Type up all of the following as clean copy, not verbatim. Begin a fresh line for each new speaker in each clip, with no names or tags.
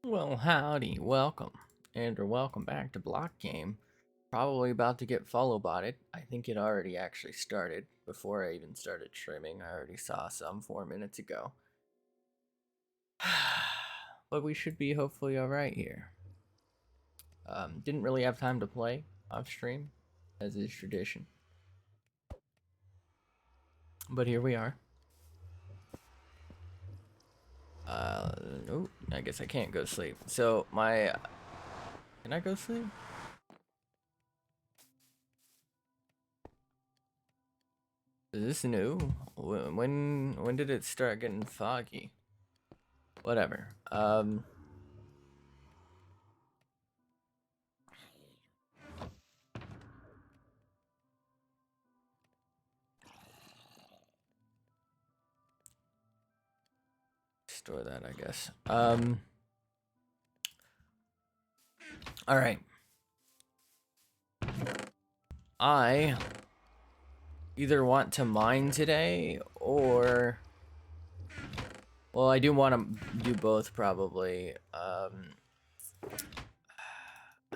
Well, howdy, welcome, or welcome back to Block Game. Probably about to get follow botted. I think it already actually started before I even started streaming. I already saw some 4 minutes ago. But we should be hopefully alright here. Didn't really have time to play off stream, as is tradition. But here we are. Oh, I guess I can't go sleep. So, Can I go sleep? Is this new? When did it start getting foggy? Whatever. Store that, I guess. All right. I either want to mine today or, well, I do want to do both probably. I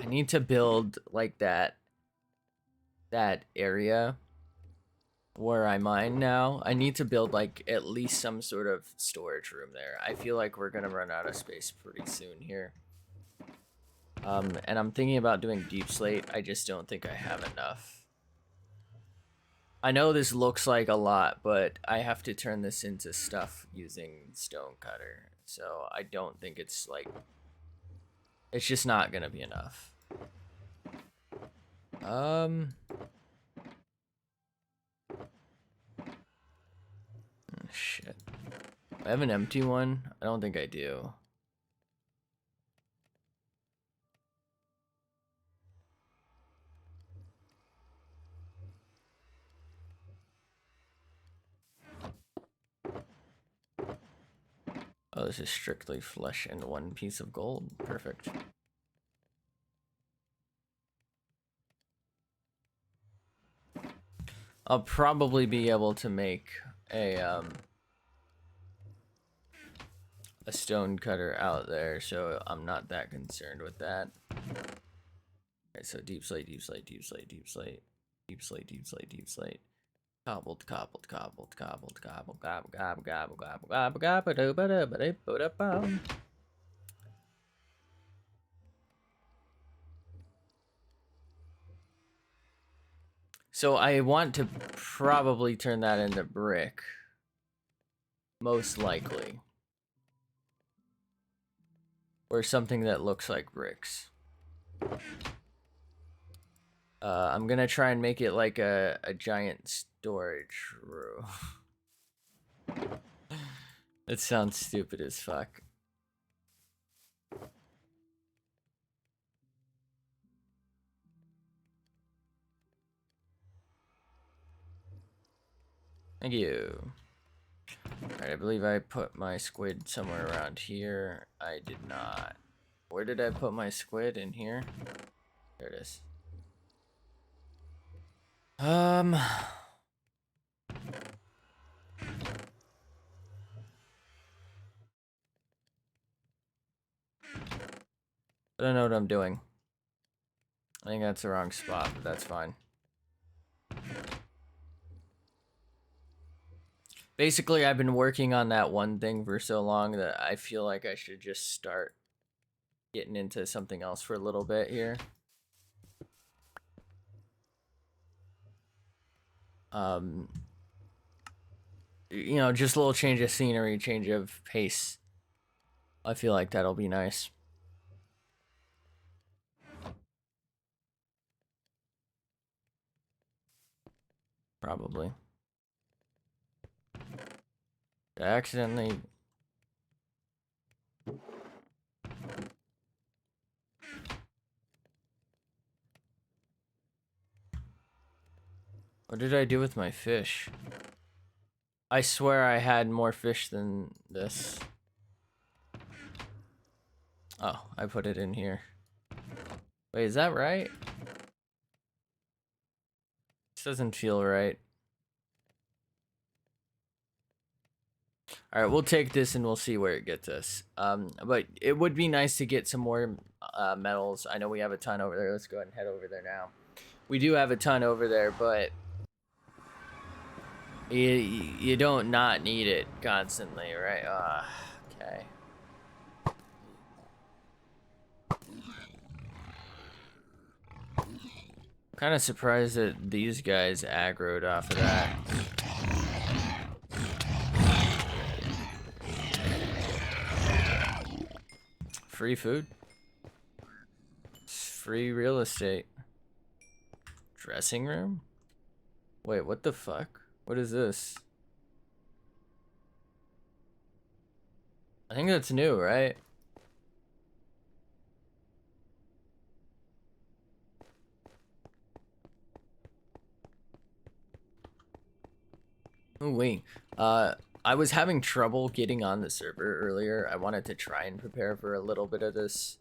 need to build like that area where I mine now. I need to build like at least some sort of storage room there. I feel like we're gonna run out of space pretty soon here. And I'm thinking about doing deep slate. I just don't think I have enough. I know this looks like a lot, but I have to turn this into stuff using Stonecutter. So I don't think it's like, it's just not gonna be enough. Shit. I have an empty one? I don't think I do. Oh, this is strictly flesh and one piece of gold. Perfect. I'll probably be able to make a stone cutter out there, so I'm not that concerned with that. Alright, so deep slate, deep slate, deep slate, deep slate, deep slate, deep slate, deep slate. Cobbled, cobbled, cobbled, cobbled, cobbled, gobble, gobble, gobble, gobble, gobble, gobble, do ba da ba da ba da bum. So I want to probably turn that into brick. Most likely. Or something that looks like bricks. I'm gonna try and make it like a giant storage room. It sounds stupid as fuck. Thank you. Alright, I believe I put my squid somewhere around here. I did not. Where did I put my squid? In here? There it is. I don't know what I'm doing. I think that's the wrong spot, but that's fine. Basically, I've been working on that one thing for so long that I feel like I should just start getting into something else for a little bit here. You know, just a little change of scenery, change of pace. I feel like that'll be nice. Probably. I accidentally... What did I do with my fish? I swear I had more fish than this. Oh, I put it in here. Wait, is that right? This doesn't feel right. All right, we'll take this and we'll see where it gets us. But it would be nice to get some more metals. I know we have a ton over there. Let's go ahead and head over there now. We do have a ton over there, but you don't not need it constantly, right? Okay. Kind of surprised that these guys aggroed off of that. Free food. Free real estate. Dressing room? Wait, what the fuck? What is this? I think that's new, right? Oh, wait. I was having trouble getting on the server earlier. I wanted to try and prepare for a little bit of this.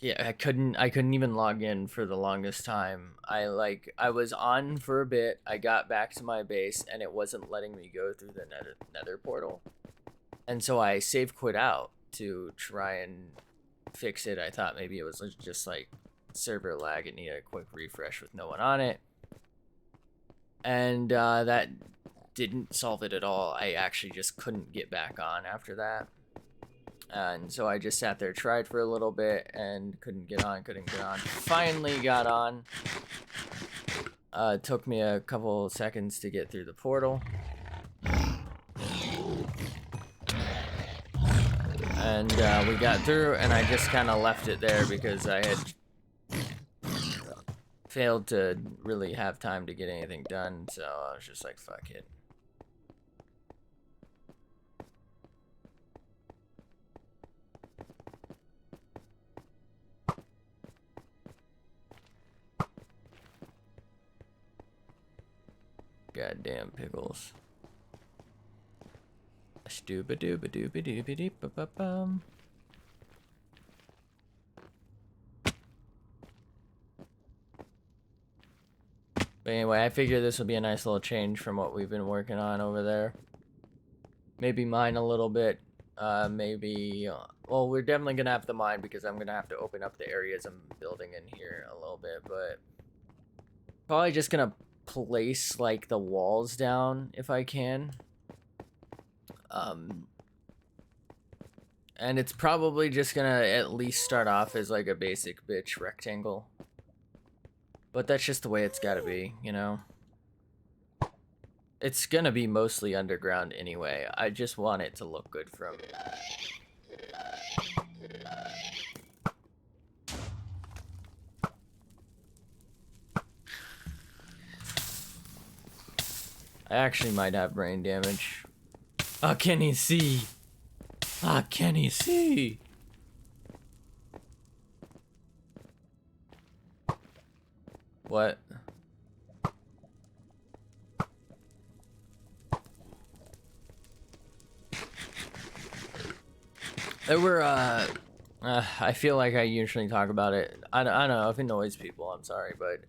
Yeah, I couldn't even log in for the longest time. I was on for a bit. I got back to my base and it wasn't letting me go through the nether portal. And so I save quit out to try and fix it. I thought maybe it was just like server lag and needed a quick refresh with no one on it. And that didn't solve it at all. I actually just couldn't get back on after that. And so I just sat there, tried for a little bit, and couldn't get on. Finally got on. Took me a couple seconds to get through the portal. And we got through, and I just kind of left it there because I had failed to really have time to get anything done, so I was just like, fuck it. Goddamn pickles. Stooba-dooba-dooba-dooba-dooba-dooba-bum. But anyway, I figure this will be a nice little change from what we've been working on over there. Maybe mine a little bit. Maybe... well, we're definitely going to have to mine because I'm going to have to open up the areas I'm building in here a little bit. But probably just going to place, like, the walls down if I can. And it's probably just going to at least start off as, like, a basic bitch rectangle. But that's just the way it's gotta be, you know? It's gonna be mostly underground anyway. I just want it to look good from... I actually might have brain damage. Ah, can he see? Ah, can he see? What? There were, I feel like I usually talk about it. I don't know if it annoys people, I'm sorry, but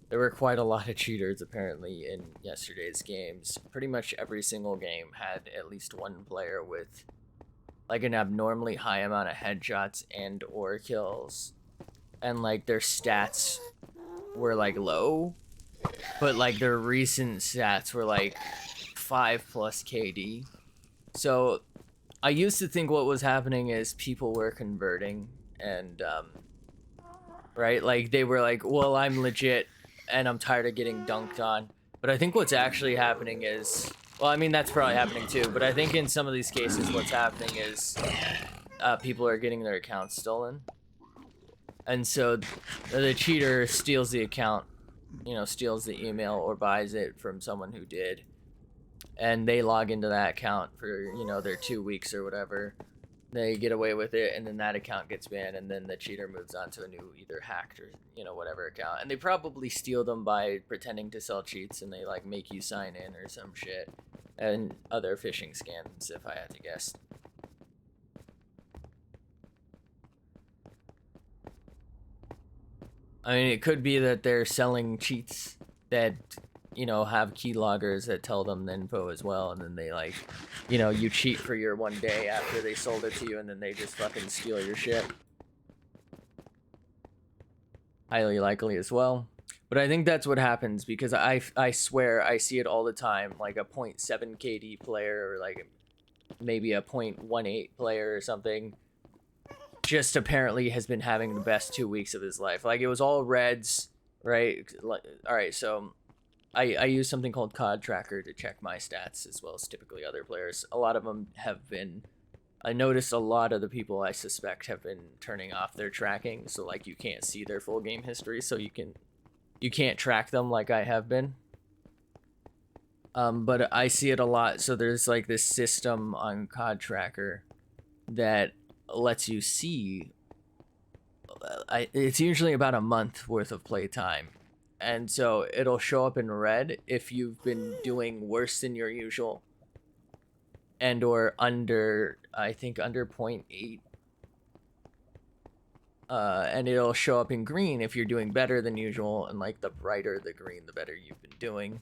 there were quite a lot of cheaters apparently in yesterday's games. Pretty much every single game had at least one player with like an abnormally high amount of headshots and or kills. And like their stats were like low, but like their recent stats were like 5+ KD. So I used to think what was happening is people were converting and right, like they were like, well, I'm legit and I'm tired of getting dunked on. But I think what's actually happening is, well, I mean, that's probably happening too, but I think in some of these cases what's happening is people are getting their accounts stolen. And so the cheater steals the account, you know, steals the email or buys it from someone who did. And they log into that account for, you know, their 2 weeks or whatever. They get away with it, and then that account gets banned, and then the cheater moves on to a new either hacked or, you know, whatever account. And they probably steal them by pretending to sell cheats, and they, like, make you sign in or some shit. And other phishing scams, if I had to guess. I mean, it could be that they're selling cheats that you know, have keyloggers that tell them the info as well, and then they like, you know, you cheat for your 1 day after they sold it to you, and then they just fucking steal your shit. Highly likely as well. But I think that's what happens, because I swear I see it all the time, like a 0.7 KD player, or like maybe a 0.18 player or something, just apparently has been having the best 2 weeks of his life. Like, it was all reds, right? Like, all right, so I use something called COD Tracker to check my stats, as well as typically other players. A lot of them have been, I noticed a lot of the people I suspect have been turning off their tracking, so like you can't see their full game history, so you can't track them like I have been. But I see it a lot. So there's like this system on COD Tracker that lets you see. It's usually about a month worth of play time, and so it'll show up in red if you've been doing worse than your usual, and or under, I think under 0.8. And it'll show up in green if you're doing better than usual, and like the brighter the green, the better you've been doing.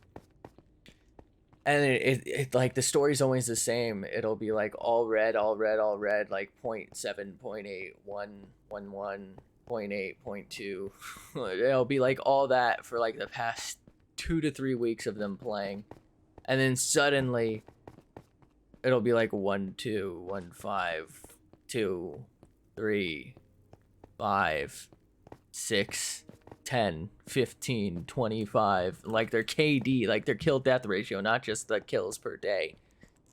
And it like the story's always the same. It'll be like all red, all red, all red, like 0.7, 0.8, 1, 1, 1, 0.8, 0.2. It'll be like all that for like the past 2 to 3 weeks of them playing. And then suddenly it'll be like 1, 2, 1, 5, 2, 3, 5, 6, 10, 15, 25. Like their KD, like their kill death ratio, not just the kills per day,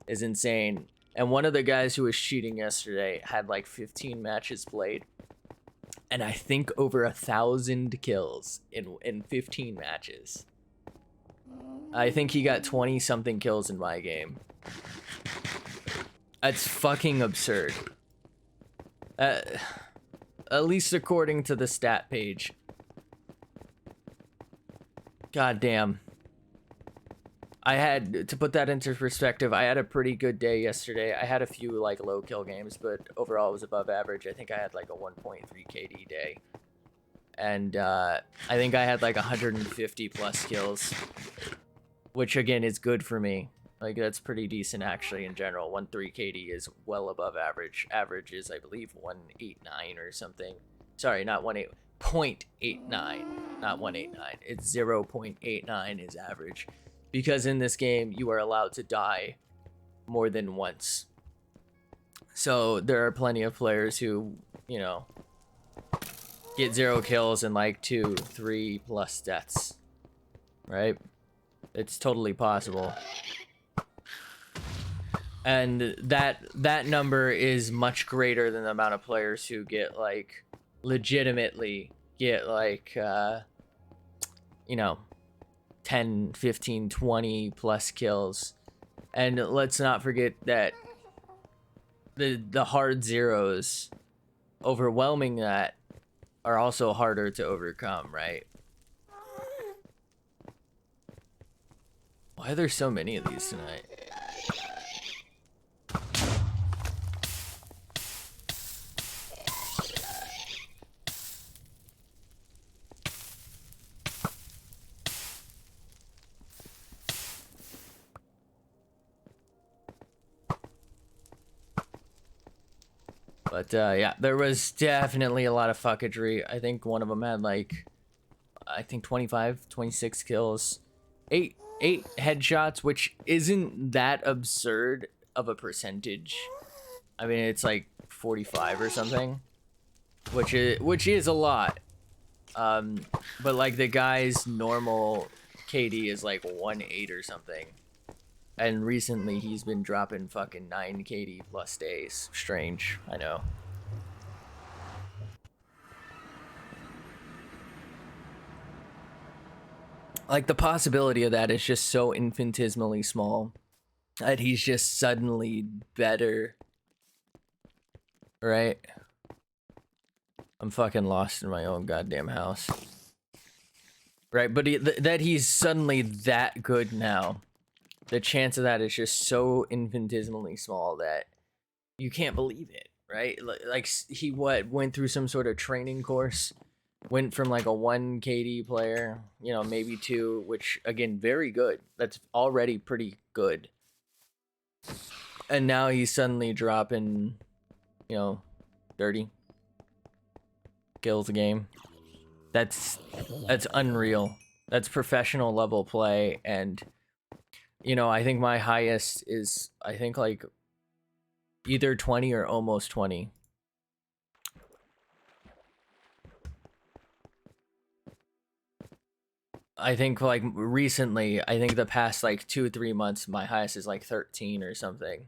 is insane. And one of the guys who was cheating yesterday had like 15 matches played, and I think over 1,000 kills in 15 matches. I think he got 20 something kills in my game. That's fucking absurd. At least according to the stat page. God damn. I had, to put that into perspective, I had a pretty good day yesterday. I had a few like low kill games, but overall it was above average. I think I had like a 1.3 KD day. And I think I had like 150 plus kills, which again is good for me. Like, that's pretty decent actually in general. 1.3 KD is well above average. Average is, I believe, 189 or something. Sorry, not 0.89, not 189. It's 0.89 is average. Because in this game, you are allowed to die more than once. So there are plenty of players who, you know, get 0 kills and like 2, 3 plus deaths. Right? It's totally possible. And that number is much greater than the amount of players who get like legitimately get like you know, 10, 15, 20 plus kills. And let's not forget that the hard zeros overwhelming that are also harder to overcome, right? Why are there so many of these tonight? But yeah, there was definitely a lot of fuckadry. I think one of them had like, I think 25, 26 kills, 8 headshots, which isn't that absurd of a percentage. I mean, it's like 45 or something, which is a lot. But like the guy's normal KD is like 1.8 or something. And recently he's been dropping fucking 9 KD plus days. Strange, I know. Like the possibility of that is just so infinitesimally small that he's just suddenly better. Right? I'm fucking lost in my own goddamn house. Right, but that he's suddenly that good now. The chance of that is just so infinitesimally small that you can't believe it, right? Like he went through some sort of training course Went from like a 1 KD player, you know, maybe 2, which again, very good. That's already pretty good. And now he's suddenly dropping, you know, 30 kills a game. That's unreal. That's professional level play. And you know, I think my highest is, I think, like either 20 or almost 20. I think like recently, I think the past like 2 or 3 months, my highest is like 13 or something,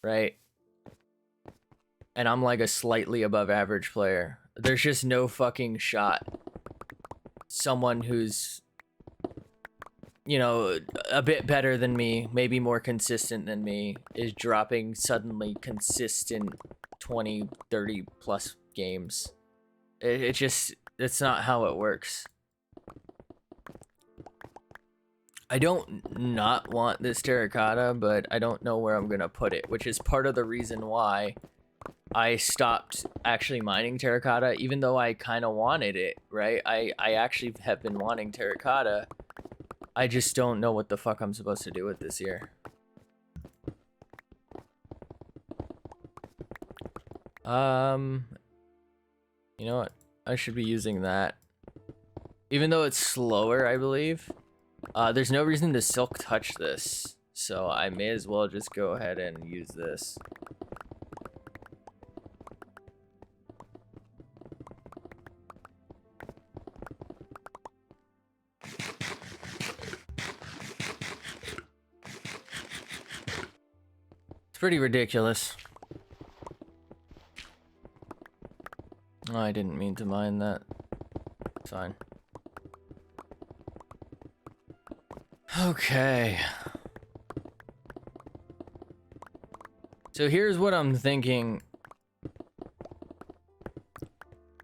right? And I'm like a slightly above average player. There's just no fucking shot someone who's, you know, a bit better than me, maybe more consistent than me, is dropping suddenly consistent 20, 30 plus games. It just, it's not how it works. I don't not want this terracotta, but I don't know where I'm gonna put it, which is part of the reason why I stopped actually mining terracotta, even though I kind of wanted it, right? I actually have been wanting terracotta. I just don't know what the fuck I'm supposed to do with this year. You know what? I should be using that. Even though it's slower, I believe. There's no reason to silk touch this, so I may as well just go ahead and use this. It's pretty ridiculous. Oh, I didn't mean to mine that. It's fine. Okay. So here's what I'm thinking.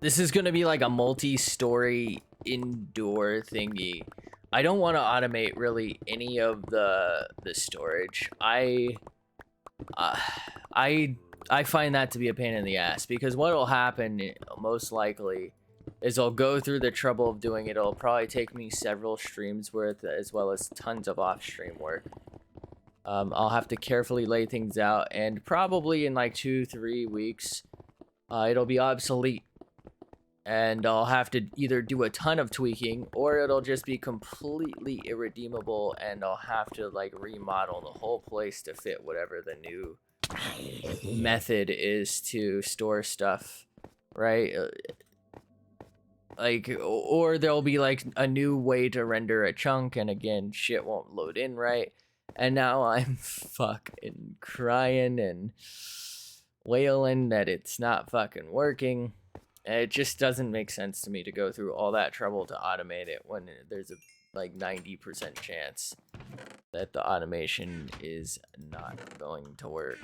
This is gonna be like a multi-story indoor thingy. I don't want to automate really any of the storage. I find that to be a pain in the ass, because what will happen most likely is I'll go through the trouble of doing it. It'll probably take me several streams worth, as well as tons of off-stream work. I'll have to carefully lay things out, and probably in like 2-3 weeks, it'll be obsolete. And I'll have to either do a ton of tweaking, or it'll just be completely irredeemable, and I'll have to like remodel the whole place to fit whatever the new method is to store stuff, right? Like, or there'll be like a new way to render a chunk, and again, shit won't load in right. And now I'm fucking crying and wailing that it's not fucking working. It just doesn't make sense to me to go through all that trouble to automate it when there's a like 90% chance that the automation is not going to work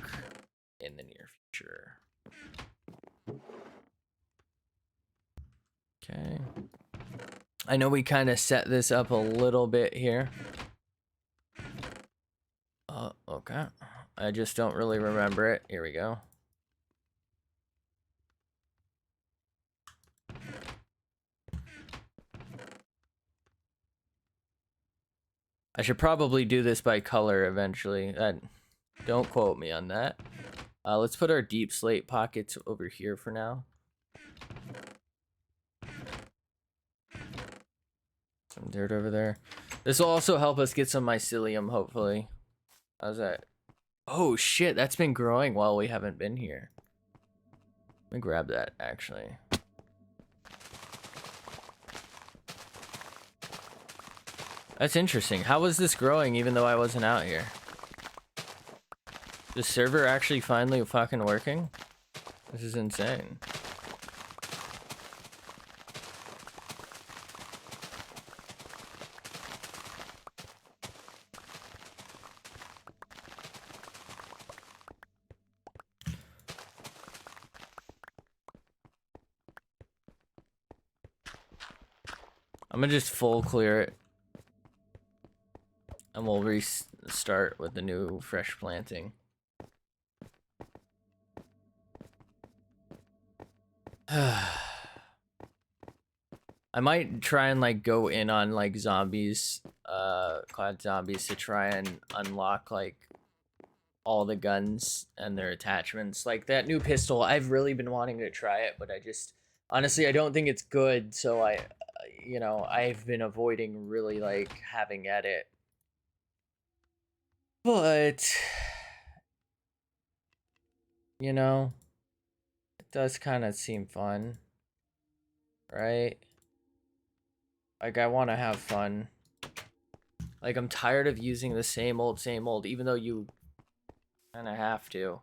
in the near future. Okay. I know we kind of set this up a little bit here. Okay. I just don't really remember it. Here we go. I should probably do this by color eventually. Don't quote me on that. Let's put our deep slate pockets over here for now. Some dirt over there. This will also help us get some mycelium, hopefully. How's that? Oh shit, that's been growing while we haven't been here. Let me grab that, actually. That's interesting. How was this growing even though I wasn't out here? The server actually finally fucking working? This is insane. I'm gonna just full clear it. And we'll restart with the new fresh planting. I might try and like go in on like zombies, clad zombies, to try and unlock like all the guns and their attachments. Like that new pistol, I've really been wanting to try it, but I just honestly I don't think it's good, so you know, I've been avoiding really like having at it. But you know, it does kind of seem fun, right? Like I want to have fun. Like I'm tired of using the same old, even though you kind of have to.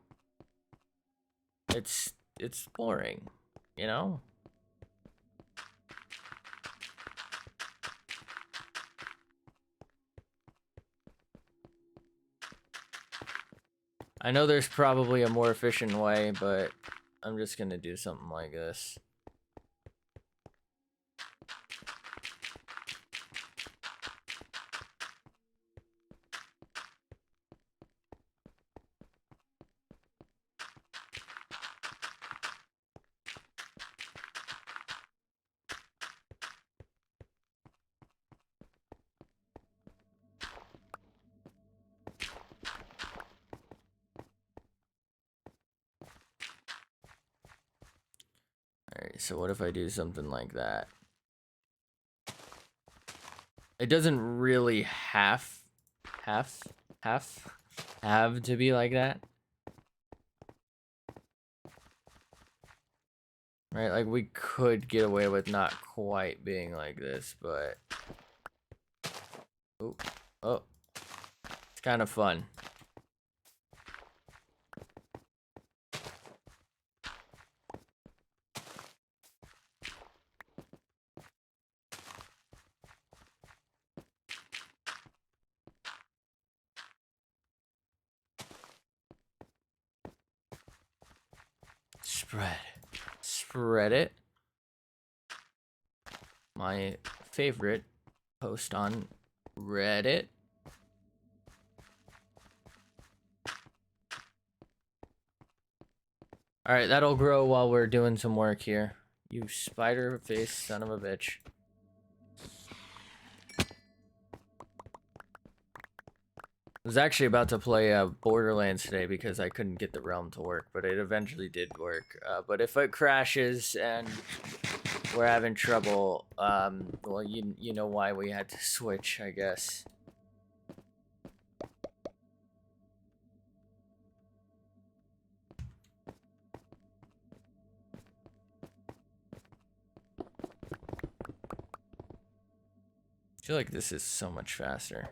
It's boring, you know? I know there's probably a more efficient way, but I'm just gonna do something like this. Alright, so what if I do something like that? It doesn't really have to be like that. Right, like we could get away with not quite being like this, but oh, it's kind of fun. Spread it. My favorite post on Reddit. Alright, that'll grow while we're doing some work here. You spider face son of a bitch. I was actually about to play Borderlands today because I couldn't get the realm to work, but it eventually did work. But if it crashes and we're having trouble, well, you know why we had to switch, I guess. I feel like this is so much faster.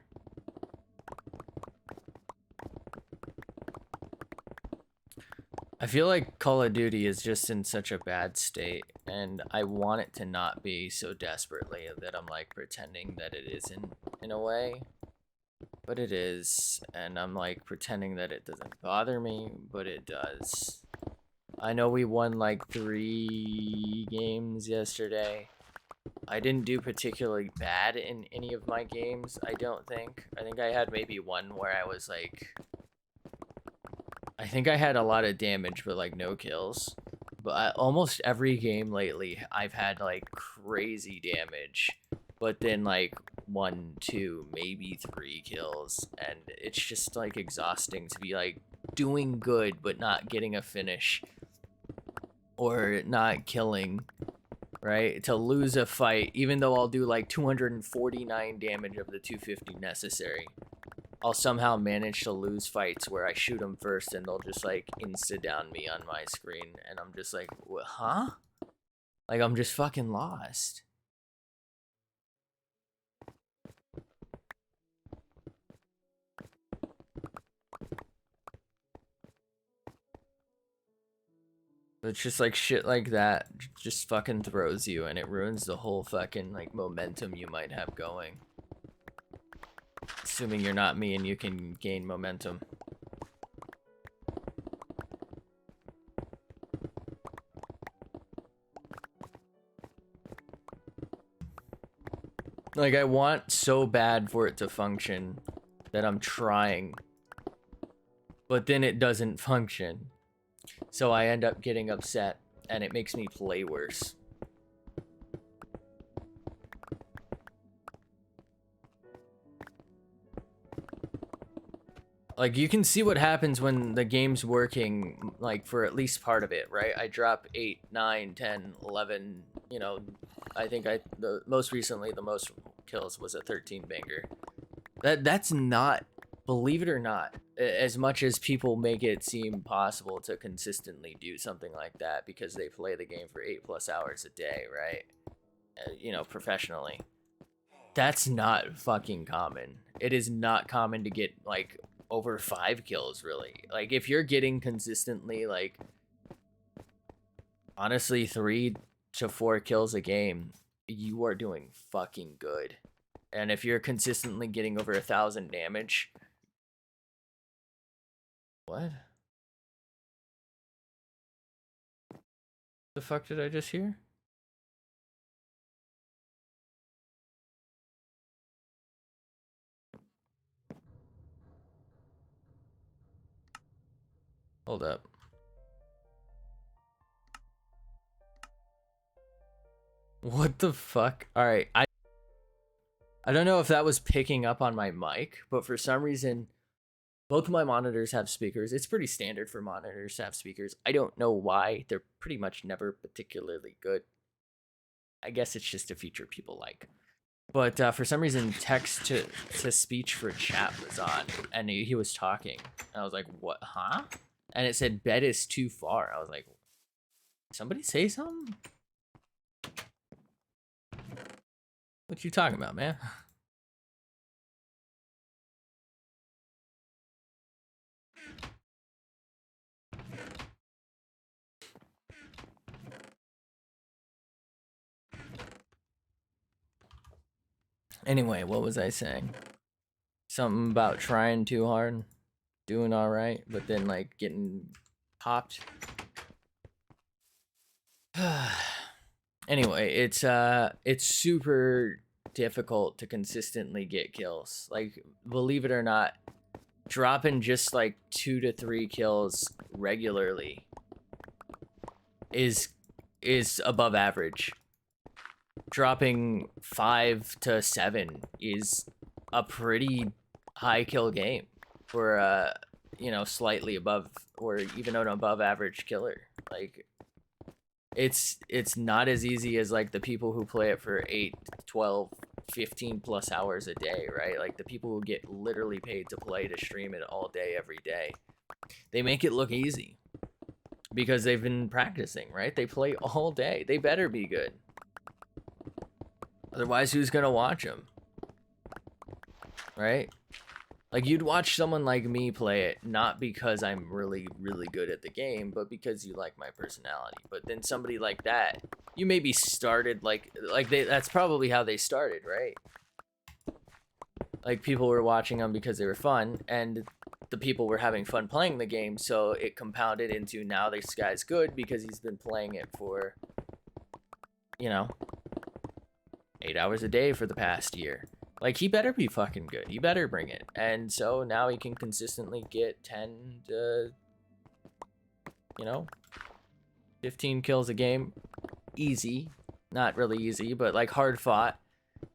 I feel like Call of Duty is just in such a bad state, and I want it to not be so desperately that I'm like pretending that it isn't in a way. But it is, and I'm like pretending that it doesn't bother me, but it does. I know we won like 3 games yesterday. I didn't do particularly bad in any of my games, I don't think. I think I had maybe one where I was like... I think I had a lot of damage, but like no kills. But almost every game lately, I've had like crazy damage. But then like 1, 2, maybe 3 kills. And it's just like exhausting to be like doing good, but not getting a finish. Or not killing. Right? To lose a fight, even though I'll do like 249 damage of the 250 necessary. I'll somehow manage to lose fights where I shoot them first and they'll just like insta-down me on my screen. And I'm just like, huh? Like I'm just fucking lost. It's just like shit like that just fucking throws you and it ruins the whole fucking like momentum you might have going. Assuming you're not me and you can gain momentum. Like I want so bad for it to function that I'm trying. But then it doesn't function. So I end up getting upset and it makes me play worse. Like, you can see what happens when the game's working, like, for at least part of it, right? I drop 8, 9, 10, 11, you know, I think the most recently, the most kills was a 13 banger. That's not, believe it or not, as much as people make it seem possible to consistently do something like that because they play the game for 8+ hours a day, right? You know, professionally. That's not fucking common. It is not common to get like over 5 kills, really. Like, if you're getting consistently, like, honestly, 3 to 4 kills a game, you are doing fucking good. And if you're consistently getting over 1,000 damage, what the fuck did I just hear? Hold up. What the fuck? All right, I don't know if that was picking up on my mic, but for some reason both of my monitors have speakers. It's pretty standard for monitors to have speakers. I don't know why. They're pretty much never particularly good. I guess it's just a feature people like. But for some reason, text to speech for chat was on, and he was talking. And I was like, what, huh? And it said, bed is too far. I was like, somebody say something? What you talking about, man? Anyway, what was I saying? Something about trying too hard, doing all right, but then like getting popped. Anyway, it's super difficult to consistently get kills. Like, believe it or not, dropping just like 2 to 3 kills regularly is above average. Dropping 5 to 7 is a pretty high kill game for you know, slightly above or even an above average killer. Like, it's not as easy as like the people who play it for 8, 12, 15+ hours a day, right? Like, the people who get literally paid to play, to stream it all day every day, they make it look easy because they've been practicing, right? They play all day. They better be good, otherwise who's gonna watch them, right? Like, you'd watch someone like me play it, not because I'm really, really good at the game, but because you like my personality. But then somebody like that, you maybe started like that's probably how they started, right? Like, people were watching them because they were fun, and the people were having fun playing the game, so it compounded into, now this guy's good because he's been playing it for, you know, 8 hours a day for the past year. Like, he better be fucking good. He better bring it. And so now he can consistently get 10 to, you know, 15 kills a game. Easy. Not really easy, but like hard fought.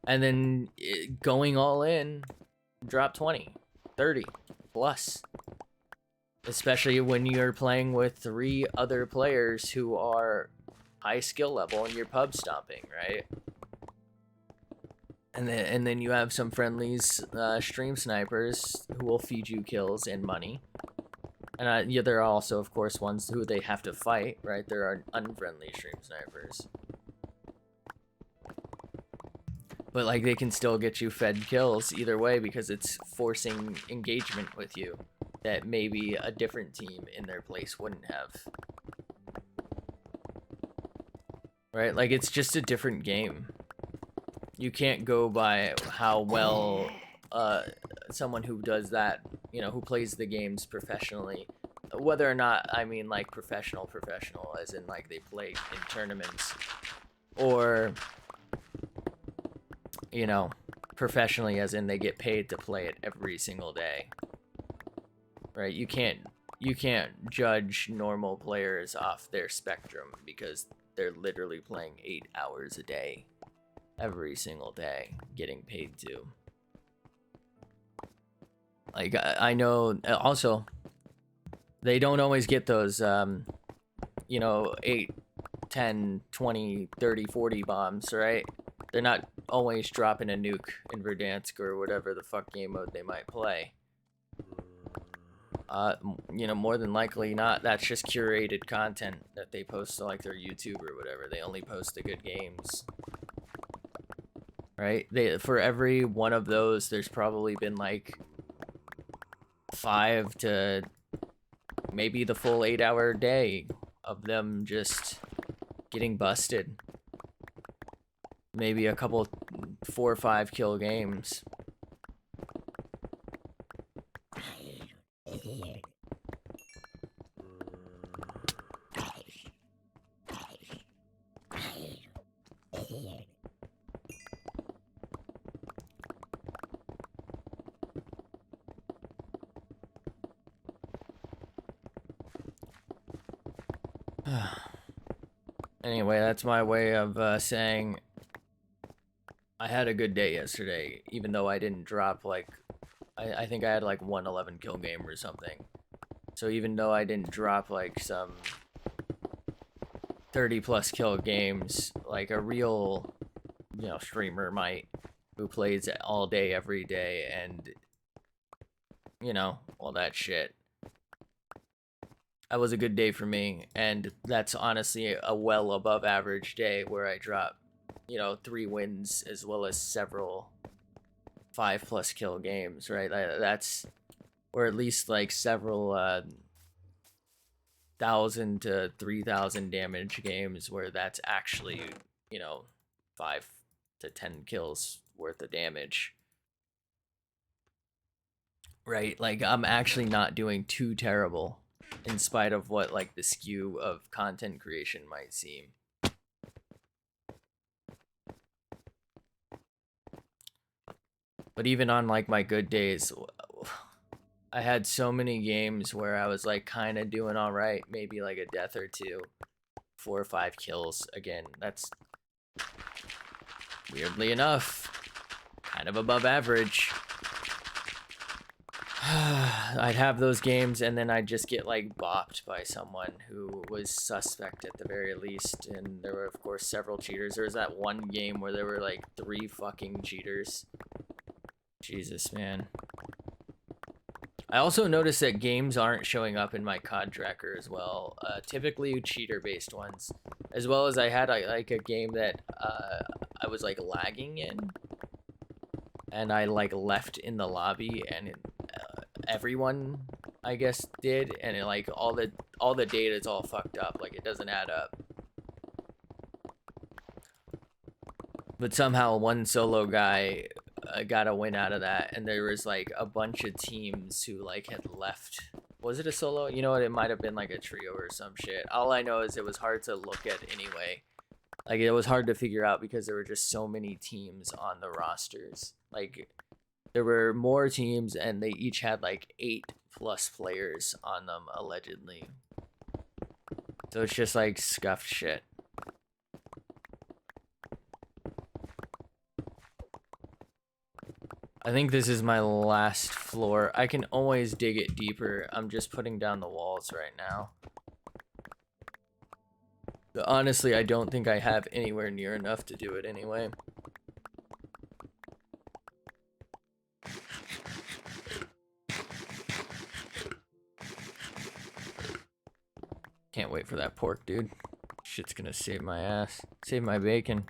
And then going all in, drop 20, 30 plus. Especially when you're playing with 3 other players who are high skill level and you're pub stomping, right? And then you have some friendlies, stream snipers, who will feed you kills and money. And yeah, there are also, of course, ones who they have to fight, right? There are unfriendly stream snipers. But, like, they can still get you fed kills either way because it's forcing engagement with you that maybe a different team in their place wouldn't have. Right? Like, it's just a different game. You can't go by how well someone who does that, you know, who plays the games professionally, whether or not, I mean, like, professional as in like they play in tournaments, or, you know, professionally as in they get paid to play it every single day, right? You can't judge normal players off their spectrum because they're literally playing 8 hours a day every single day, getting paid to. Like I know also they don't always get those you know 8, 10, 20, 30, 40 bombs, right? They're not always dropping a nuke in Verdansk or whatever the fuck game mode they might play. You know, more than likely not. That's just curated content that they post to like their YouTube or whatever. They only post the good games, right? They for every one of those, there's probably been like 5 to maybe the full 8-hour day of them just getting busted. Maybe a couple 4 or 5 kill games. Anyway, that's my way of saying I had a good day yesterday, even though I didn't drop like I think I had like 111 kill game or something. So even though I didn't drop like some 30 plus kill games like a real, you know, streamer might, who plays all day every day and, you know, all that shit. That was a good day for me, and that's honestly a well above average day where I drop, you know, 3 wins as well as several 5+ kill games, right? That's, or at least like several 1,000 to 3,000 damage games where that's actually, you know, 5 to 10 kills worth of damage. Right? Like I'm actually not doing too terrible in spite of what like the skew of content creation might seem. But even on like my good days, I had so many games where I was like kind of doing all right, maybe like a death or two, 4 or 5 kills. Again, that's weirdly enough kind of above average. I'd have those games and then I'd just get like bopped by someone who was suspect at the very least, and there were of course several cheaters. There was that one game where there were like 3 fucking cheaters. Jesus, man. I also noticed that games aren't showing up in my COD tracker as well, typically cheater-based ones, as well as I had like a game that I was like lagging in, and I like left in the lobby, and it, everyone I guess did, and it, like all the data is all fucked up, like it doesn't add up. But somehow one solo guy got a win out of that, and there was like a bunch of teams who like had left. Was it a solo? You know what? It might have been like a trio or some shit. All I know is it was hard to look at anyway. Like it was hard to figure out because there were just so many teams on the rosters. Like there were more teams and they each had like 8+ players on them allegedly. So it's just like scuffed shit. I think this is my last floor. I can always dig it deeper. I'm just putting down the walls right now. But honestly, I don't think I have anywhere near enough to do it anyway. Can't wait for that pork, dude. Shit's gonna save my ass. Save my bacon.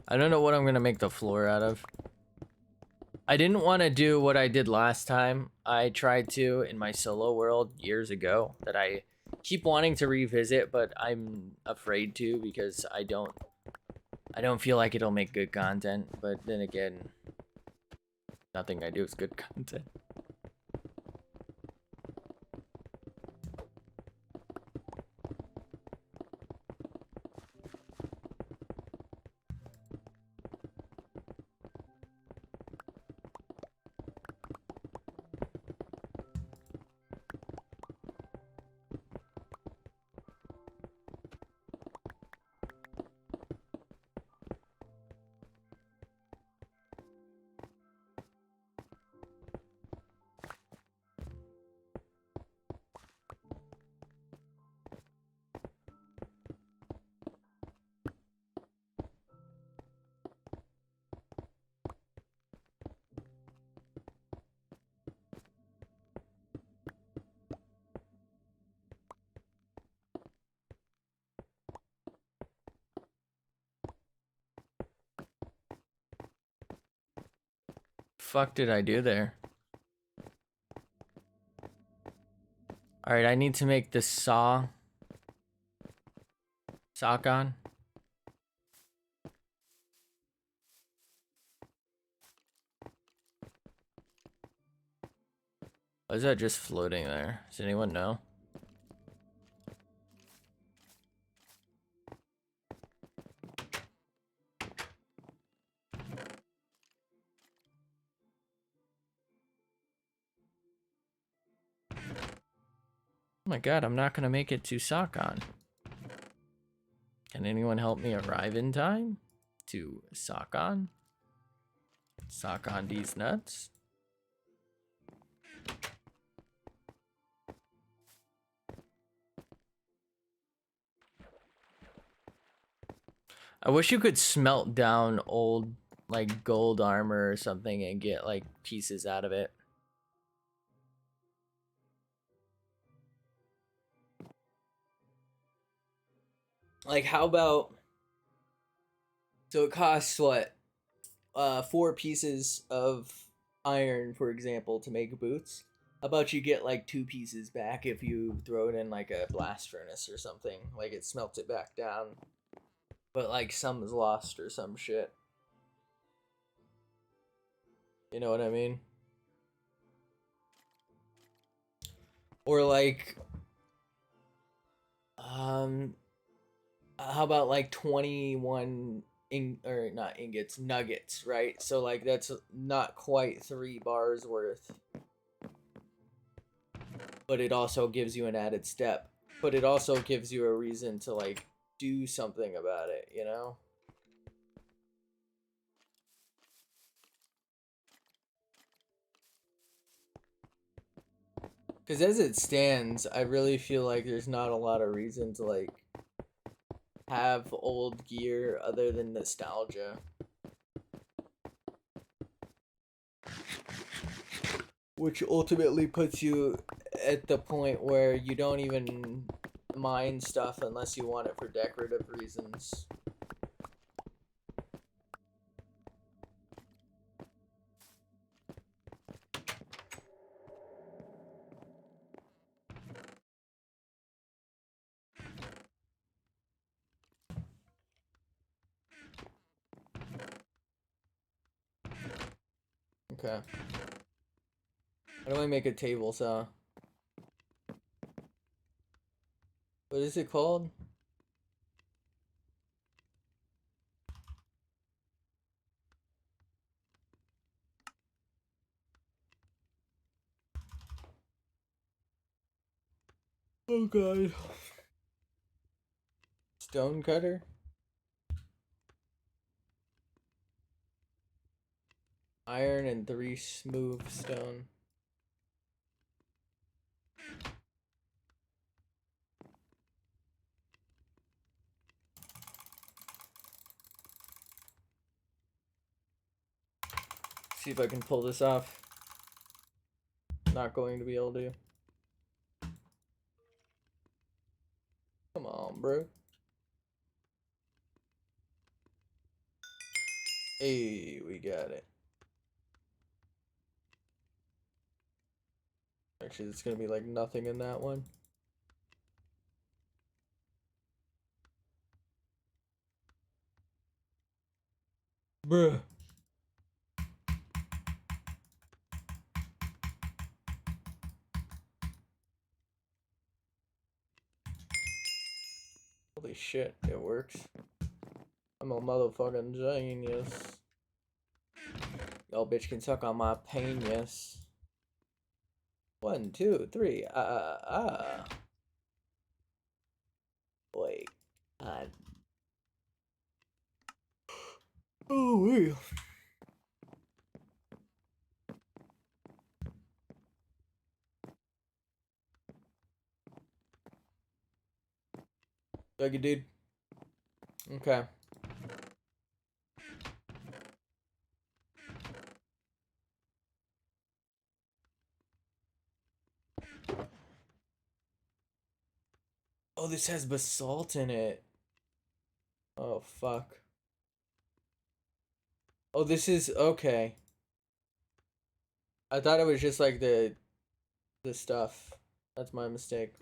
I don't know what I'm gonna make the floor out of. I didn't want to do what I did last time. I tried to in my solo world years ago that I keep wanting to revisit, but I'm afraid to because I don't feel like it'll make good content. But then again, nothing I do is good content. fuck did I do there? Alright, I need to make the sock on. Why is that just floating there? Does anyone know? Oh my god, I'm not gonna make it to Sakon. Can anyone help me arrive in time to Sakon? Sakon these nuts? I wish you could smelt down old, like, gold armor or something and get, like, pieces out of it. Like, how about... So it costs, what? 4 pieces of iron, for example, to make boots. How about you get, like, 2 pieces back if you throw it in, like, a blast furnace or something? Like, it smelts it back down. But, like, some is lost or some shit. You know what I mean? Or, like... How about, like, 21... or not ingots, nuggets, right? So like that's not quite 3 bars worth, but it also gives you an added step, but it also gives you a reason to like do something about it, you know? Because as it stands, I really feel like there's not a lot of reason to like have old gear other than nostalgia. Which ultimately puts you at the point where you don't even mine stuff unless you want it for decorative reasons. Okay. How do I make a table saw? What is it called? Oh god. Stone cutter? Iron and 3 smooth stone. See if I can pull this off. Not going to be able to. Come on, bro. Hey, we got it. Actually, it's gonna be like nothing in that one. Bruh. Holy shit, it works. I'm a motherfucking genius. Y'all bitch can suck on my penis. 1, 2, 3. Wait. Oh, wait. Dougie, dude. Okay. Oh, this has basalt in it. Oh, fuck. Oh, this is... Okay. I thought it was just like the stuff. That's my mistake.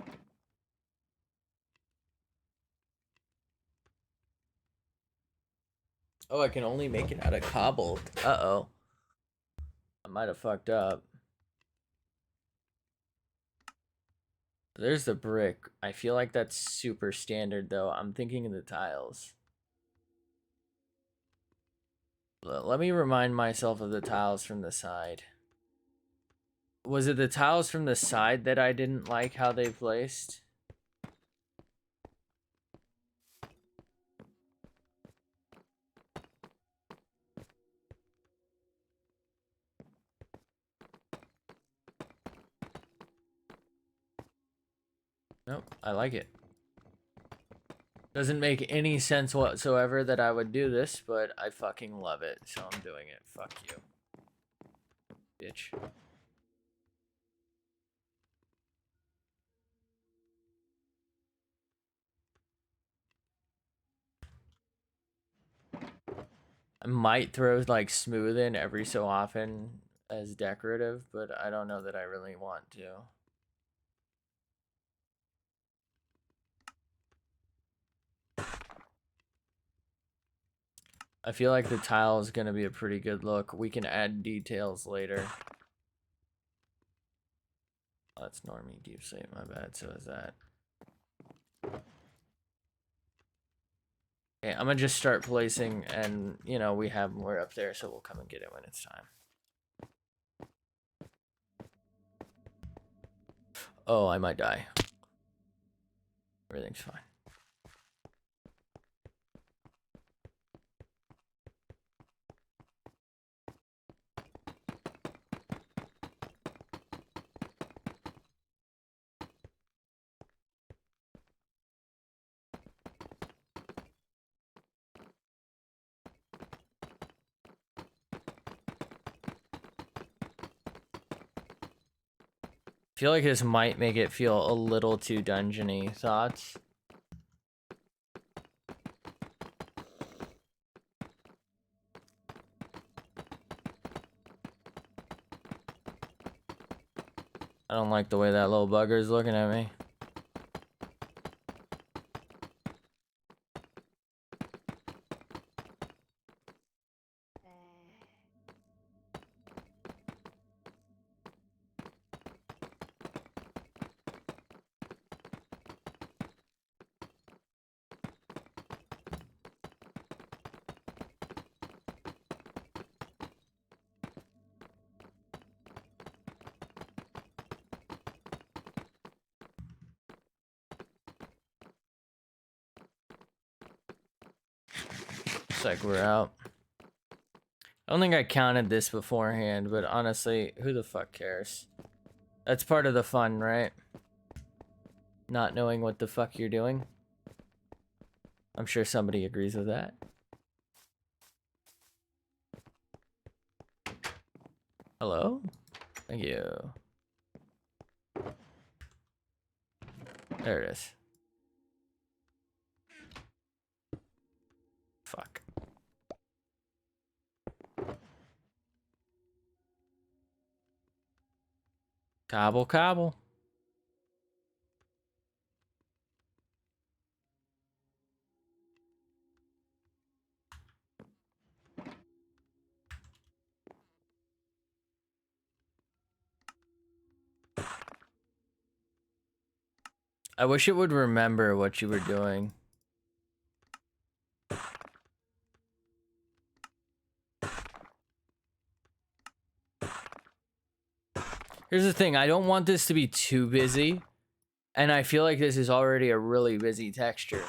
Oh, I can only make it out of cobbled. Uh-oh. I might have fucked up. There's the brick. I feel like that's super standard, though. I'm thinking of the tiles. Let me remind myself of the tiles from the side. Was it the tiles from the side that I didn't like how they placed? Nope, I like it. Doesn't make any sense whatsoever that I would do this, but I fucking love it, so I'm doing it. Fuck you. Bitch. I might throw like smooth in every so often as decorative, but I don't know that I really want to. I feel like the tile is going to be a pretty good look. We can add details later. Oh, that's Normie Deep Slate, my bad. So is that. Okay, I'm going to just start placing, and, you know, we have more up there, so we'll come and get it when it's time. Oh, I might die. Everything's fine. I feel like this might make it feel a little too dungeony. Thoughts? I don't like the way that little bugger's looking at me. Looks like we're out. I don't think I counted this beforehand, but honestly, who the fuck cares? That's part of the fun, right? Not knowing what the fuck you're doing. I'm sure somebody agrees with that. Hello? Thank you. There it is. Fuck. Cobble, cobble. I wish it would remember what you were doing. Here's the thing, I don't want this to be too busy, and I feel like this is already a really busy texture.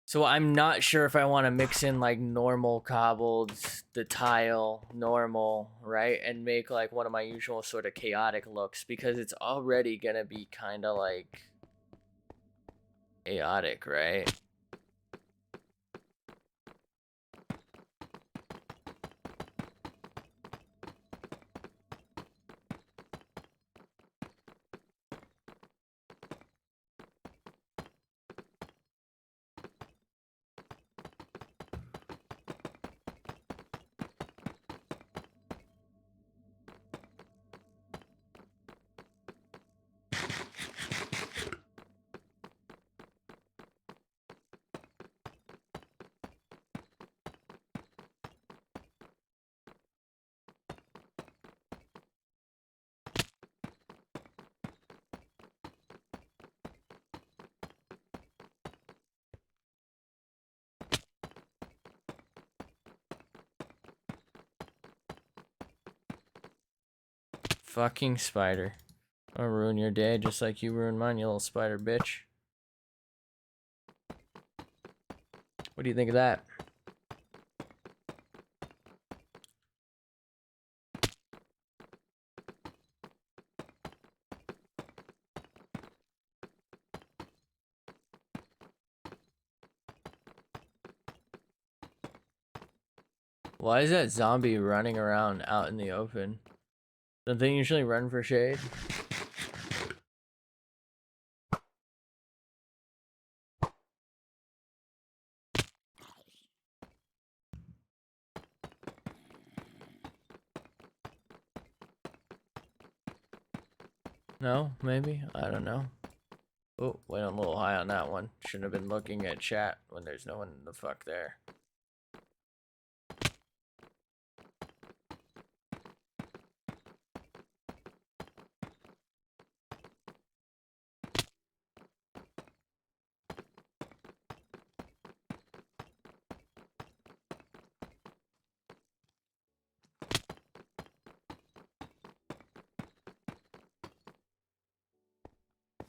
So I'm not sure if I want to mix in like normal cobbled, the tile, normal, right? And make like one of my usual sort of chaotic looks, because it's already gonna be kind of like chaotic, right? Fucking spider. I'll ruin your day just like you ruined mine, you little spider bitch. What do you think of that? Why is that zombie running around out in the open? Don't they usually run for shade? No, maybe? I don't know. Oh, went a little high on that one. Shouldn't have been looking at chat when there's no one the fuck there.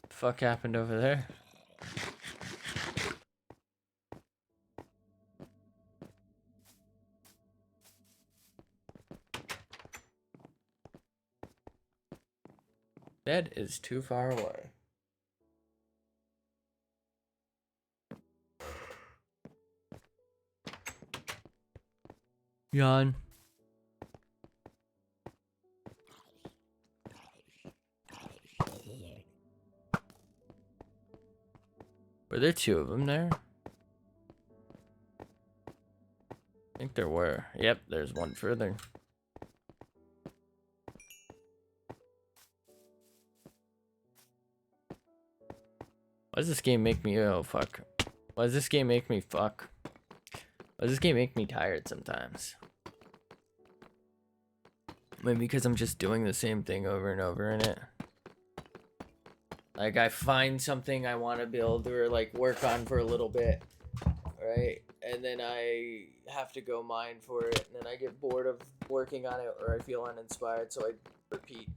Fuck happened over there? Bed is too far away. Yawn. Were there two of them there? I think there were. Yep, there's one further. Why does this game make me, oh fuck. Why does this game make me fuck? Why does this game make me tired sometimes? Maybe because I'm just doing the same thing over and over in it. Like I find something I want to build or like work on for a little bit, right? And then I have to go mine for it, and then I get bored of working on it or I feel uninspired, so I repeat.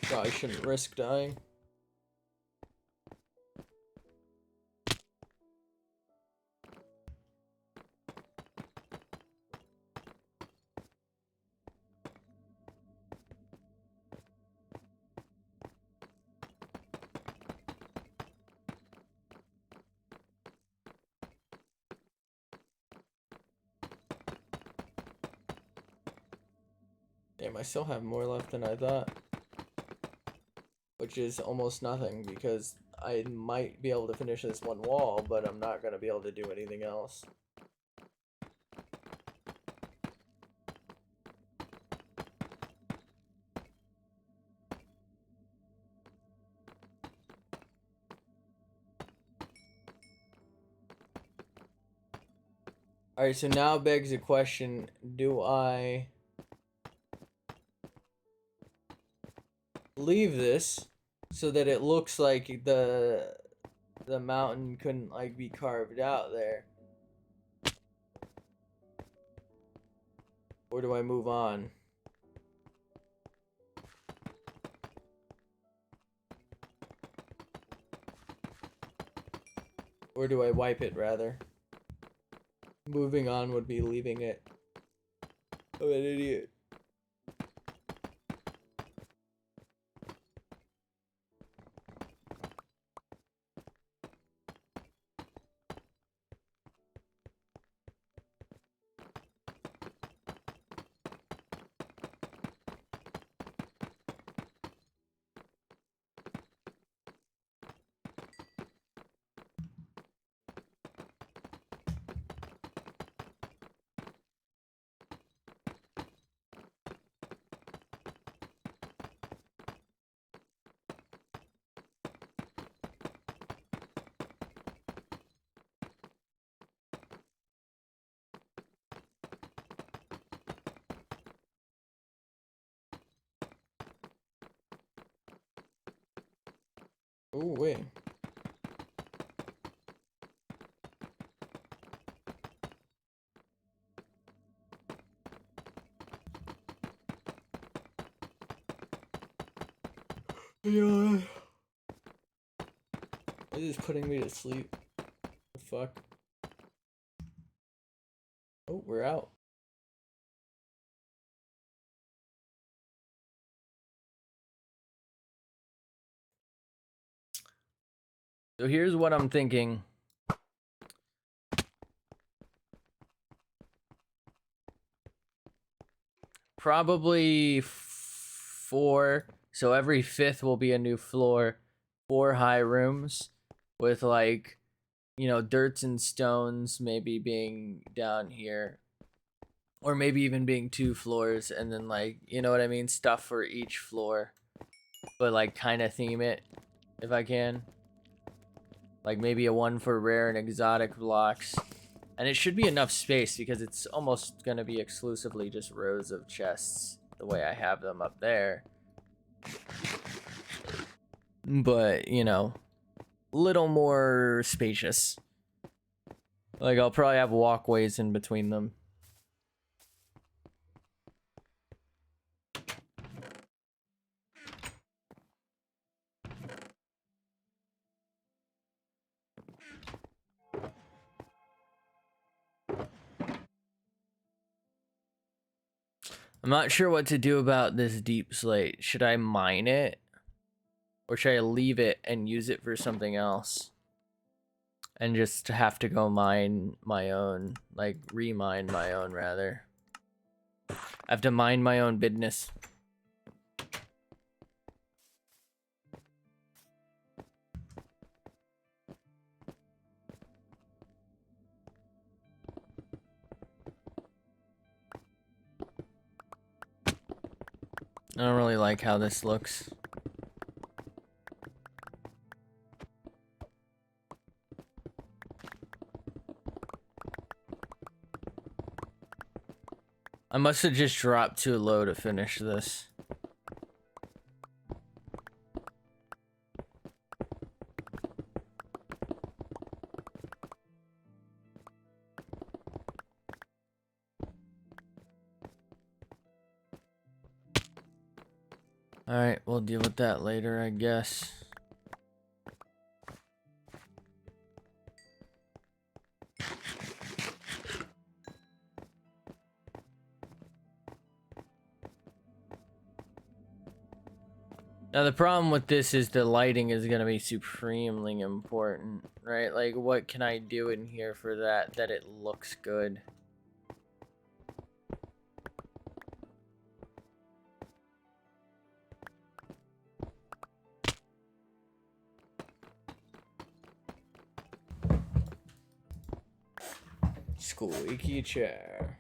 Probably shouldn't risk dying. Damn, I still have more left than I thought. Which is almost nothing because I might be able to finish this one wall, but I'm not going to be able to do anything else. Alright, so now begs the question, do I leave this so that it looks like the mountain couldn't like be carved out there? Or do I move on? Or do I wipe it, rather? Moving on would be leaving it. I'm an idiot. Oh, wait. Yeah. This is putting me to sleep. The fuck? Oh, we're out. So here's what I'm thinking. Probably 4. So every 5th will be a new floor. 4 high rooms with, like, you know, dirts and stones maybe being down here. Or maybe even being 2 floors, and then, like, you know what I mean? Stuff for each floor. But, like, kind of theme it if I can. Like maybe a one for rare and exotic blocks. And it should be enough space because it's almost going to be exclusively just rows of chests the way I have them up there. But, you know, little more spacious. Like I'll probably have walkways in between them. I'm not sure what to do about this deep slate. Should I mine it? Or should I leave it and use it for something else? And just have to go mine my own. Like, remine my own, rather. I have to mine my own business. I don't really like how this looks. I must have just dropped too low to finish this. Alright, we'll deal with that later, I guess. Now the problem with this is the lighting is going to be supremely important, right? Like, what can I do in here for that it looks good? Squeaky chair.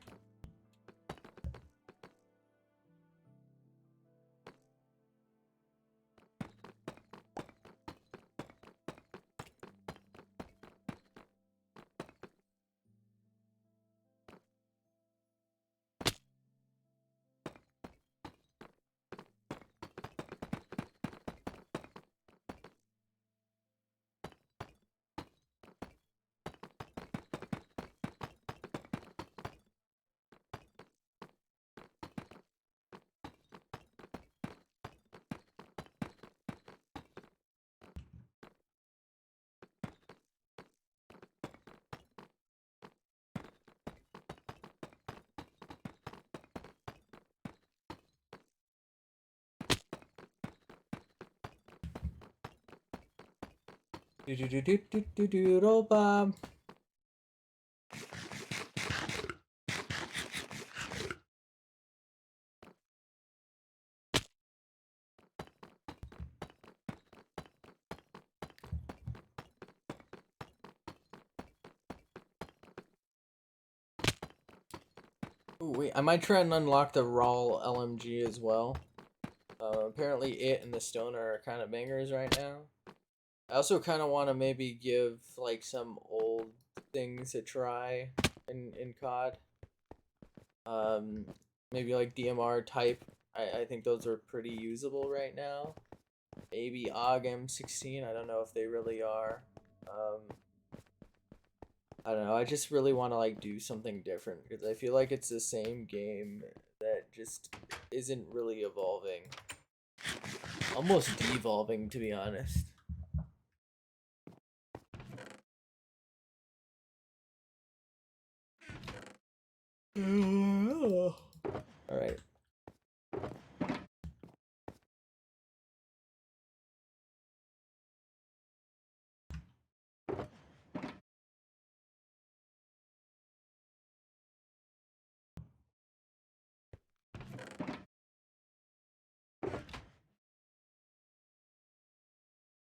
Bob. Ooh, wait, I might try and unlock the raw LMG as well. Apparently it and the stone are kind of bangers right now. I also kind of want to maybe give like some old things a try in COD. Maybe like DMR type. I think those are pretty usable right now. maybe AUG M16. I don't know if they really are. I don't know. I just really want to like do something different because I feel like it's the same game that just isn't really evolving. Almost devolving, to be honest. All right.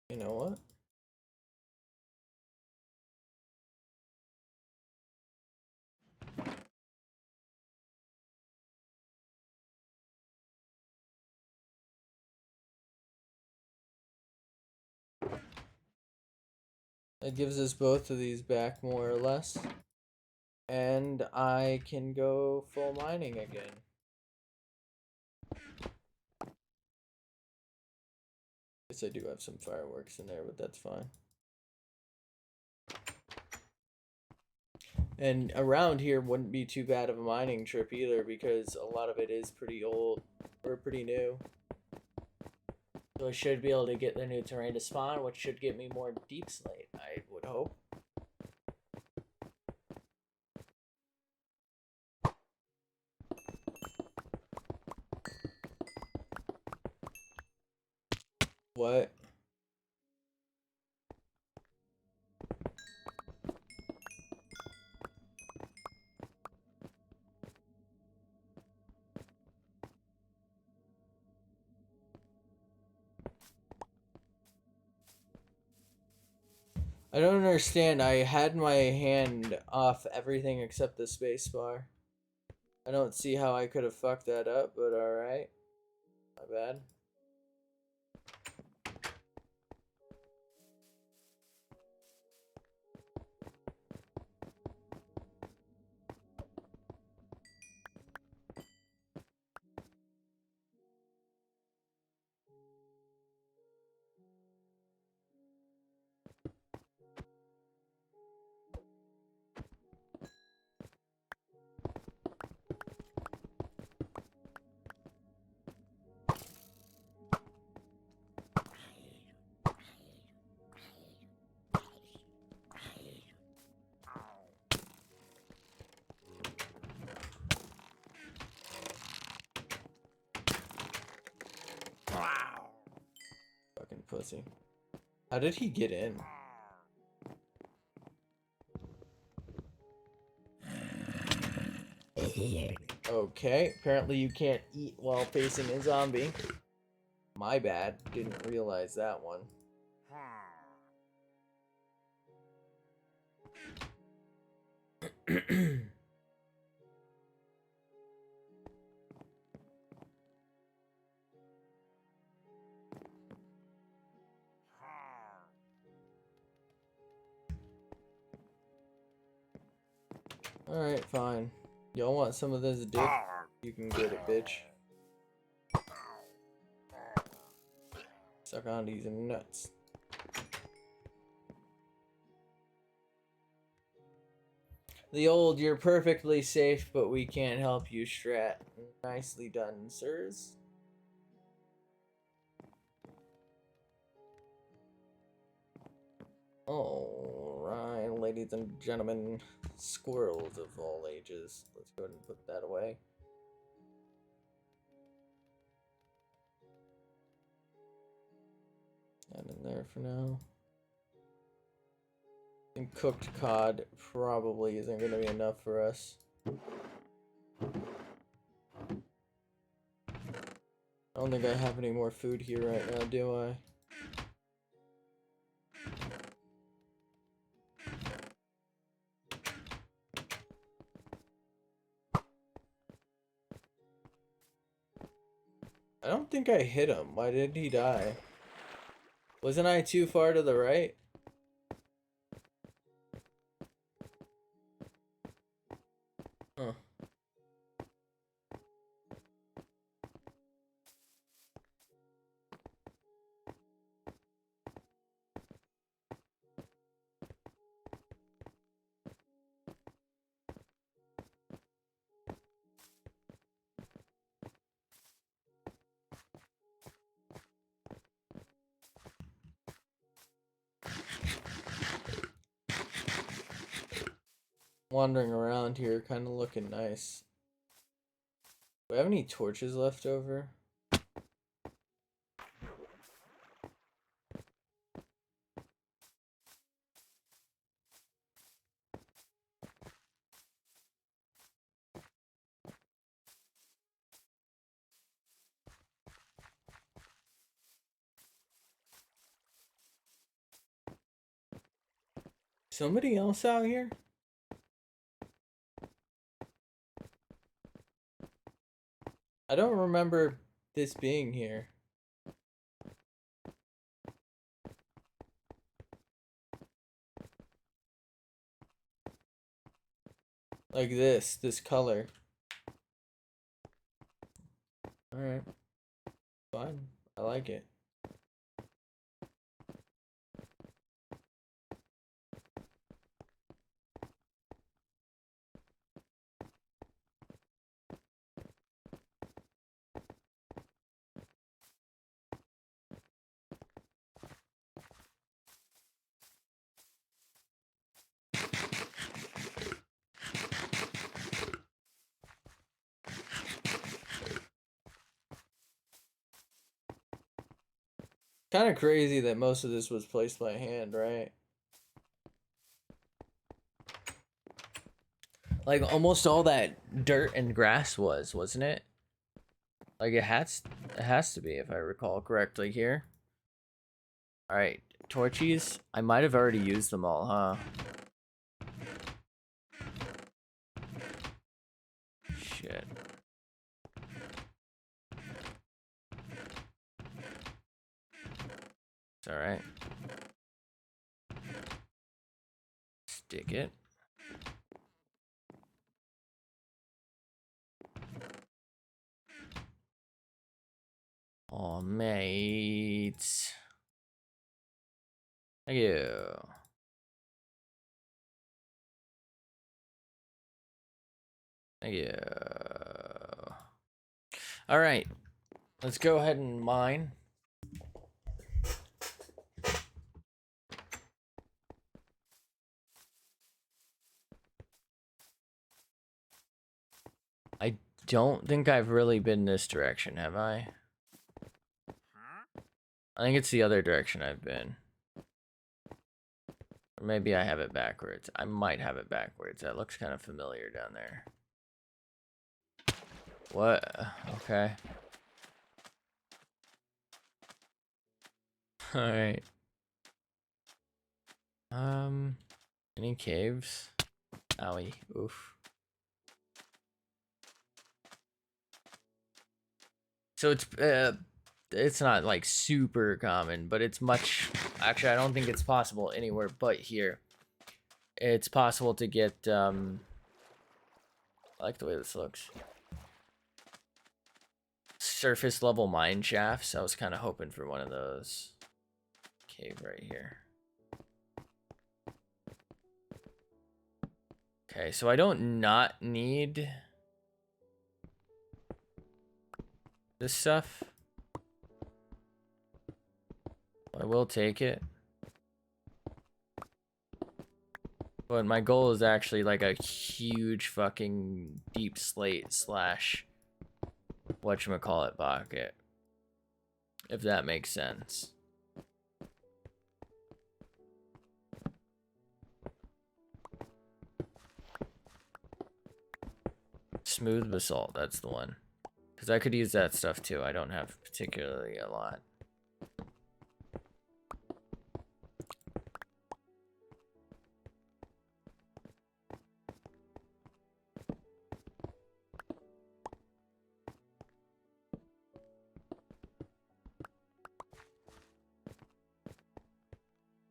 You know what? It gives us both of these back more or less. And I can go full mining again. Guess I do have some fireworks in there, but that's fine. And around here wouldn't be too bad of a mining trip either because a lot of it is pretty old or pretty new. So I should be able to get the new terrain to spawn, which should get me more deep slate, I would hope. What? I don't understand. I had my hand off everything except the spacebar. I don't see how I could have fucked that up, but alright. My bad. Fucking pussy. How did he get in? Okay, apparently you can't eat while facing a zombie. My bad, didn't realize that one. Alright, fine. Y'all want some of this dick? You can get it, bitch. Suck on these nuts. The old, you're perfectly safe, but we can't help you strat. Nicely done, sirs. Alright, ladies and gentlemen, squirrels of all ages. Let's go ahead and put that away. That in there for now. And cooked cod probably isn't going to be enough for us. I don't think I have any more food here right now, do I? I don't think I hit him. Why did he die? Wasn't I too far to the right? Huh. wandering around here, kind of looking nice. Do I have any torches left over? Somebody else out here? I don't remember this being here. Like this color. Alright. Fine. I like it. Kind of crazy that most of this was placed by hand, right? Like almost all that dirt and grass wasn't it? Like it has to be, if I recall correctly here. All right, torches. I might have already used them all, huh? Shit. It's all right. Stick it. Oh, mates. Thank you. Thank you. All right. Let's go ahead and mine. I don't think I've really been this direction, have I? I think it's the other direction I've been. Or maybe I have it backwards. I might have it backwards. That looks kind of familiar down there. What? Okay. Alright. Any caves? Owie. Oof. So it's not like super common, but it's much. Actually, I don't think it's possible anywhere but here. It's possible to get I like the way this looks. Surface level mine shafts. I was kind of hoping for one of those. Cave right here. Okay, so I don't not need this stuff. I will take it. But my goal is actually like a huge fucking deep slate slash whatchamacallit bucket. If that makes sense. Smooth basalt, that's the one. Because I could use that stuff too. I don't have particularly a lot.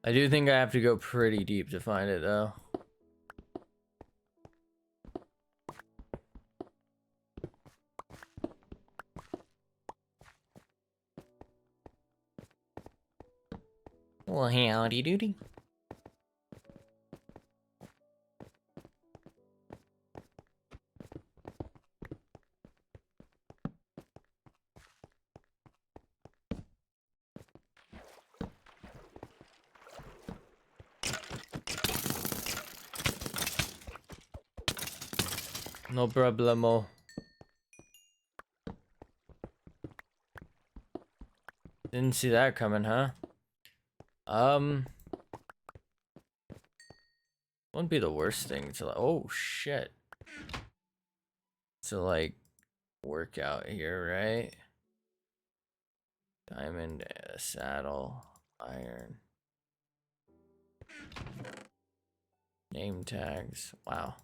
I do think I have to go pretty deep to find it though. Well, howdy doody. No problemo. Didn't see that coming, huh? Wouldn't be the worst thing to, oh shit. To like work out here, right? Diamond, saddle, iron. Name tags. Wow.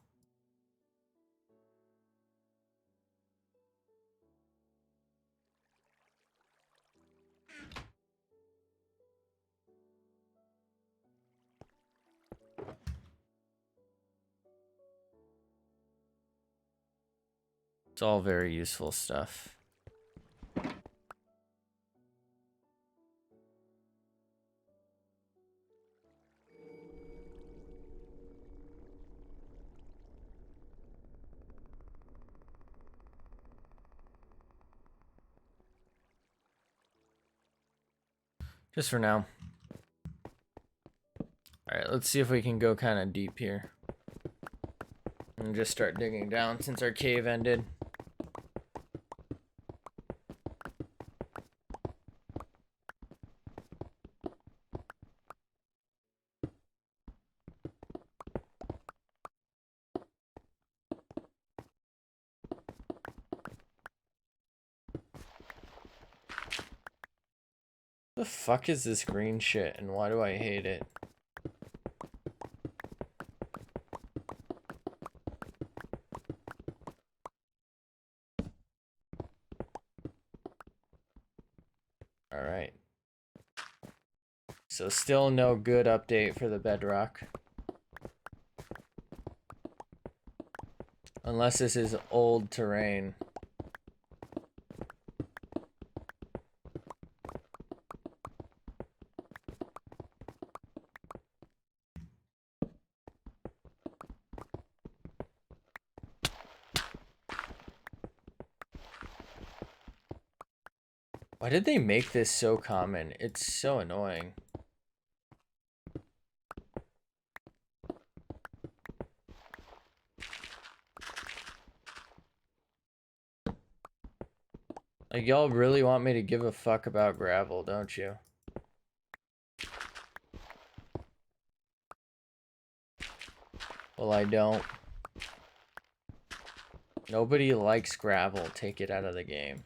It's all very useful stuff. Just for now. Alright, let's see if we can go kind of deep here. And just start digging down since our cave ended. The fuck is this green shit and why do I hate it? Alright. So still no good update for the bedrock. Unless this is old terrain. Why did they make this so common? It's so annoying. Like, y'all really want me to give a fuck about gravel, don't you? Well, I don't. Nobody likes gravel. Take it out of the game.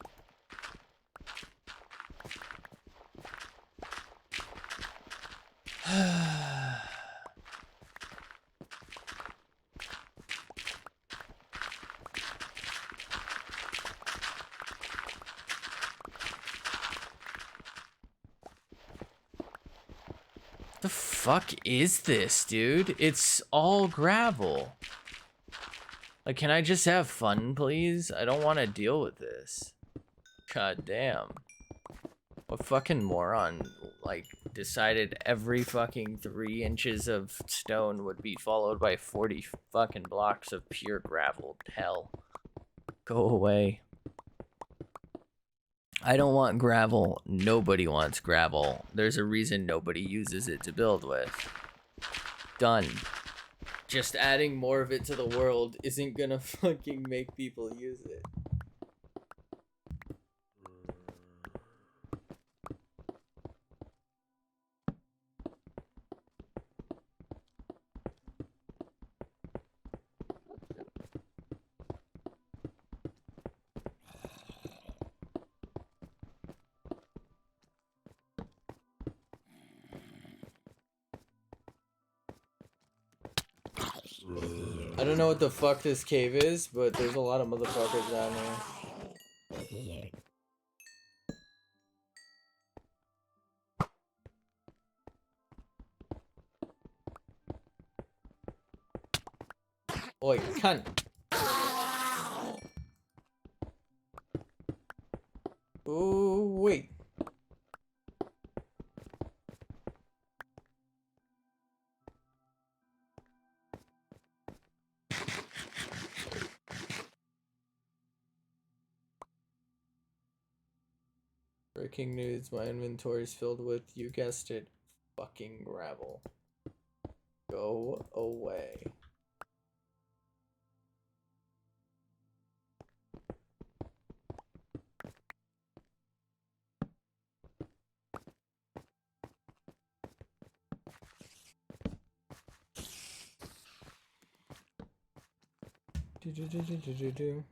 The fuck is this, dude? It's all gravel. Like, can I just have fun, please? I don't want to deal with this. God damn. What fucking moron, like, decided every fucking 3 inches of stone would be followed by 40 fucking blocks of pure gravel? Hell. Go away. I don't want gravel. Nobody wants gravel. There's a reason nobody uses it to build with. Done. Just adding more of it to the world isn't gonna fucking make people use it. I don't know what the fuck this cave is, but there's a lot of motherfuckers down here. Oi, cunt. Ooh, wait. Breaking news, my inventory's filled with, you guessed it, fucking gravel. Go away. Do.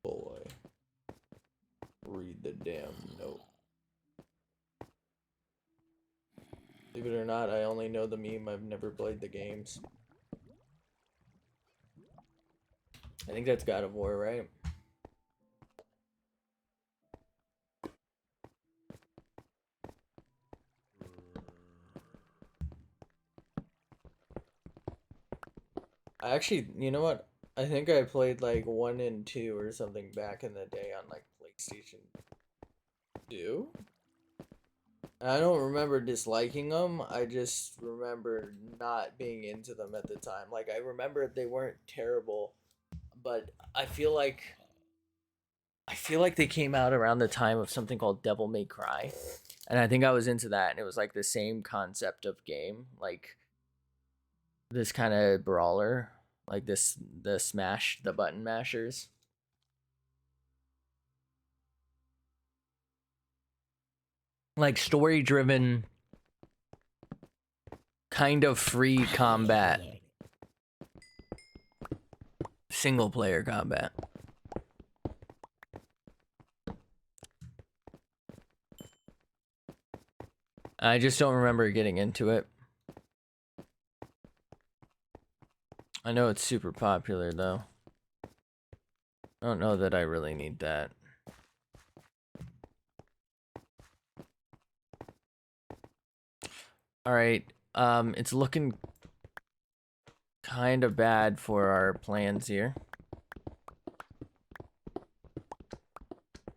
Boy, read the damn note. Believe it or not, I only know the meme. I've never played the games. I think that's God of War, right? I actually, you know what? I think I played like 1 and 2 or something back in the day on like PlayStation 2. I don't remember disliking them. I just remember not being into them at the time. Like I remember they weren't terrible, but I feel like they came out around the time of something called Devil May Cry. And I think I was into that and it was like the same concept of game, like this kind of brawler, like the button mashers. Like story driven kind of free combat, single player combat. I just don't remember getting into it. I know it's super popular though. I don't know that I really need that. All right, it's looking kind of bad for our plans here.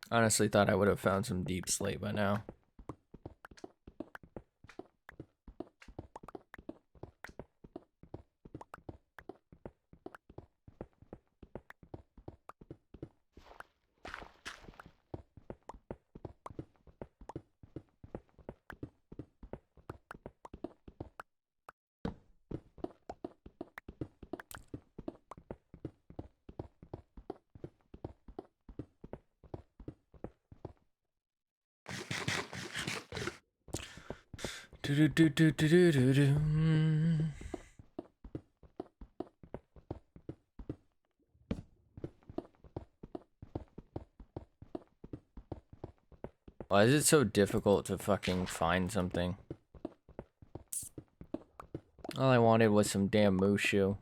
Honestly thought I would have found some deep slate by now. Do do do do do do do. Why is it so difficult to fucking find something? All I wanted was some damn Mushu.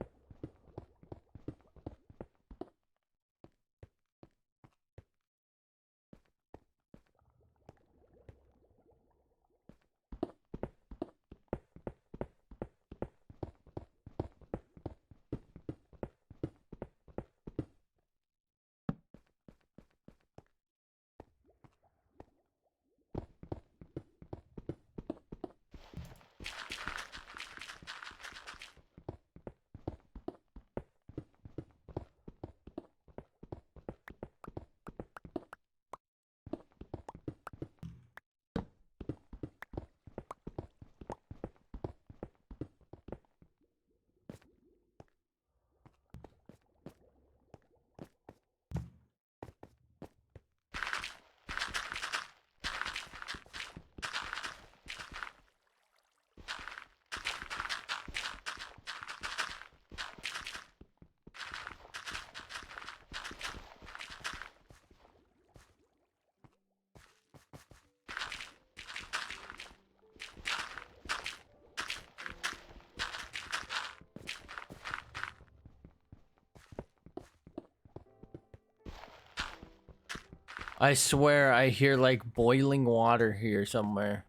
I swear I hear like boiling water here somewhere.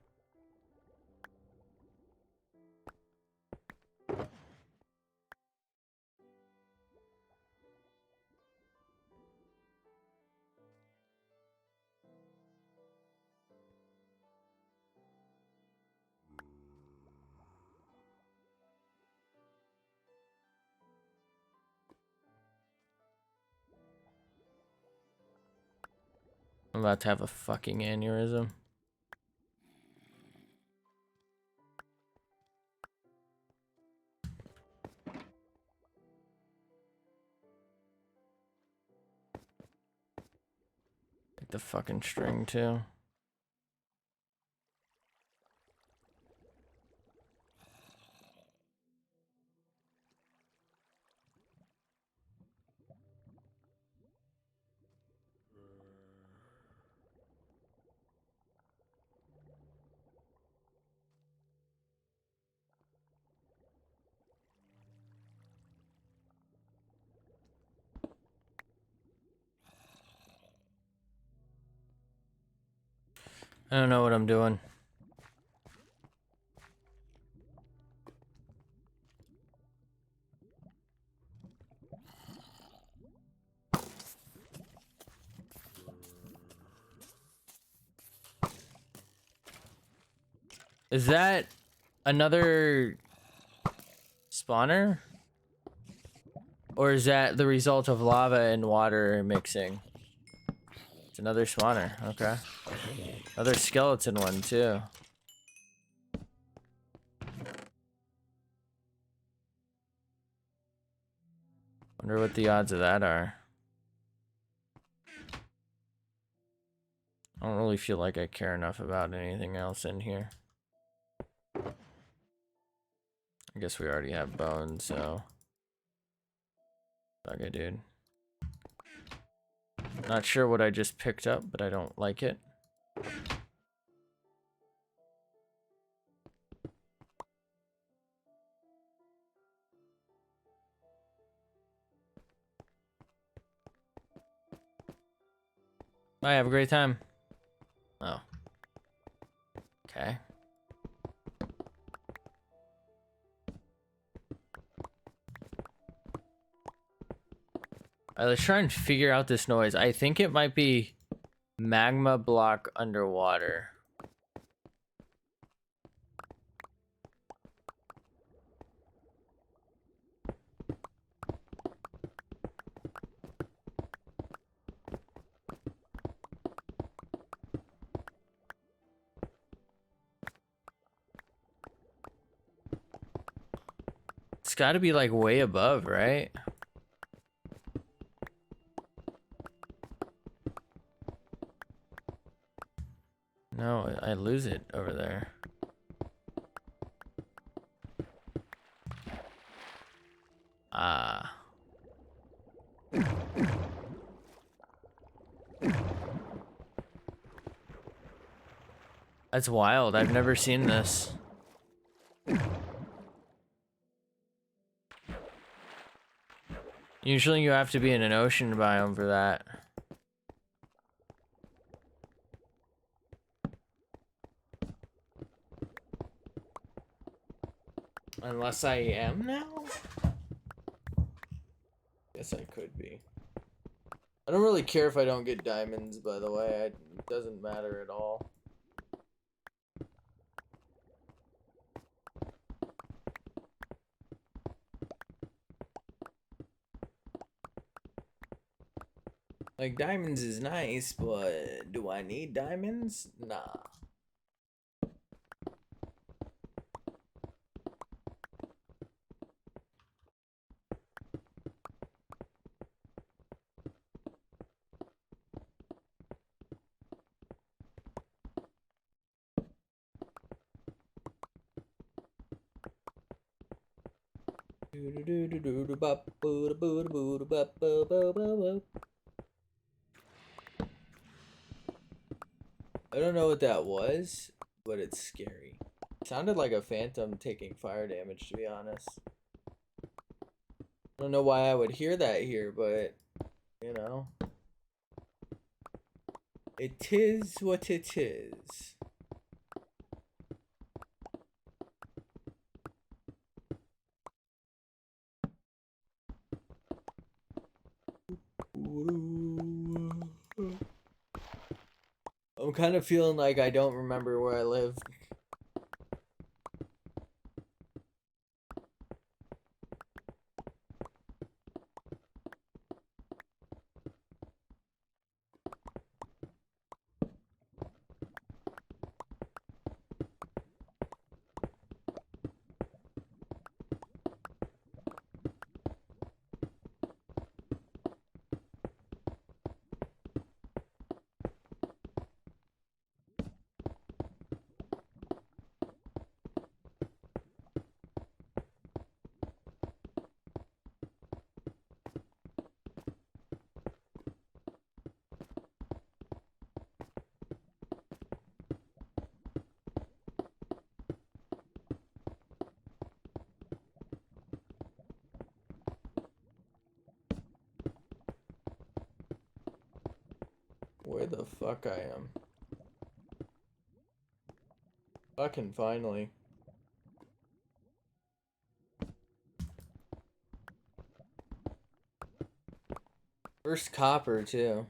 I'm about to have a fucking aneurysm. Take the fucking string too. I don't know what I'm doing. Is that another spawner? Or is that the result of lava and water mixing? It's another spawner, okay. Another skeleton one too. Wonder what the odds of that are. I don't really feel like I care enough about anything else in here. I guess we already have bones, so... Fuck it, dude. Not sure what I just picked up, but I don't like it. Bye, have a great time. Oh. Okay. Alright, let's try and figure out this noise. I think it might be magma block underwater. It's gotta be like way above, right? No, I lose it over there. Ah. That's wild. I've never seen this. Usually you have to be in an ocean biome for that. Unless I am now? Guess I could be. I don't really care if I don't get diamonds, by the way. It doesn't matter at all. Like, diamonds is nice, but do I need diamonds? Nah. I don't know what that was, but it's scary. It sounded like a phantom taking fire damage, to be honest. I don't know why I would hear that here, but, you know. It is what it is. I'm kind of feeling like I don't remember where I live. Where the fuck I am? Fucking finally. First copper, too.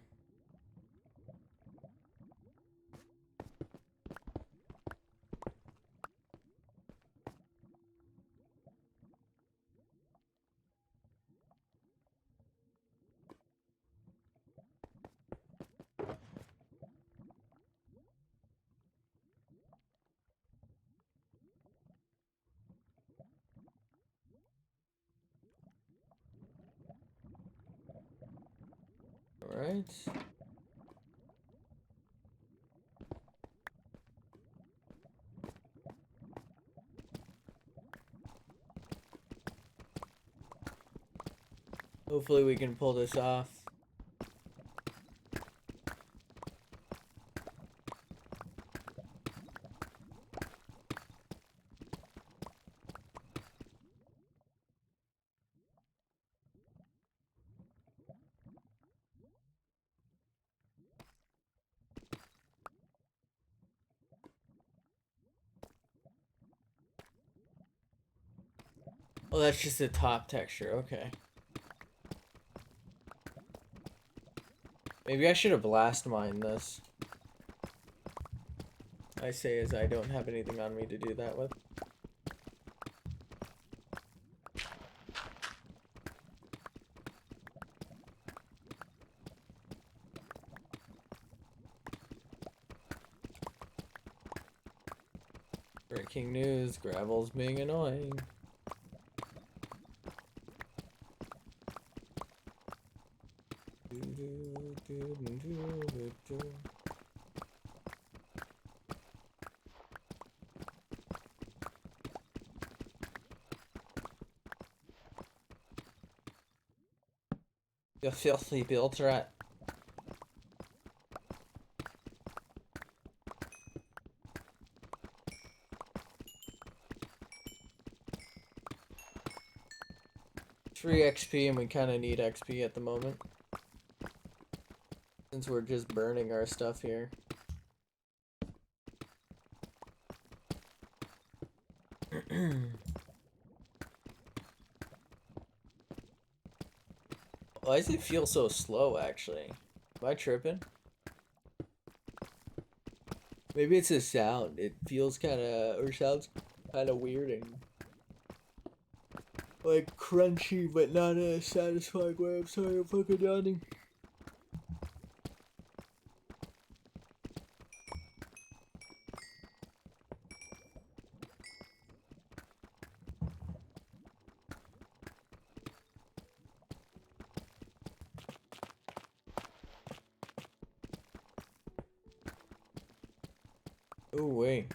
Alright. Hopefully we can pull this off. Oh, that's just the top texture, okay. Maybe I should have blast mined this. I say as I don't have anything on me to do that with. Breaking news, gravel's being annoying. You filthy built rat. Free XP, and we kind of need XP at the moment. Since we're just burning our stuff here. Why does it feel so slow, actually? Am I tripping? Maybe it's a sound. It feels kind of, or sounds kind of weird and like crunchy, but not in a satisfying way. I'm sorry, I'm fucking yawning. Oh, wait.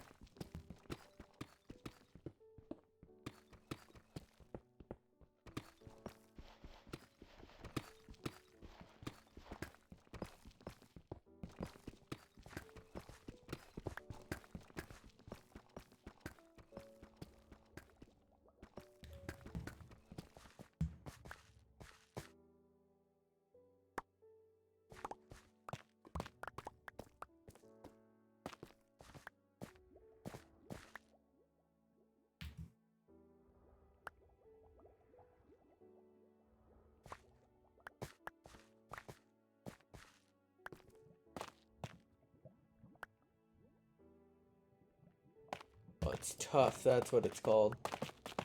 Oh, it's tough. That's what it's called.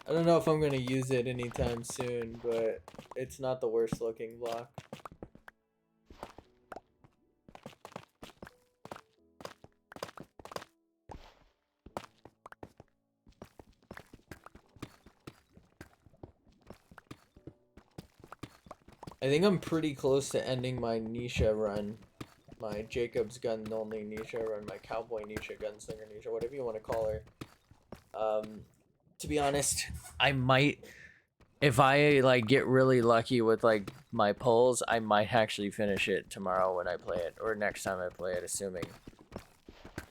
I don't know if I'm gonna use it anytime soon, but it's not the worst looking block. I think I'm pretty close to ending my Nisha run. My Jacob's gun only Nisha run, my cowboy Nisha, gunslinger Nisha, whatever you want to call her. To be honest, I might, if I like get really lucky with like my pulls, I might actually finish it tomorrow when I play it, or next time I play it,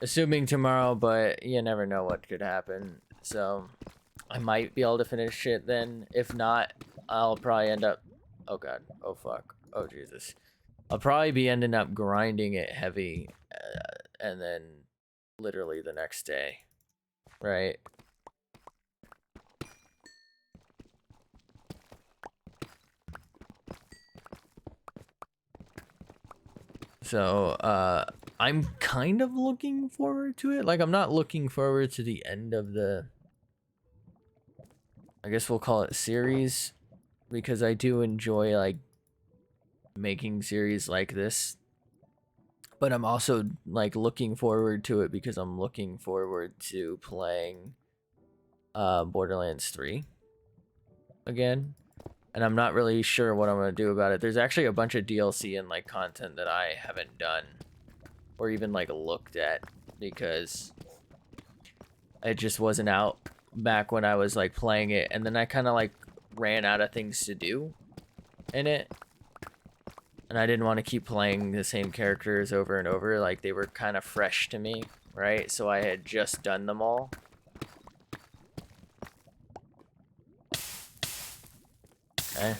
assuming tomorrow, but you never know what could happen. So I might be able to finish it then. If not, I'll probably end up, oh god, oh fuck, oh Jesus. I'll probably be ending up grinding it heavy, and then literally the next day, right? So, I'm kind of looking forward to it. Like, I'm not looking forward to the end of the, I guess we'll call it series, because I do enjoy, like, making series like this. But I'm also, like, looking forward to it because I'm looking forward to playing Borderlands 3 again. And I'm not really sure what I'm going to do about it. There's actually a bunch of DLC and, like, content that I haven't done or even, like, looked at because it just wasn't out back when I was, like, playing it. And then I kind of, like, ran out of things to do in it. And I didn't want to keep playing the same characters over and over. Like, they were kind of fresh to me, right? So I had just done them all. Okay.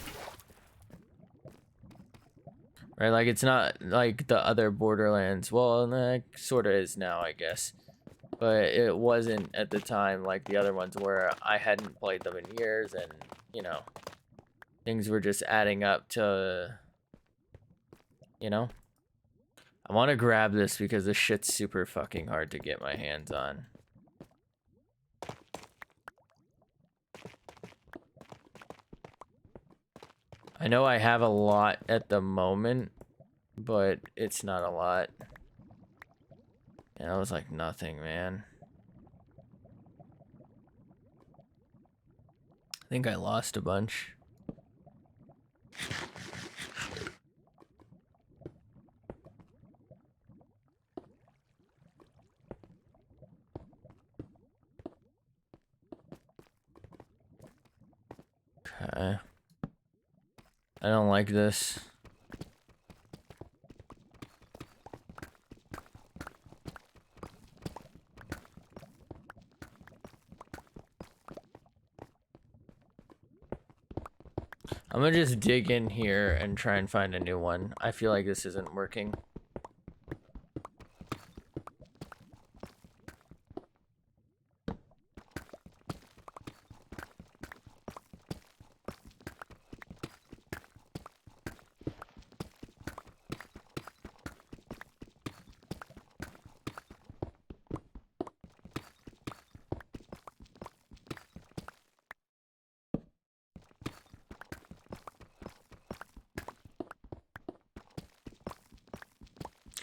Right, like, it's not like the other Borderlands. Well, it sort of is now, I guess. But it wasn't at the time like the other ones where I hadn't played them in years and, you know, things were just adding up to, you know? I want to grab this because this shit's super fucking hard to get my hands on. I know I have a lot at the moment, but it's not a lot. And I was like, nothing, man. I think I lost a bunch. Okay. I don't like this. I'm gonna just dig in here and try and find a new one. I feel like this isn't working.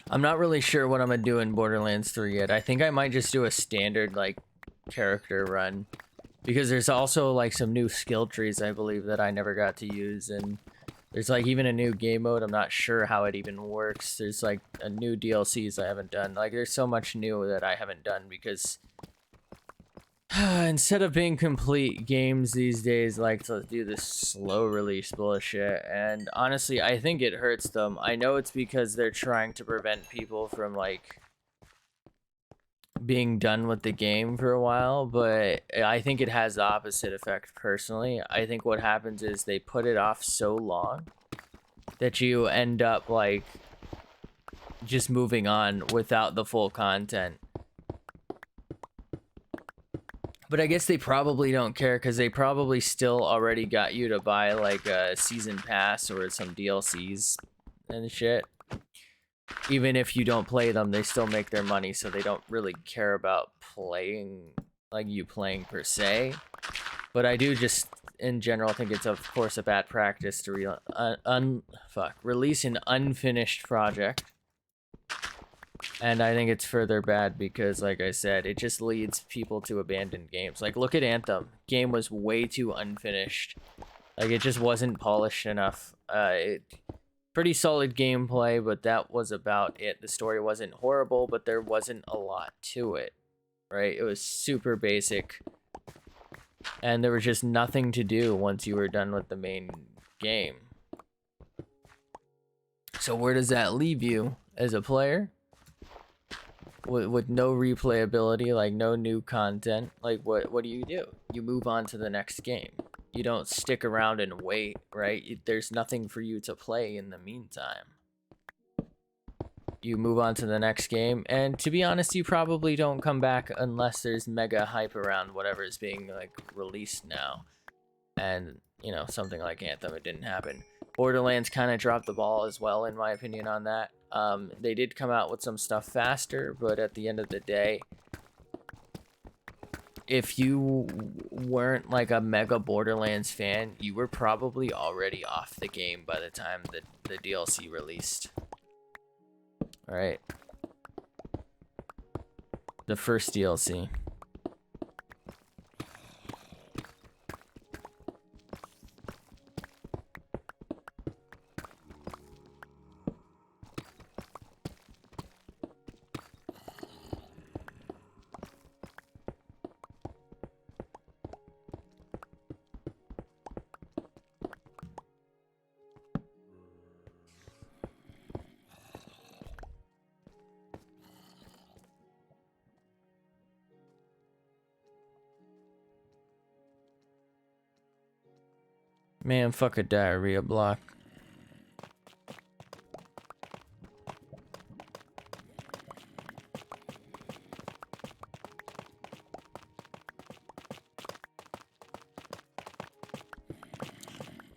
I'm not really sure what I'm gonna do in Borderlands 3 yet. I think I might just do a standard, like, character run. Because there's also, like, some new skill trees, I believe, that I never got to use. And there's, like, even a new game mode. I'm not sure how it even works. There's, like, a new DLCs I haven't done. Like, there's so much new that I haven't done because instead of being complete, games these days like to do this slow release bullshit, and honestly I think it hurts them. I know it's because they're trying to prevent people from, like, being done with the game for a while, but I think it has the opposite effect personally. I think what happens is they put it off so long that you end up, like, just moving on without the full content. But I guess they probably don't care because they probably still already got you to buy, like, a season pass or some DLCs and shit. Even if you don't play them, they still make their money, so they don't really care about playing, like, you playing per se. But I do just, in general, think it's, of course, a bad practice to release an unfinished project. And I think it's further bad because, like I said, it just leads people to abandon games. Like, look at Anthem. Game was way too unfinished. Like, it just wasn't polished enough. Pretty solid gameplay, but that was about it. The story wasn't horrible, but there wasn't a lot to it, right? It was super basic. And there was just nothing to do once you were done with the main game. So where does that leave you as a player? With no replayability, like no new content, like what do? You move on to the next game. You don't stick around and wait, right? There's nothing for you to play in the meantime. you move on to the next game, and to be honest, you probably don't come back unless there's mega hype around whatever is being like released now. And you know, something like Anthem, it didn't happen. Borderlands kind of dropped the ball as well, in my opinion, on that. They did come out with some stuff faster, but at the end of the day, if you weren't like a mega Borderlands fan, you were probably already off the game by the time the DLC released. All right. The first DLC. Man, fuck a diarrhea block.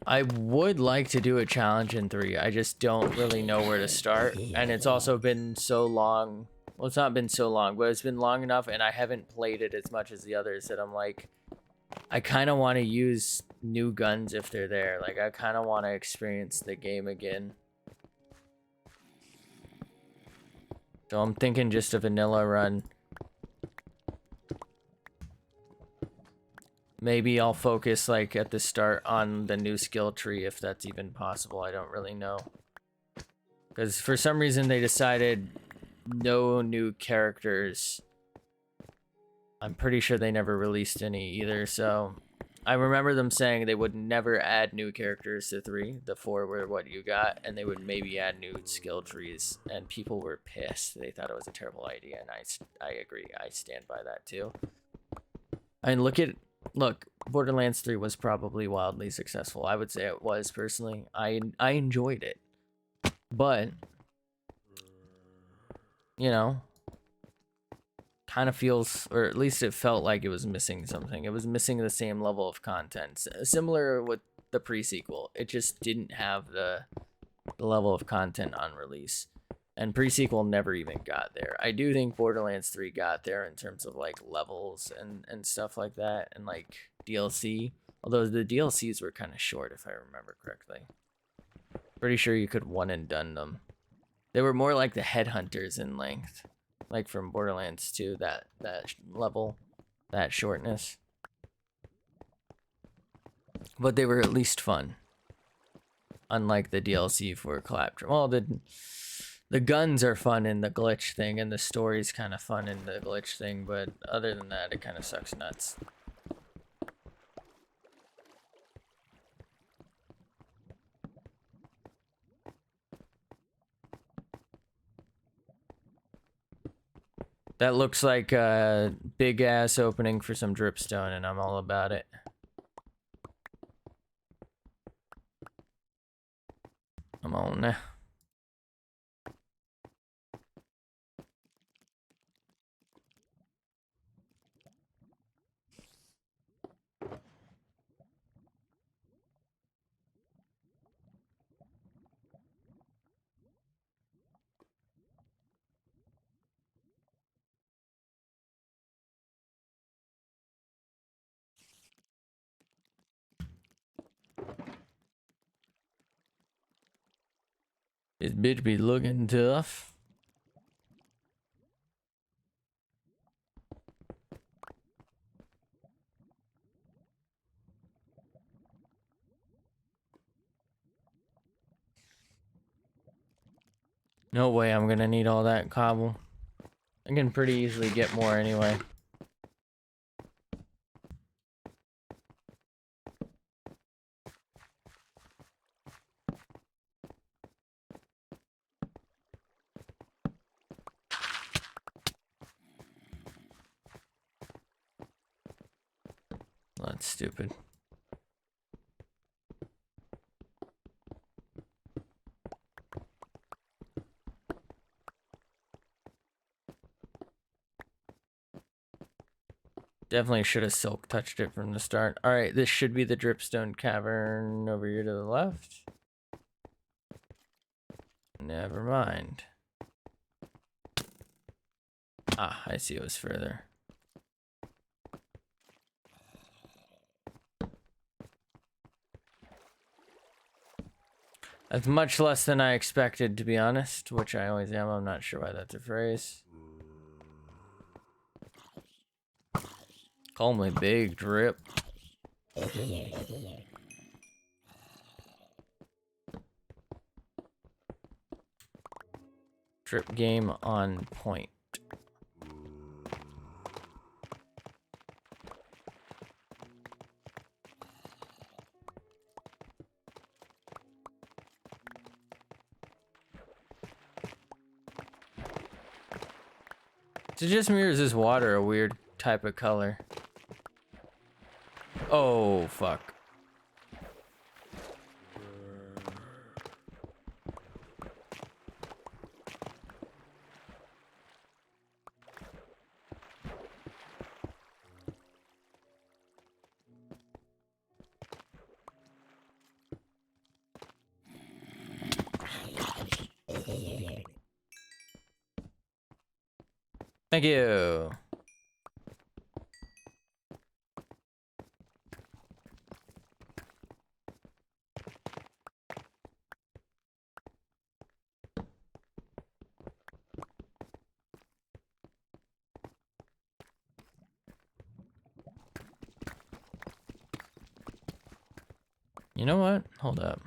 I would like to do a challenge in 3. I just don't really know where to start. And it's also been so long. Well, it's not been so long, but it's been long enough and I haven't played it as much as the others that I'm like, I kind of want to use new guns if they're there. Like, I kind of want to experience the game again. So I'm thinking just a vanilla run. Maybe I'll focus, like, at the start on the new skill tree, if that's even possible. I don't really know. Because for some reason they decided no new characters. I'm pretty sure they never released any either, so I remember them saying they would never add new characters to 3. The 4 were what you got, and they would maybe add new skill trees, and people were pissed. They thought it was a terrible idea, and I agree. I stand by that too. And look, Borderlands 3 was probably wildly successful. I would say it was, personally. I enjoyed it. But, you know, kind of feels, or at least it felt like it was missing something. It was missing the same level of content. Similar with the pre-sequel. It just didn't have the level of content on release. And pre-sequel never even got there. I do think Borderlands 3 got there in terms of like levels and stuff like that, and like DLC. Although the DLCs were kind of short, if I remember correctly. Pretty sure you could one and done them. They were more like the Headhunters in length. Like from Borderlands 2, that level, that shortness. But they were at least fun. Unlike the DLC for Claptrap. Well, the guns are fun in the glitch thing, and the story's kind of fun in the glitch thing, but other than that, it kind of sucks nuts. That looks like a big ass opening for some dripstone, and I'm all about it. I'm on. This bitch be looking tough. No way I'm gonna need all that cobble. I can pretty easily get more anyway. That's stupid. Definitely should have silk touched it from the start. All right, this should be the dripstone cavern over here to the left. Never mind. Ah, I see it was further. That's much less than I expected, to be honest, which I always am. I'm not sure why that's a phrase. Call me Big Drip. Drip game on point. It just mirrors this water a weird type of color. Oh, fuck. Thank you. You know what? Hold up.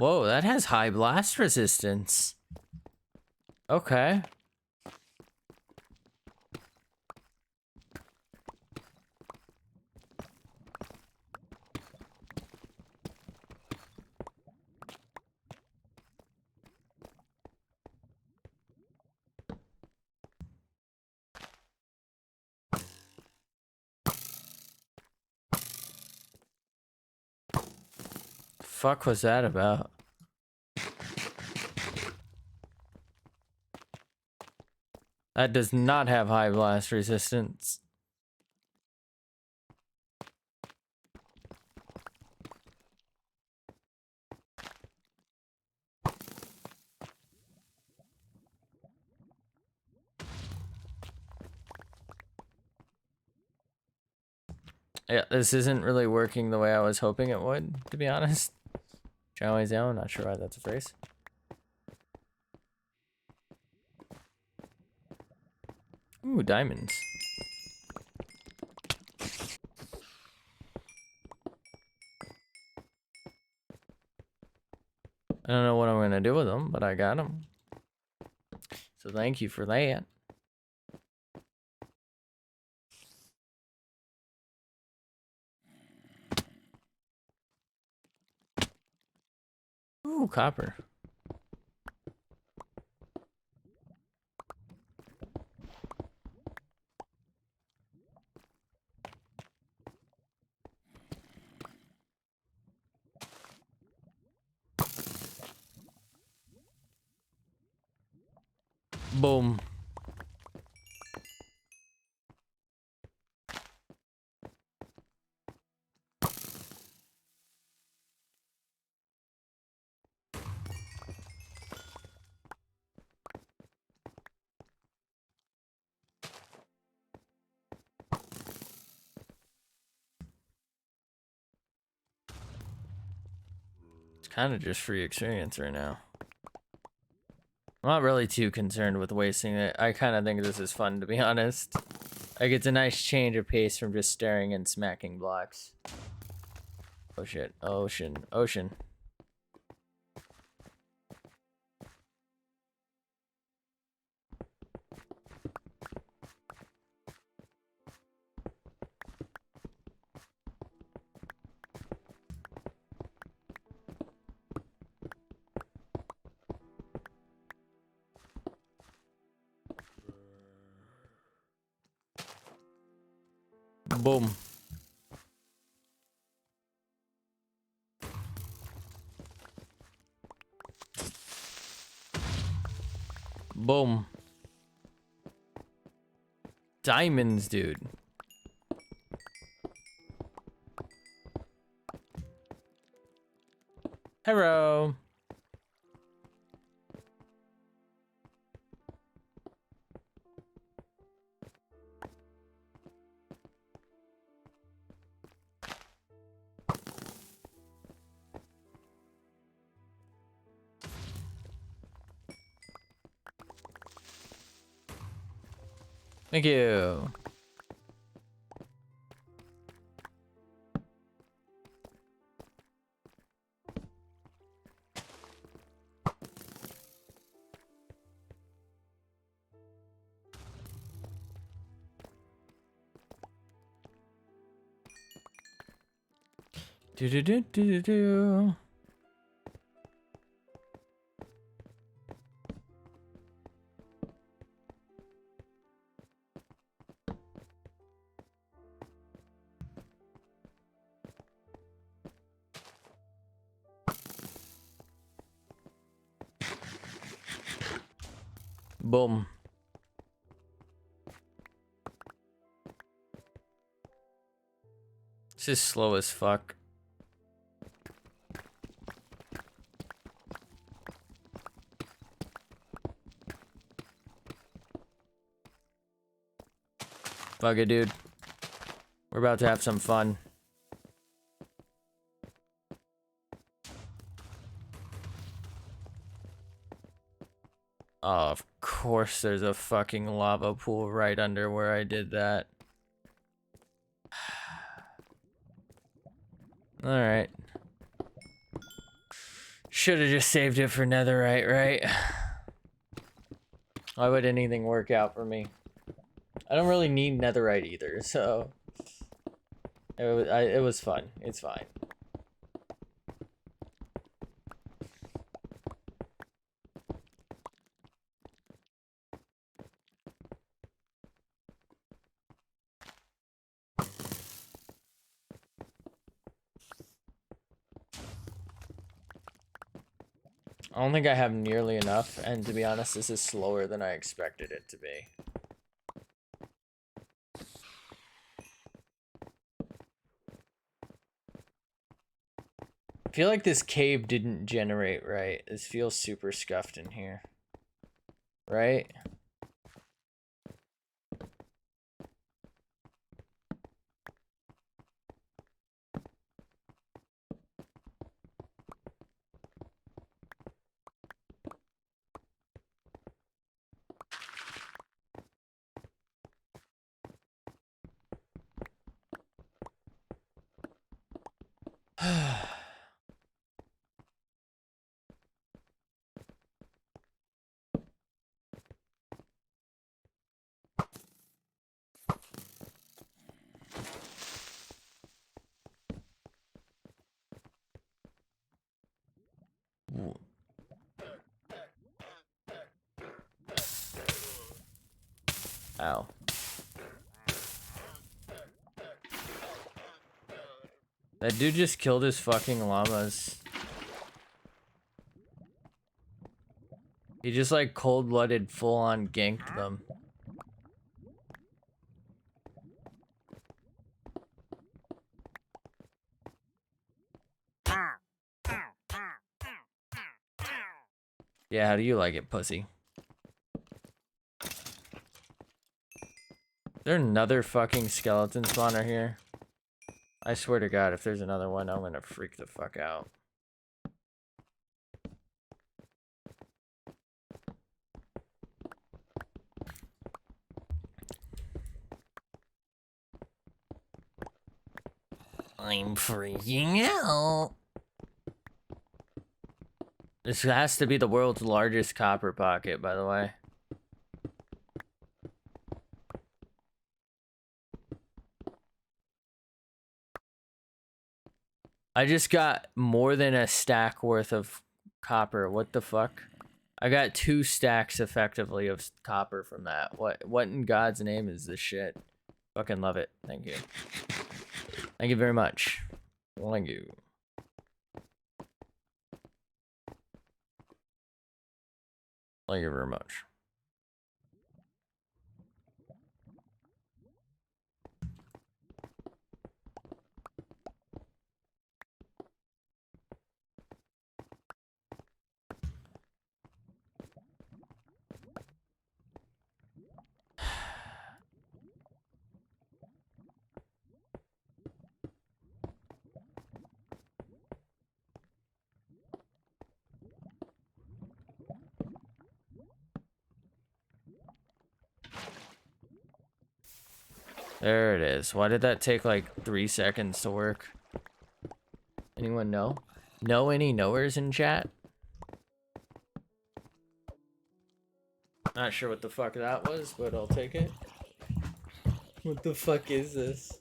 Whoa, that has high blast resistance. Okay. Fuck was that about? That does not have high blast resistance. Yeah, this isn't really working the way I was hoping it would, to be honest. Always am, not sure why that's a phrase. Ooh, diamonds. I don't know what I'm gonna do with them, but I got them. So thank you for that. Ooh, copper. Boom. It's kind of just free experience right now. I'm not really too concerned with wasting it. I kind of think this is fun, to be honest. Like, it's a nice change of pace from just staring and smacking blocks. Oh shit. Ocean. Ocean. Boom. Boom. Diamonds, dude. Hello. Thank you. Do do do do do. Boom. This is slow as fuck. Fuck it, dude. We're about to have some fun. Oh, of course there's a fucking lava pool right under where I did that. Alright. Should've just saved it for netherite, right? Why would anything work out for me? I don't really need netherite either, so... It was fun. It's fine. I don't think I have nearly enough, and to be honest, this is slower than I expected it to be. I feel like this cave didn't generate right. This feels super scuffed in here. Right? Ow. That dude just killed his fucking llamas. He just like cold-blooded full-on ganked them. Yeah, how do you like it, pussy? Is there another fucking skeleton spawner here? I swear to God, if there's another one, I'm gonna freak the fuck out. I'm freaking out. This has to be the world's largest copper pocket, by the way. I just got more than a stack worth of copper. What the fuck? I got 2 stacks effectively of copper from that. What in God's name is this shit? Fucking love it. Thank you. Thank you very much. Thank you. Thank you very much. There it is. Why did that take like 3 seconds to work? Anyone know? Know any knowers in chat? Not sure what the fuck that was, but I'll take it. What the fuck is this?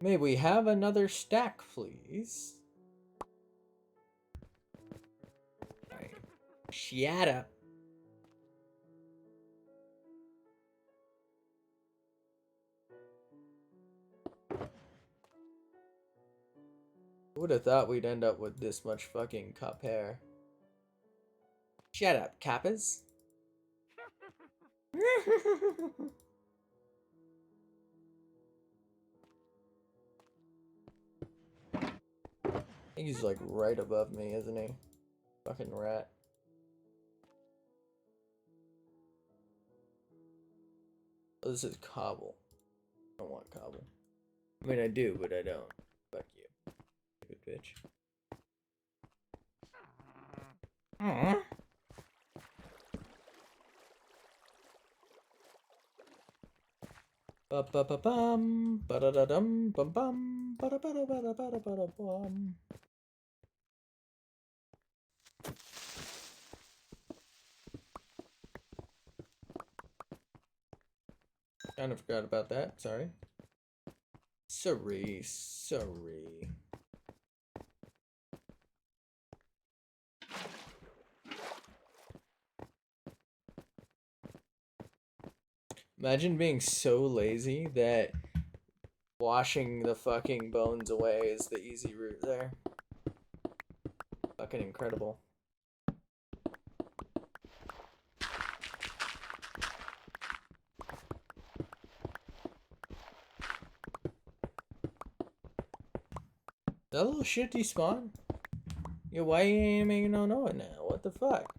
May we have another stack, please? Alright. Shut up. Who would have thought we'd end up with this much fucking cup hair? Shut up, Kappas. I think he's like right above me, isn't he? Fucking rat. Oh, this is cobble. I don't want cobble. I mean, I do, but I don't. Fuck you. Stupid bitch. Aww. Ba-ba-ba-bum, ba-da-da-dum, bum-bum, ba-da-ba-da-ba-da-ba-da-ba-da-ba-da-bum. Kind of forgot about that, sorry. Sorry. Imagine being so lazy that washing the fucking bones away is the easy route there. Fucking incredible. That little shit despawn? Yeah, why you ain't making no noise now? What the fuck?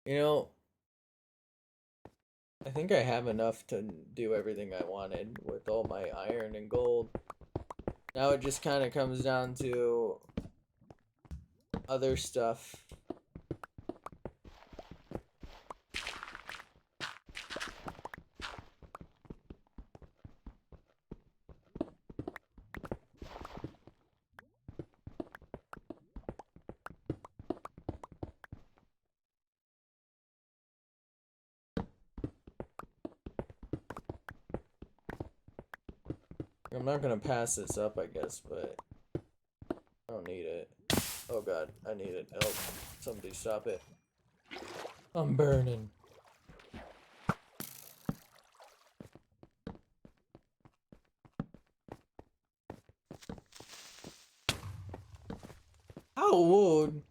You know, I think I have enough to do everything I wanted with all my iron and gold. Now it just kind of comes down to other stuff. I'm not gonna pass this up, I guess, but I don't need it. Oh god, I need it. Help. Somebody stop it. I'm burning. How would?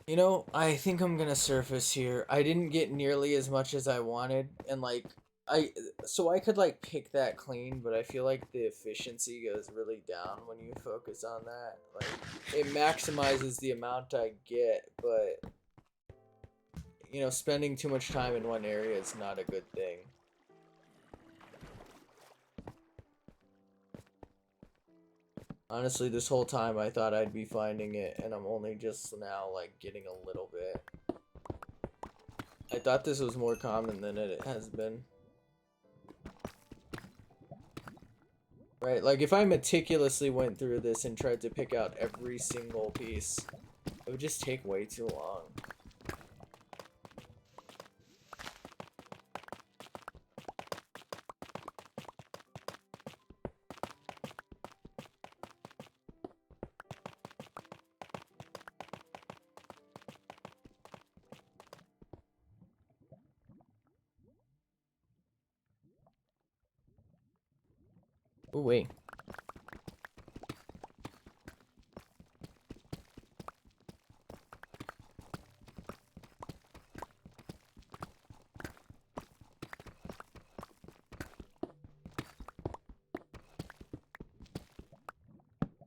You know, I think I'm gonna surface here. I didn't get nearly as much as I wanted, and like I so I could like pick that clean, but I feel like the efficiency goes really down when you focus on that. Like it maximizes the amount I get, but you know, spending too much time in one area is not a good thing. Honestly, this whole time I thought I'd be finding it, and I'm only just now like getting a little bit. I thought this was more common than it has been. Right, like if I meticulously went through this and tried to pick out every single piece, it would just take way too long. Oh wait.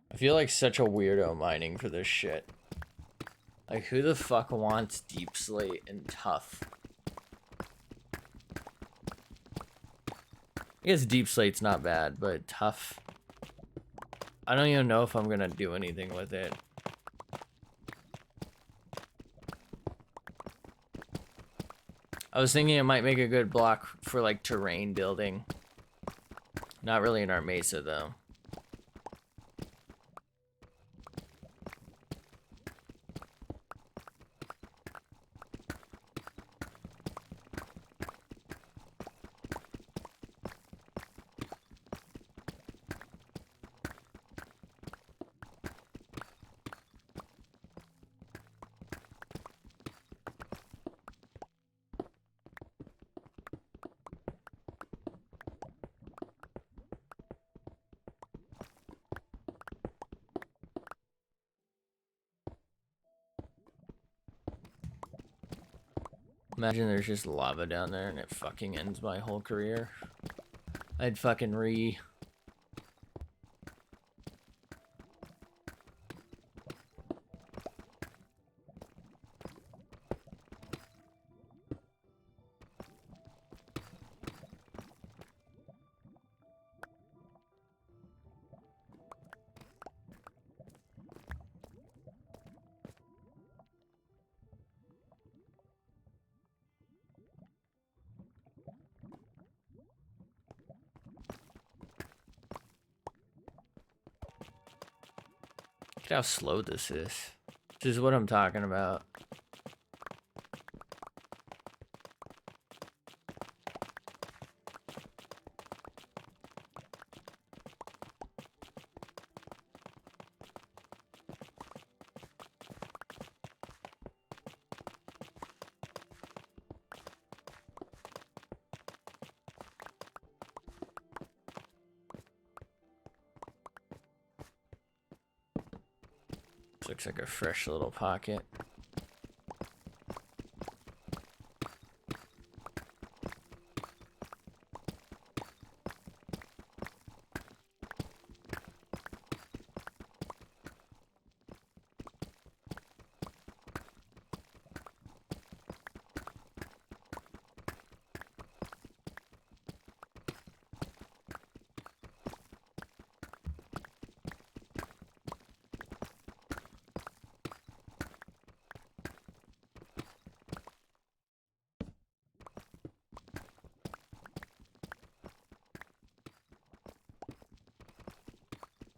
I feel like such a weirdo mining for this shit. Like, who the fuck wants deep slate and tough? I guess deep slate's not bad, but tough. I don't even know if I'm gonna do anything with it. I was thinking it might make a good block for like terrain building. Not really in our mesa though. Imagine there's just lava down there and it fucking ends my whole career. I'd fucking Look at how slow this is. This is what I'm talking about. This looks like a fresh little pocket.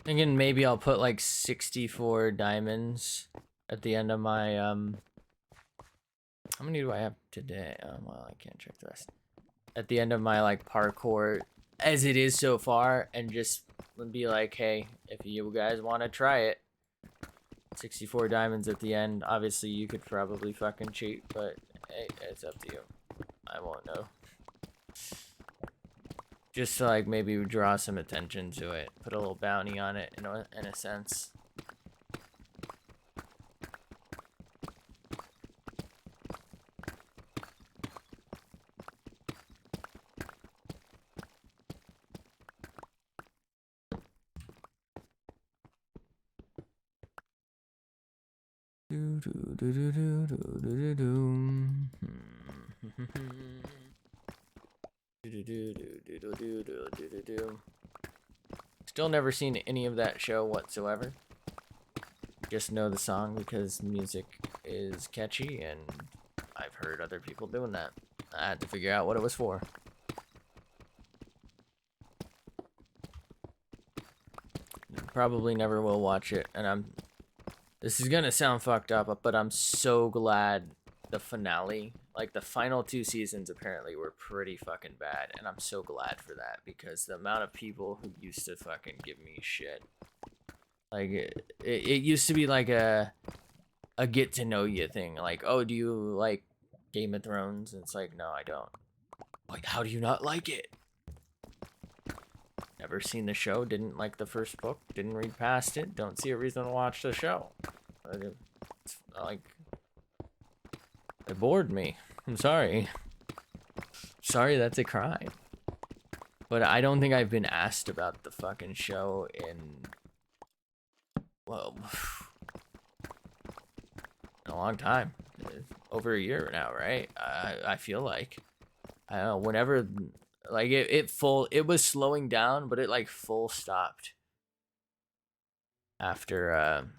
Thinking maybe I'll put like 64 diamonds at the end of my how many do I have today? Well, I can't check the rest. At the end of my like parkour as it is so far, and just be like, hey, if you guys want to try it, 64 diamonds at the end. Obviously you could probably fucking cheat, but hey, it's up to you. I won't know. Just to like maybe draw some attention to it, put a little bounty on it in a sense. Still never seen any of that show whatsoever. Just know the song because music is catchy and I've heard other people doing that. I had to figure out what it was for. Probably never will watch it, and this is gonna sound fucked up, but I'm so glad the finale, like the final 2 seasons apparently were pretty fucking bad, and I'm so glad for that because the amount of people who used to fucking give me shit. Like it used to be like a get to know you thing. Like, oh, do you like Game of Thrones? And it's like, no, I don't. Like, how do you not like it? Never seen the show, didn't like the first book, didn't read past it, don't see a reason to watch the show. It's like, it bored me. I'm sorry. Sorry, that's a crime. But I don't think I've been asked about the fucking show in, well, in a long time. Over a year now, right? I feel like. I don't know, whenever, like, it was slowing down, but it, like, full stopped after,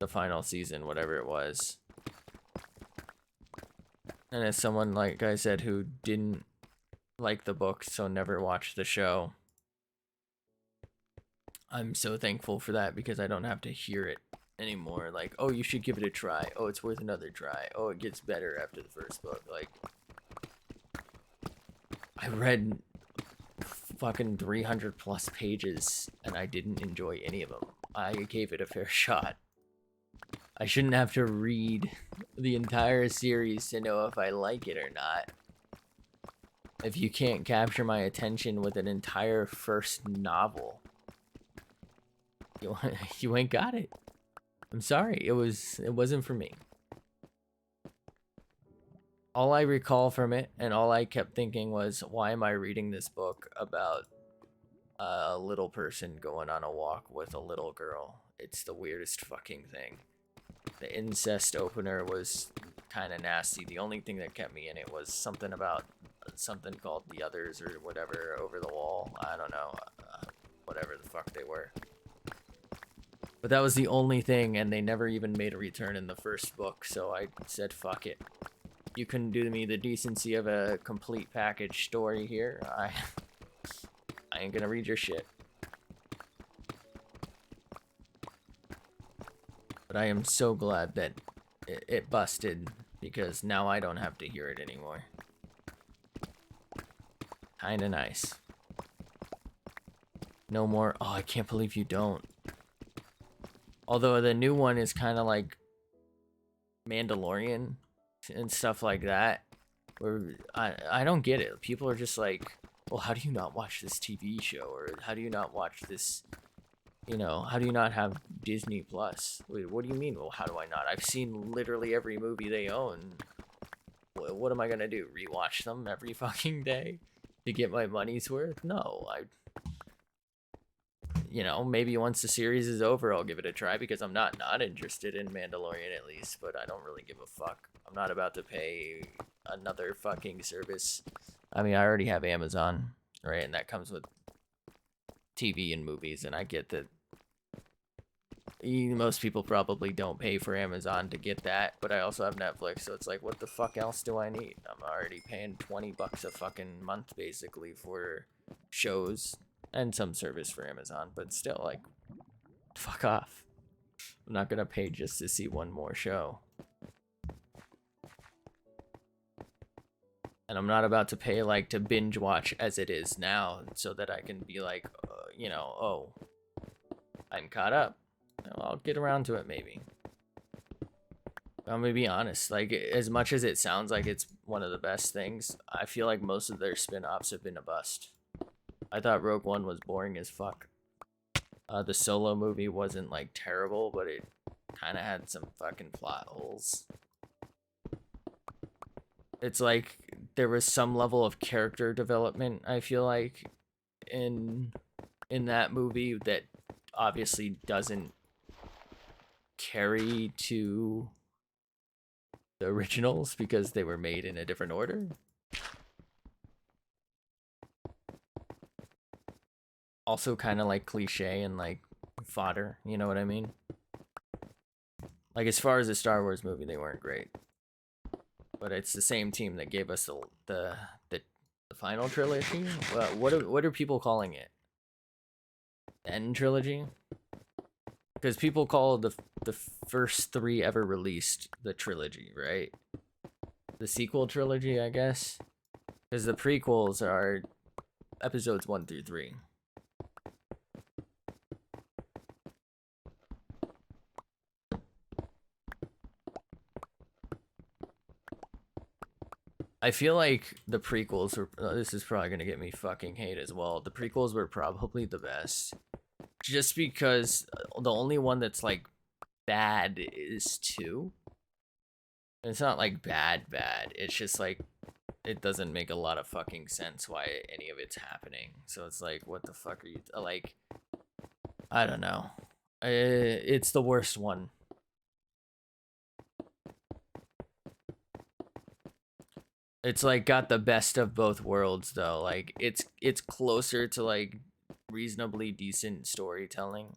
the final season, whatever it was. And as someone, like I said, who didn't like the book, so never watched the show, I'm so thankful for that because I don't have to hear it anymore. Like, oh, you should give it a try. Oh, it's worth another try. Oh, it gets better after the first book. Like, I read fucking 300 plus pages and I didn't enjoy any of them. I gave it a fair shot. I shouldn't have to read the entire series to know if I like it or not. If you can't capture my attention with an entire first novel, you ain't got it. I'm sorry, it wasn't for me. All I recall from it, and all I kept thinking was, why am I reading this book about a little person going on a walk with a little girl? It's the weirdest fucking thing. The incest opener was kind of nasty. The only thing that kept me in it was something about something called The Others or whatever over the wall. I don't know. Whatever the fuck they were. But that was the only thing, and they never even made a return in the first book, so I said fuck it. You couldn't do me the decency of a complete package story here. I ain't gonna read your shit. But I am so glad that it busted, because now I don't have to hear it anymore. Kinda nice. No more, oh, I can't believe you don't. Although the new one is kind of like Mandalorian and stuff like that, where I don't get it. People are just like, well, how do you not watch this TV show? Or how do you not watch this, you know, how do you not have Disney Plus? Wait, what do you mean? Well, how do I not? I've seen literally every movie they own. What am I gonna do? Rewatch them every fucking day to get my money's worth? No, you know, maybe once the series is over, I'll give it a try because I'm not interested in Mandalorian at least, but I don't really give a fuck. I'm not about to pay another fucking service. I mean, I already have Amazon, right? And that comes with TV and movies, and I get that most people probably don't pay for Amazon to get that, but I also have Netflix, so it's like, what the fuck else do I need? I'm already paying 20 bucks a fucking month, basically, for shows and some service for Amazon, but still, like, fuck off. I'm not gonna pay just to see one more show. And I'm not about to pay, like, to binge watch as it is now, so that I can be like, you know, oh, I'm caught up. Well, I'll get around to it, maybe. I'm gonna be honest, like, as much as it sounds like it's one of the best things, I feel like most of their spin-offs have been a bust. I thought Rogue One was boring as fuck. The Solo movie wasn't, like, terrible, but it kind of had some fucking plot holes. It's like there was some level of character development, I feel like, in that movie that obviously doesn't carry to the originals because they were made in a different order. Also kind of like cliche and like fodder, you know what I mean? Like as far as a Star Wars movie, they weren't great. But it's the same team that gave us the final trilogy. What are people calling it? End trilogy? Because people call the first 3 ever released the trilogy, right? The sequel trilogy, I guess. Because the prequels are episodes 1 through 3. I feel like the prequels were. This is probably gonna get me fucking hate as well. The prequels were probably the best, just because the only one that's like bad is 2. And it's not like bad. It's just like it doesn't make a lot of fucking sense why any of it's happening. So it's like, what the fuck are you like? I don't know. It's the worst one. It's like got the best of both worlds though. Like it's closer to like reasonably decent storytelling.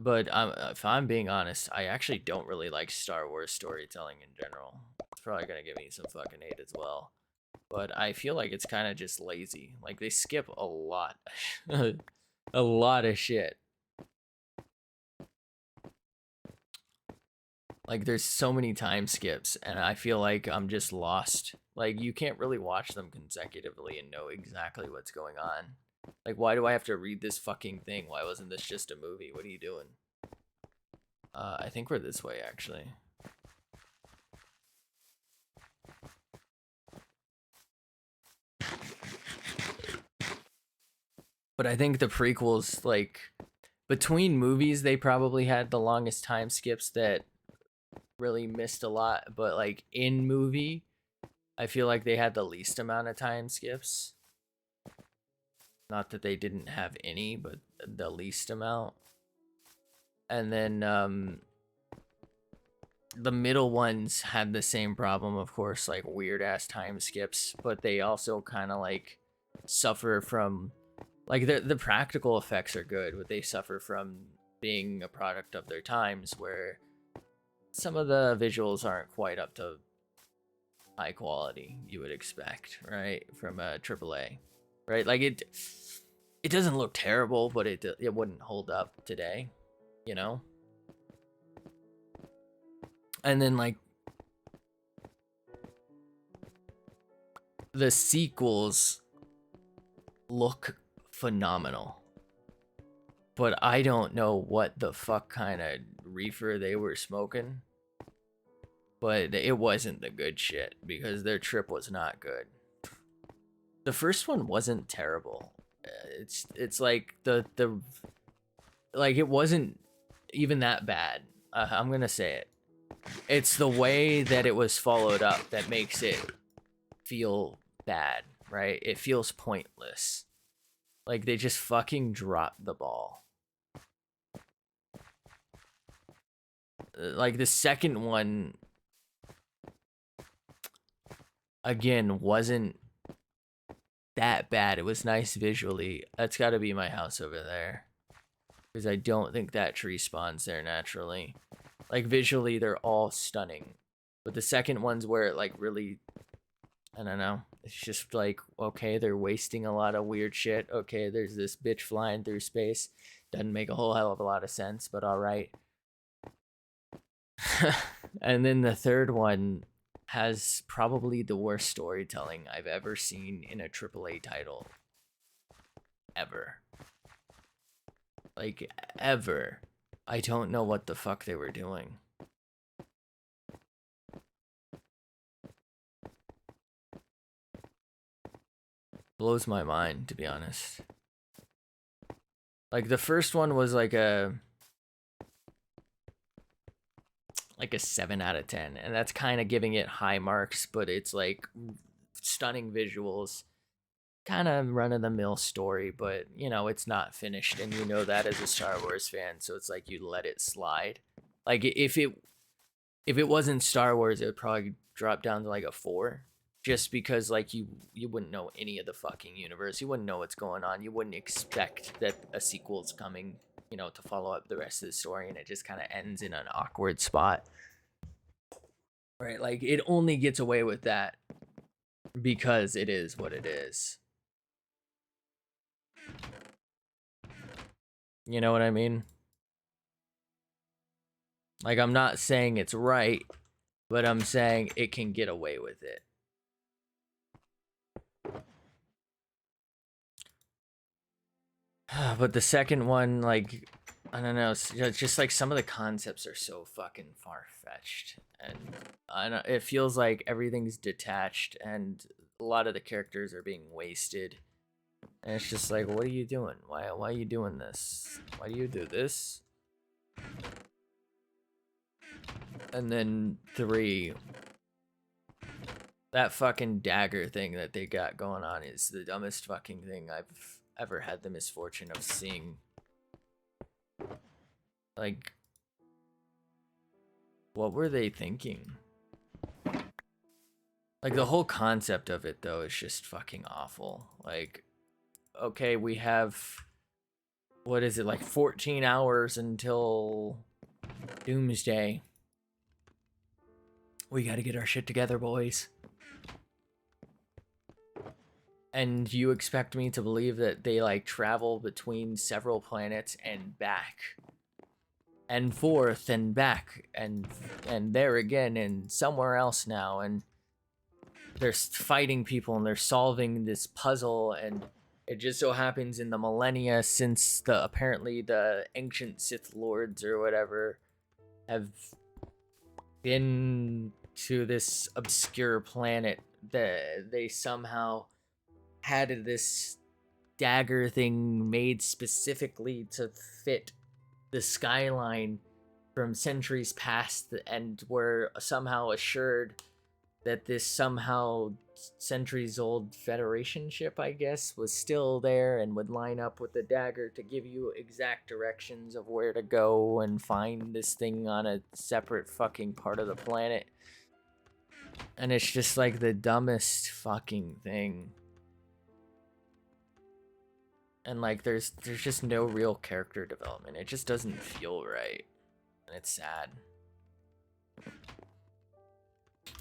But if I'm being honest, I actually don't really like Star Wars storytelling in general. It's probably gonna give me some fucking hate as well. But I feel like it's kind of just lazy. Like they skip a lot, a lot of shit. Like there's so many time skips and I feel like I'm just lost. Like you can't really watch them consecutively and know exactly what's going on. Like why do I have to read this fucking thing? Why wasn't this just a movie? What are you doing? I think we're this way actually. But I think the prequels, like between movies, they probably had the longest time skips that really missed a lot, but like in movie, I feel like they had the least amount of time skips. Not that they didn't have any, but the least amount. And then the middle ones had the same problem, of course, like weird ass time skips, but they also kind of like suffer from like the practical effects are good, but they suffer from being a product of their times where some of the visuals aren't quite up to high quality you would expect, right, from a AAA, right? Like it doesn't look terrible, but it wouldn't hold up today, you know. And then like the sequels look phenomenal, but I don't know what the fuck kind of reefer they were smoking. But it wasn't the good shit because their trip was not good. The first one wasn't terrible. It's like the like it wasn't even that bad. I'm gonna say it. It's the way that it was followed up that makes it feel bad, right? It feels pointless. Like they just fucking dropped the ball. Like the second one again wasn't that bad. It was nice visually. That's got to be my house over there, because I don't think that tree spawns there naturally. Like visually they're all stunning, but the second one's where it like really, I don't know, it's just like, okay, they're wasting a lot of weird shit. Okay, there's this bitch flying through space, doesn't make a whole hell of a lot of sense, but all right. And then the third one has probably the worst storytelling I've ever seen in a AAA title. Ever. Like, ever. I don't know what the fuck they were doing. Blows my mind, to be honest. Like, the first one was like a 7 out of 10, and that's kind of giving it high marks, but it's like stunning visuals, kind of run-of-the-mill story, but you know it's not finished, and you know that as a Star Wars fan, so it's like you let it slide. Like if it wasn't Star Wars, it would probably drop down to like a 4, just because like you wouldn't know any of the fucking universe. You wouldn't know what's going on. You wouldn't expect that a sequel's coming, you know, to follow up the rest of the story, and it just kind of ends in an awkward spot. Right? Like it only gets away with that because it is what it is. You know what I mean? Like, I'm not saying it's right, but I'm saying it can get away with it. But the second one, like, I don't know, it's just like some of the concepts are so fucking far-fetched, and I don't, it feels like everything's detached, and a lot of the characters are being wasted. And it's just like, what are you doing? Why are you doing this? Why do you do this? And then 3, that fucking dagger thing that they got going on is the dumbest fucking thing I've ever had the misfortune of seeing. Like, what were they thinking? Like, the whole concept of it, though, is just fucking awful. Like, okay, we have, what is it, like 14 hours until Doomsday. We gotta get our shit together, boys. And you expect me to believe that they, like, travel between several planets and back. And forth and back and there again and somewhere else now, and they're fighting people and they're solving this puzzle, and it just so happens in the millennia since apparently the ancient Sith Lords or whatever have been to this obscure planet, that they somehow had this dagger thing made specifically to fit the skyline from centuries past, and were somehow assured that this somehow centuries old Federation ship, I guess, was still there and would line up with the dagger to give you exact directions of where to go and find this thing on a separate fucking part of the planet. And it's just like the dumbest fucking thing. And like there's just no real character development. It just doesn't feel right. And it's sad.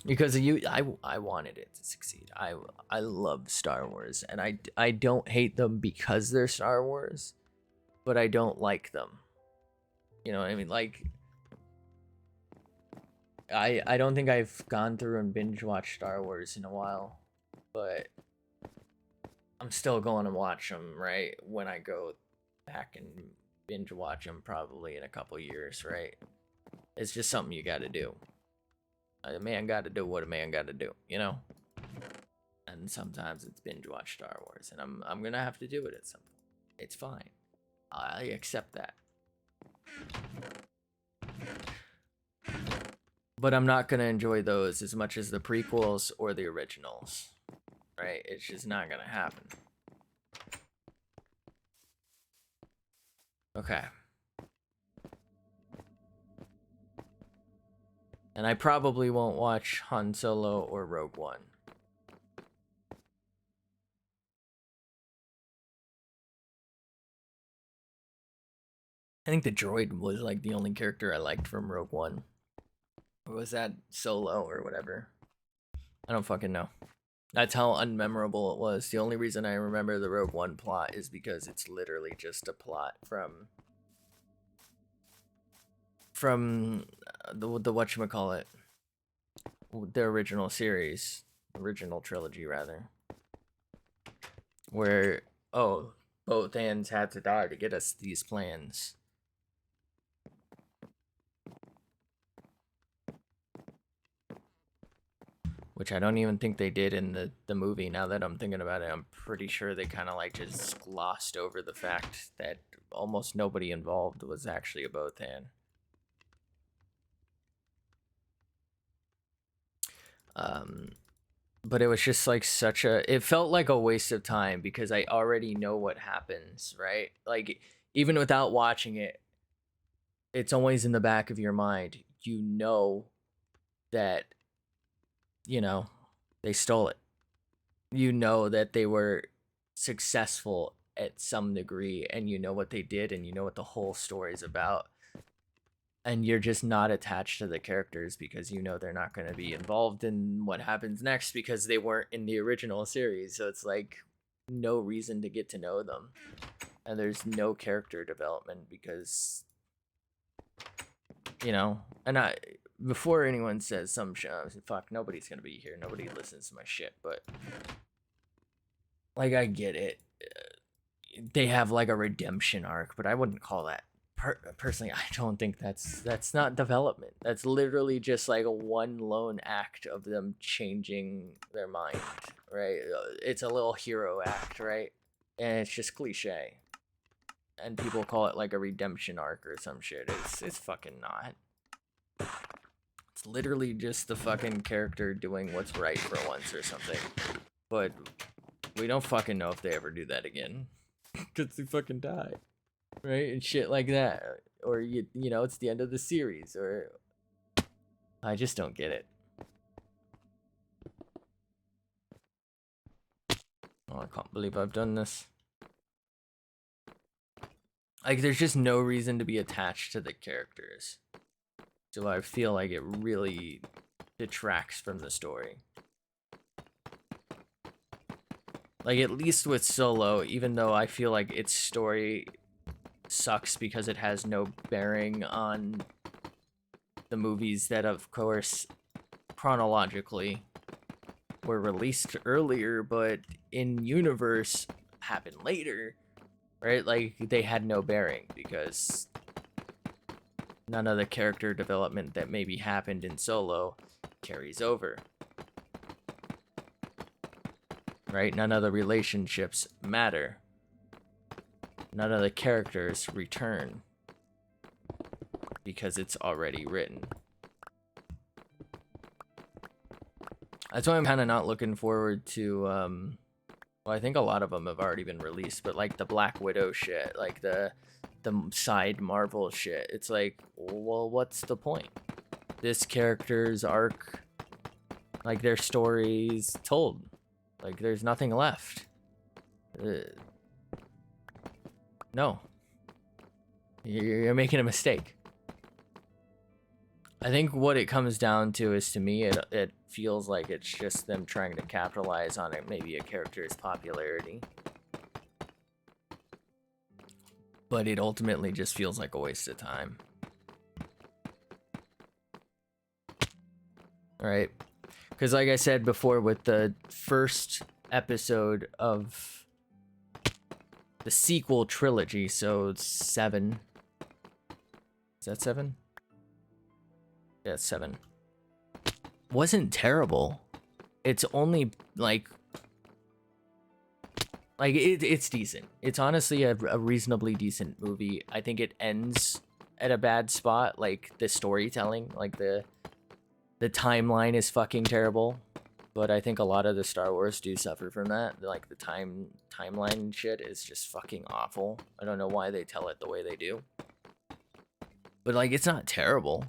Because I wanted it to succeed. I love Star Wars, and I don't hate them because they're Star Wars, but I don't like them. You know what I mean? Like, I don't think I've gone through and binge watched Star Wars in a while, but I'm still going to watch them, right? When I go back and binge watch them, probably in a couple years, right? It's just something you got to do. A man got to do what a man got to do, you know? And sometimes it's binge watch Star Wars, and I'm gonna have to do it at some point. It's fine. I accept that. But I'm not gonna enjoy those as much as the prequels or the originals, right? It's just not gonna happen. Okay. And I probably won't watch Han Solo or Rogue One. I think the droid was like the only character I liked from Rogue One. Or was that Solo or whatever? I don't fucking know. That's how unmemorable it was. The only reason I remember the Rogue One plot is because it's literally just a plot from the whatchamacallit, the original series, original trilogy rather, where both hands had to die to get us these plans. Which I don't even think they did in the movie. Now that I'm thinking about it, I'm pretty sure they kind of like just glossed over the fact that almost nobody involved was actually a both hand. But it was just like it felt like a waste of time because I already know what happens, right? Like, even without watching it, it's always in the back of your mind. You know that, you know, they stole it. You know that they were successful at some degree, and you know what they did, and you know what the whole story is about. And you're just not attached to the characters because you know they're not going to be involved in what happens next because they weren't in the original series. So it's like no reason to get to know them. And there's no character development because, you know, and I, before anyone says some show, fuck, nobody's going to be here. Nobody listens to my shit. But, like, I get it. They have, like, a redemption arc, but I wouldn't call that personally. I don't think that's not development. That's literally just like a one lone act of them changing their mind, right? It's a little hero act, right? And it's just cliche, and people call it like a redemption arc or some shit. It's fucking not. It's literally just the fucking character doing what's right for once or something. But we don't fucking know if they ever do that again because they fucking die. Right, and shit like that, or you know, it's the end of the series, or I just don't get it. Oh, I can't believe I've done this. Like, there's just no reason to be attached to the characters, so I feel like it really detracts from the story. Like, at least with Solo, even though I feel like its story sucks because it has no bearing on the movies that, of course, chronologically were released earlier, but in universe happened later, right? Like, they had no bearing because none of the character development that maybe happened in Solo carries over, right? None of the relationships matter. None of the characters return because it's already written. That's why I'm kind of not looking forward to, well, I think a lot of them have already been released, but like the Black Widow shit, like the side Marvel shit, it's like, well, what's the point? This character's arc, like their story's told. Like, there's nothing left. No. You're making a mistake. I think what it comes down to is, to me, it feels like it's just them trying to capitalize on it, maybe a character's popularity. But it ultimately just feels like a waste of time. Alright? Because like I said before, with the first episode of the sequel trilogy, so it's 7. Is that 7? Yeah, it's 7. Wasn't terrible. It's only like it's decent. It's honestly a reasonably decent movie. I think it ends at a bad spot, like the storytelling, like the timeline is fucking terrible. But I think a lot of the Star Wars do suffer from that. Like, the timeline shit is just fucking awful. I don't know why they tell it the way they do. But, like, it's not terrible.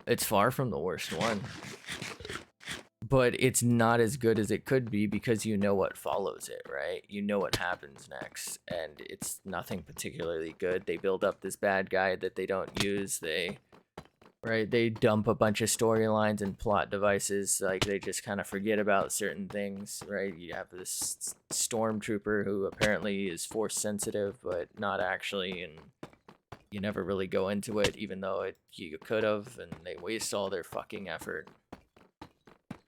It's far from the worst one. But it's not as good as it could be because you know what follows it, right? You know what happens next. And it's nothing particularly good. They build up this bad guy that they don't use. Right, they dump a bunch of storylines and plot devices. Like, they just kind of forget about certain things, right? You have this stormtrooper who apparently is force sensitive, but not actually, and you never really go into it, even though you could have, and they waste all their fucking effort.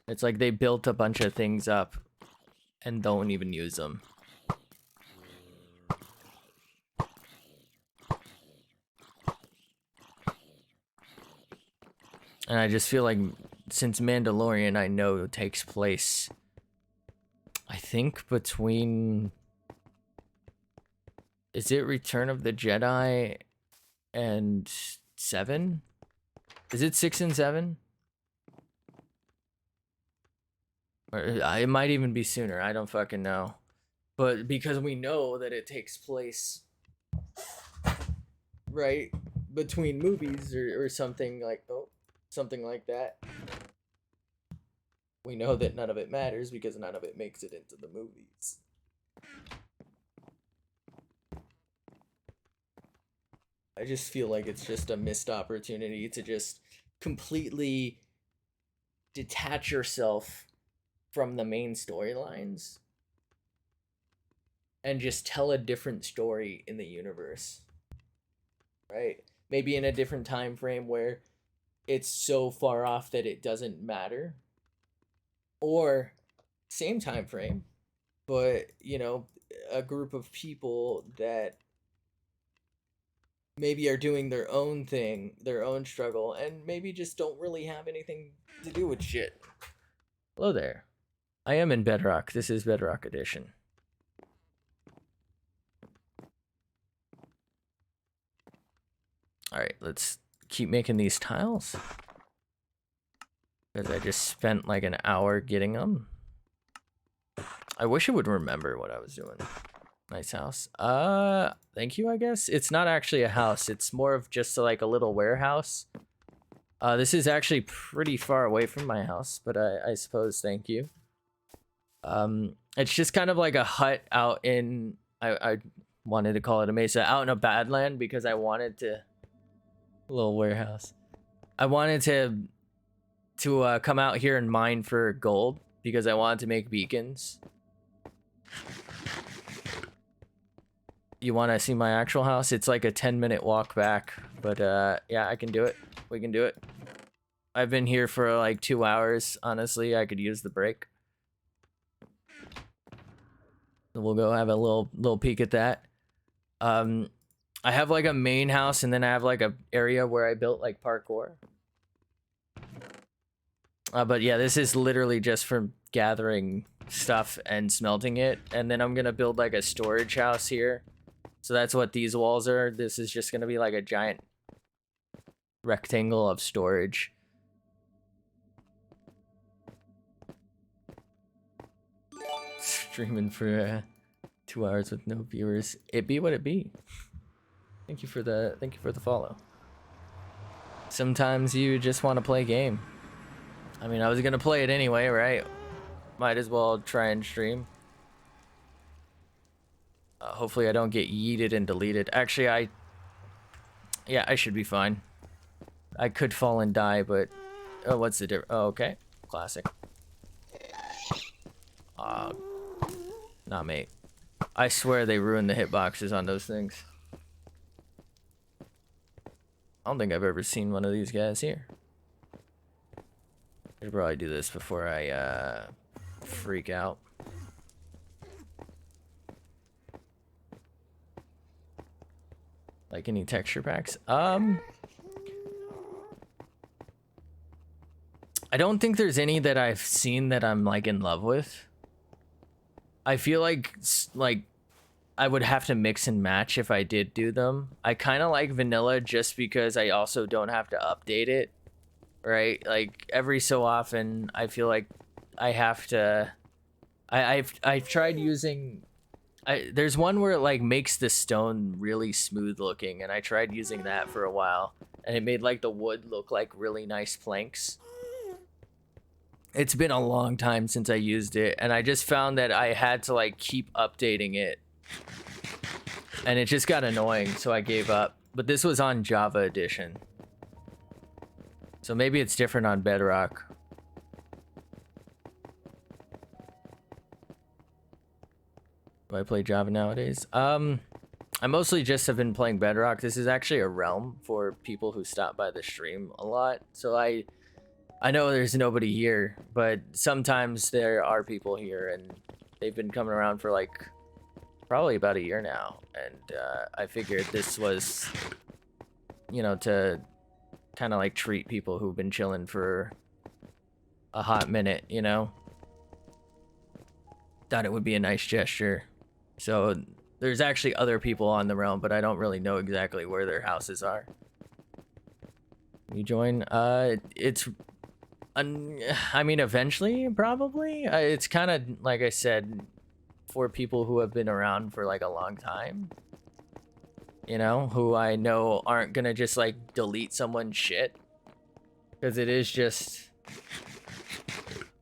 It's like they built a bunch of things up and don't even use them. And I just feel like, since Mandalorian, I know takes place, I think, between... Is it Return of the Jedi and 7? Is it 6 and 7? Or it might even be sooner. I don't fucking know. But because we know that it takes place, right, between movies or something like... Oh. something like that. We know that none of it matters because none of it makes it into the movies. I just feel like it's just a missed opportunity to just completely detach yourself from the main storylines and just tell a different story in the universe. Right? Maybe in a different time frame where it's so far off that it doesn't matter. Or same time frame, but a group of people that maybe are doing their own thing, their own struggle, and maybe just don't really have anything to do with shit. Hello there. I am in Bedrock. This is Bedrock Edition. Alright, let's keep making these tiles. Because I just spent like an hour getting them. I wish I would remember what I was doing. Nice house. Thank you, I guess. It's not actually a house. It's more of just like a little warehouse. This is actually pretty far away from my house, but I suppose thank you. It's just kind of like a hut out in, I wanted to call it a mesa, out in a badland because I wanted to, a little warehouse. I wanted to come out here and mine for gold because I wanted to make beacons. You want to see my actual house? It's like a 10-minute walk back, but yeah, I can do it. We can do it. I've been here for like 2 hours. Honestly, I could use the break. So we'll go have a little peek at that. I have like a main house, and then I have like a area where I built like parkour. But yeah, this is literally just for gathering stuff and smelting it, and then I'm gonna build like a storage house here. So that's what these walls are. This is just gonna be like a giant rectangle of storage. Streaming for 2 hours with no viewers. It be what it be. Thank you for the follow. Sometimes you just want to play a game. I mean, I was gonna play it anyway, right? Might as well try and stream. Hopefully I don't get yeeted and deleted. Actually, yeah, I should be fine. I could fall and die, but oh, what's the difference? Oh, okay, classic. Nah, mate. I swear they ruined the hitboxes on those things. I don't think I've ever seen one of these guys here. I should probably do this before I freak out. Like any texture packs? I don't think there's any that I've seen that I'm like in love with. I feel like I would have to mix and match if I did do them. I kind of like vanilla just because I also don't have to update it, right? Like every so often I feel like I have to. I've tried using. There's one where it like makes the stone really smooth looking, and I tried using that for a while, and it made like the wood look like really nice planks. It's been a long time since I used it, and I just found that I had to like keep updating it, and it just got annoying, so I gave up. But this was on Java Edition, so maybe it's different on Bedrock. Do I play Java nowadays? I mostly just have been playing Bedrock. This is actually a realm for people who stop by the stream a lot. So I know there's nobody here, but sometimes there are people here, and they've been coming around for like probably about a year now. And I figured this was, to kind of like treat people who've been chilling for a hot minute, Thought it would be a nice gesture. So there's actually other people on the realm, but I don't really know exactly where their houses are. You join? I mean, eventually, probably. It's kind of, like I said, for people who have been around for like a long time. Who I know aren't gonna just like delete someone's shit. Because it is just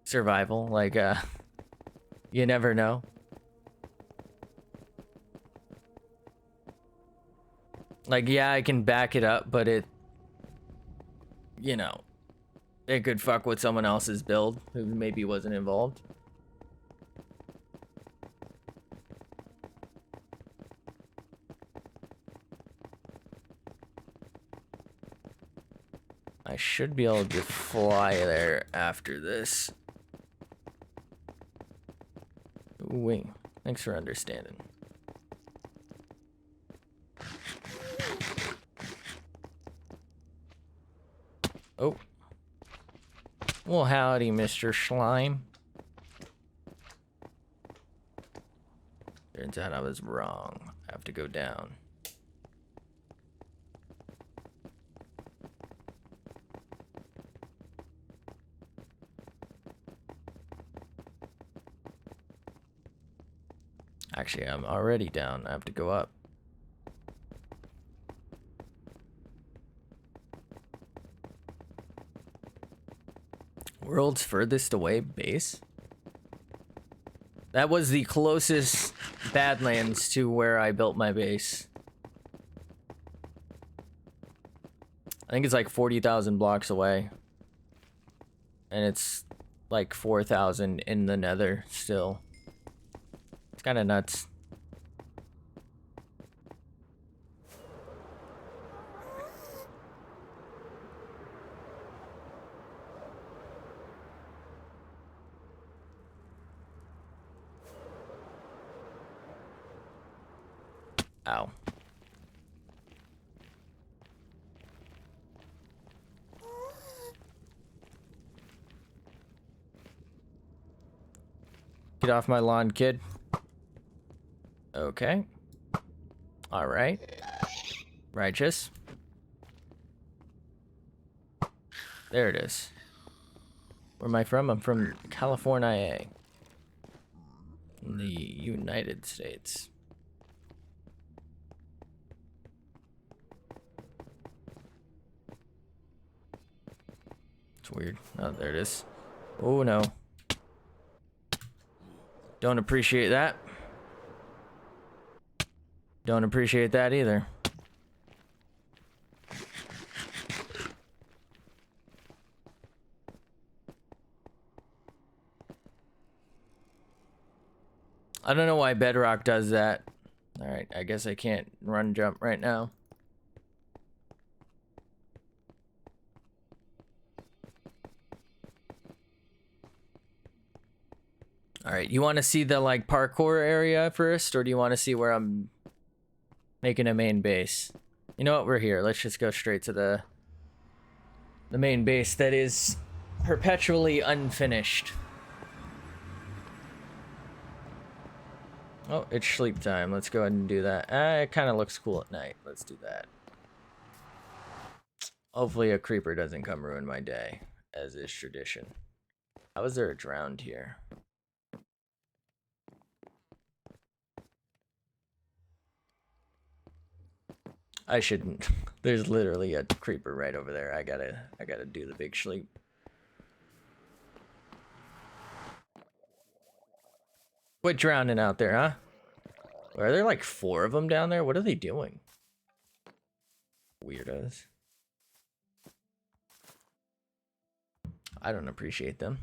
survival. Like, you never know. Like, yeah, I can back it up, but it, you know, it could fuck with someone else's build who maybe wasn't involved. I should be able to fly there after this. Wing. Thanks for understanding. Oh. Well, howdy, Mr. Slime. Turns out I was wrong. I have to go down. Actually, I'm already down. I have to go up. World's furthest away base? That was the closest Badlands to where I built my base. I think it's like 40,000 blocks away. And it's like 4,000 in the nether still. It's kind of nuts. Ow. Get off my lawn, kid. Okay. Alright. Righteous. There it is. Where am I from? I'm from California, in the United States. It's weird. Oh, there it is. Oh, no. Don't appreciate that. Don't appreciate that either. I don't know why Bedrock does that. Alright, I guess I can't run jump right now. Alright, you want to see the like parkour area first, or do you want to see where I'm making a main base? You know what, we're here. Let's just go straight to the main base that is perpetually unfinished. Oh, it's sleep time. Let's go ahead and do that. It kind of looks cool at night. Let's do that. Hopefully a creeper doesn't come ruin my day, as is tradition. How is there a drowned here? I shouldn't. There's literally a creeper right over there. I gotta do the big sleep. Quit drowning out there, huh? Or are there like 4 of them down there? What are they doing? Weirdos. I don't appreciate them.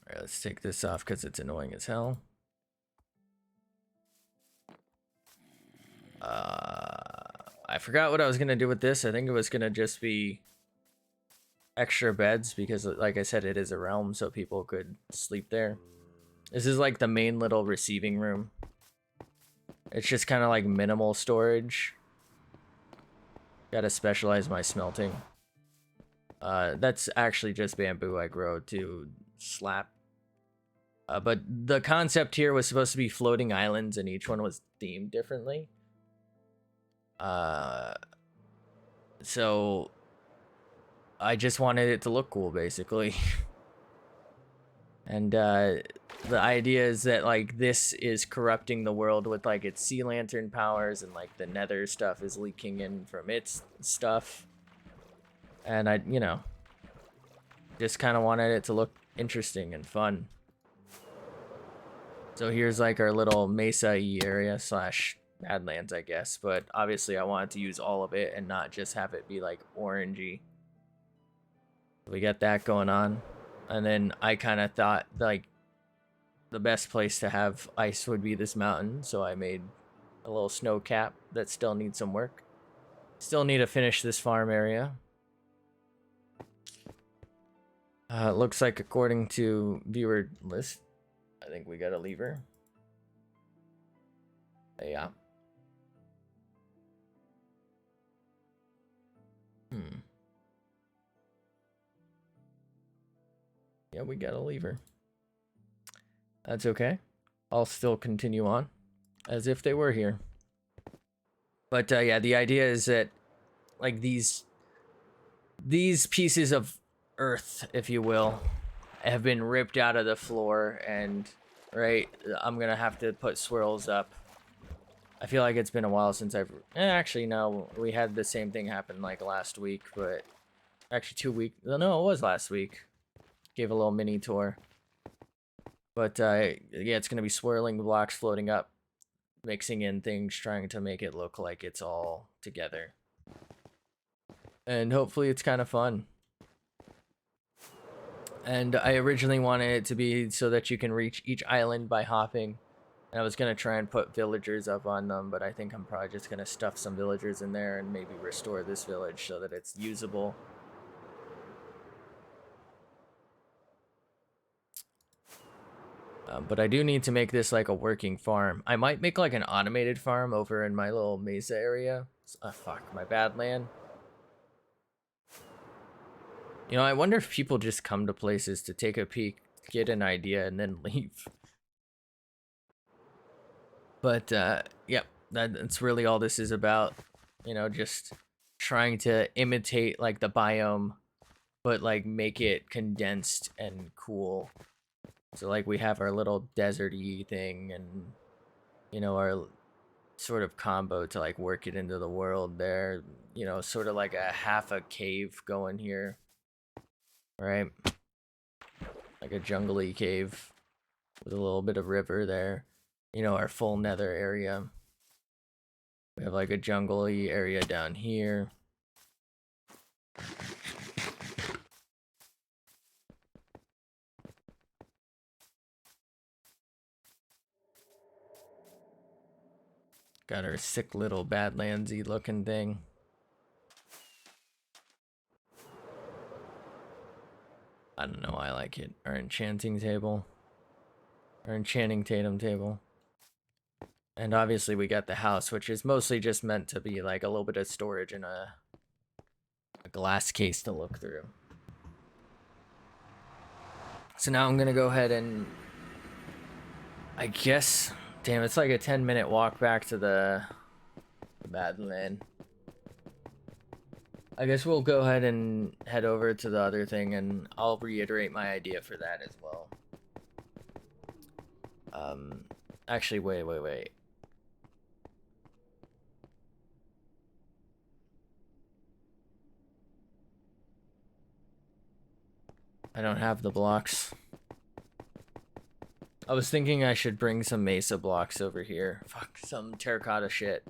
Alright, let's take this off because it's annoying as hell. I forgot what I was gonna do with this. I think it was gonna just be extra beds because, like I said, it is a realm, so people could sleep there. This is like the main little receiving room. It's just kind of like minimal storage. Gotta specialize my smelting. That's actually just bamboo I grow to slap. But the concept here was supposed to be floating islands, and each one was themed differently. So I just wanted it to look cool, basically. And the idea is that like this is corrupting the world with like its sea lantern powers, and like the nether stuff is leaking in from its stuff. And I, you know, just kind of wanted it to look interesting and fun. So here's like our little mesa-y area slash Badlands, I guess. But obviously I wanted to use all of it and not just have it be like orangey. We got that going on. And then I kind of thought like the best place to have ice would be this mountain. So I made a little snow cap that still needs some work. Still need to finish this farm area. It looks like according to viewer list, I think we got a lever. Yeah. Yeah, we got a lever. That's okay. I'll still continue on as if they were here. But yeah, the idea is that like these pieces of earth, if you will, have been ripped out of the floor, and right, I'm gonna have to put swirls up. I feel like it's been a while since I've actually no, we had the same thing happen like last week, but actually 2 weeks. No, it was last week. Gave a little mini tour. But yeah, it's gonna be swirling blocks floating up, mixing in things, trying to make it look like it's all together. And hopefully it's kind of fun. And I originally wanted it to be so that you can reach each island by hopping. And I was gonna try and put villagers up on them, but I think I'm probably just gonna stuff some villagers in there and maybe restore this village so that it's usable. But I do need to make this like a working farm. I might make like an automated farm over in my little mesa area. Fuck, my bad land. You know, I wonder if people just come to places to take a peek, get an idea, and then leave. But yep, that's really all this is about. You know, just trying to imitate like the biome, but like make it condensed and cool. So like we have our little desert-y thing, and you know, our sort of combo to like work it into the world there. You know, sort of like a half a cave going here, right? Like a jungly cave with a little bit of river there. You know, our full nether area. We have like a jungly area down here. Got our sick little Badlandsy looking thing. I don't know why I like it. Our enchanting table. Our enchanting tatum table. And obviously we got the house, which is mostly just meant to be like a little bit of storage and a glass case to look through. So now I'm gonna go ahead and I guess, damn, it's like a 10-minute walk back to the Badland. I guess we'll go ahead and head over to the other thing, and I'll reiterate my idea for that as well. Actually, wait. I don't have the blocks. I was thinking I should bring some mesa blocks over here. Fuck, some terracotta shit.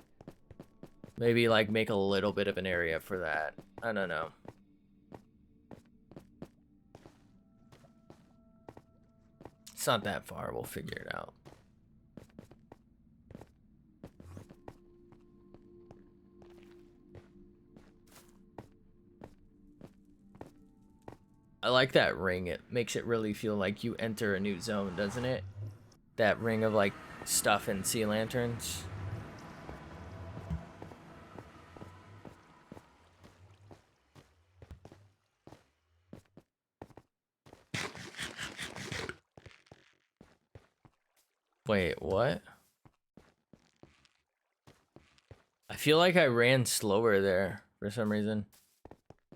Maybe like make a little bit of an area for that. I don't know. It's not that far, we'll figure it out. I like that ring. It makes it really feel like you enter a new zone, doesn't it? That ring of like stuff and sea lanterns. Wait, what? I feel like I ran slower there for some reason.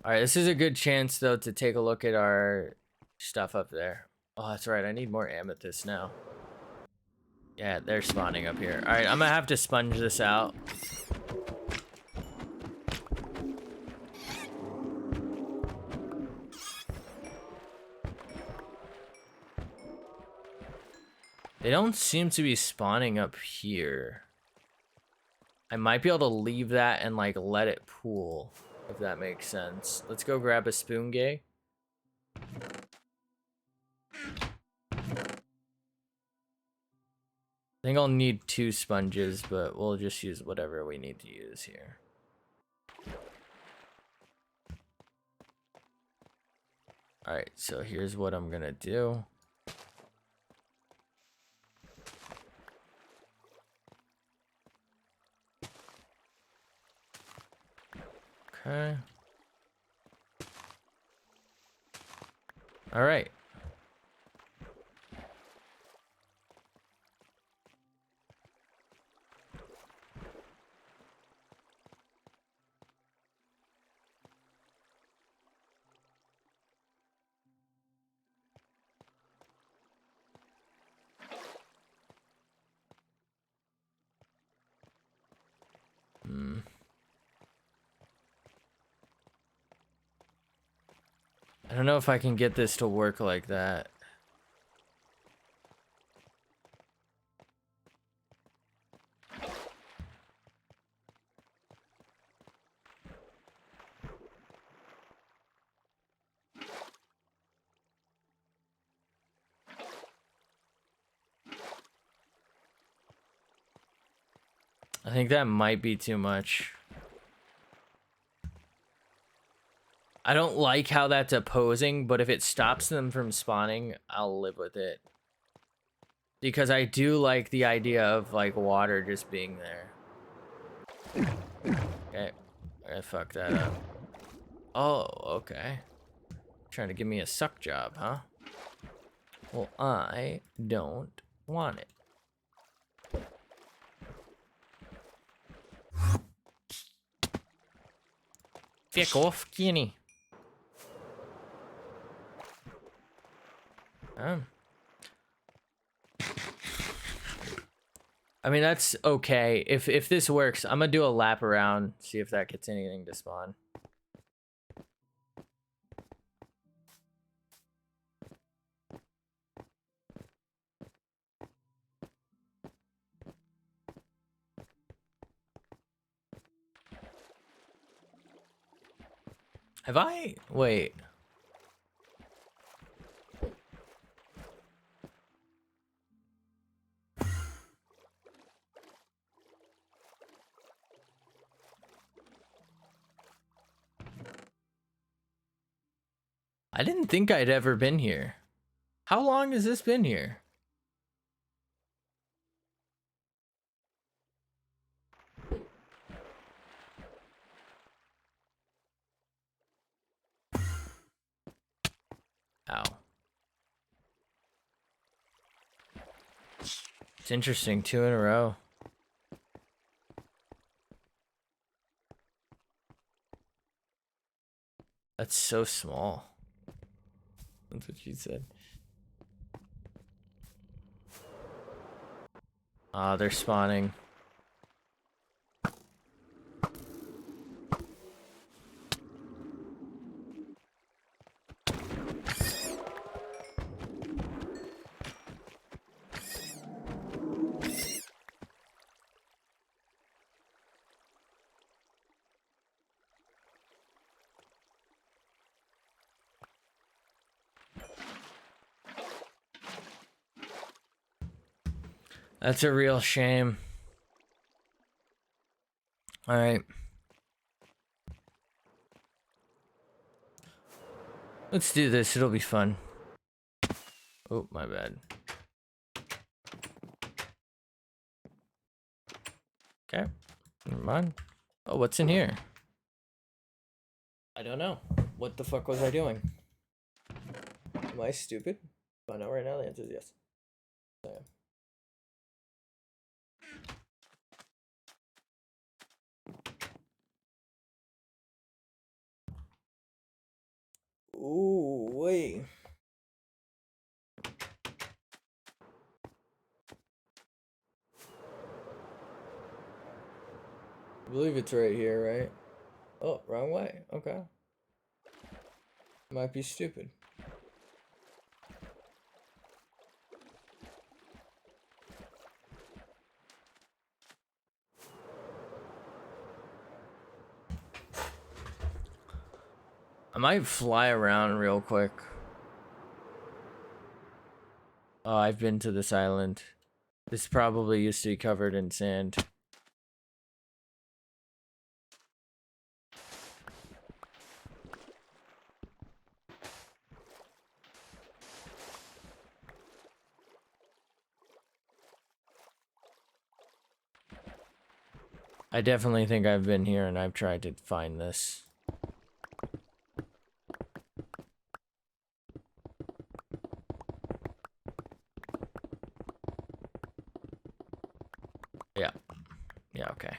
Alright, this is a good chance though to take a look at our stuff up there. Oh, that's right. I need more amethyst now. Yeah, they're spawning up here. All right, I'm gonna have to sponge this out. They don't seem to be spawning up here. I might be able to leave that and like let it pool, if that makes sense. Let's go grab a spoon gay. I think I'll need 2 sponges, but we'll just use whatever we need to use here. Alright, so here's what I'm gonna do. Okay. Alright. I don't know if I can get this to work like that. I think that might be too much. I don't like how that's opposing, but if it stops them from spawning, I'll live with it. Because I do like the idea of like water just being there. Okay, I fucked that up. Oh, okay. Trying to give me a suck job, huh? Well, I don't want it. Fuck off, Kenny. I mean, that's okay. If this works, I'm gonna do a lap around, see if that gets anything to spawn. Have I? Wait. I didn't think I'd ever been here. How long has this been here? Ow. It's interesting, 2 in a row. That's so small. That's what she said. Ah, they're spawning. That's a real shame. All right. Let's do this. It'll be fun. Oh, my bad. Okay. Never mind. Oh, what's in here? I don't know. What the fuck was I doing? Am I stupid? Find out right now. The answer is yes. I am. Ooh, wait. believe it's right here, right? Oh, wrong way. Okay. Might be stupid. I might fly around real quick. Oh, I've been to this island. This probably used to be covered in sand. I definitely think I've been here and I've tried to find this. Yeah. Yeah, okay.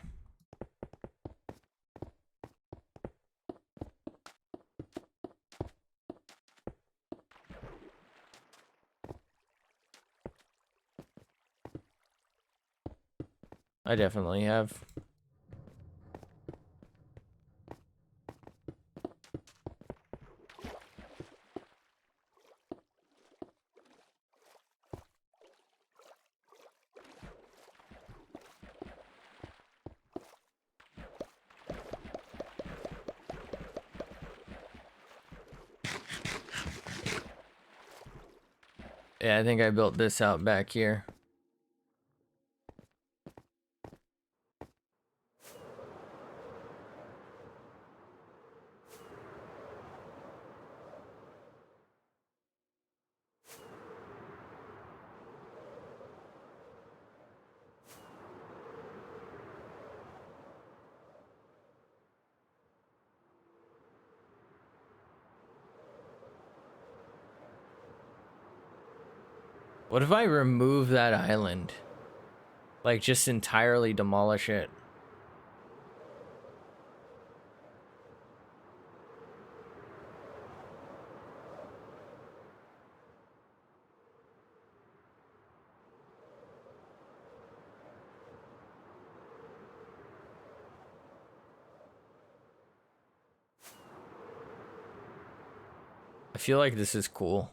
I definitely have. Yeah, I think I built this out back here. What if I remove that island? Like, just entirely demolish it? I feel like this is cool.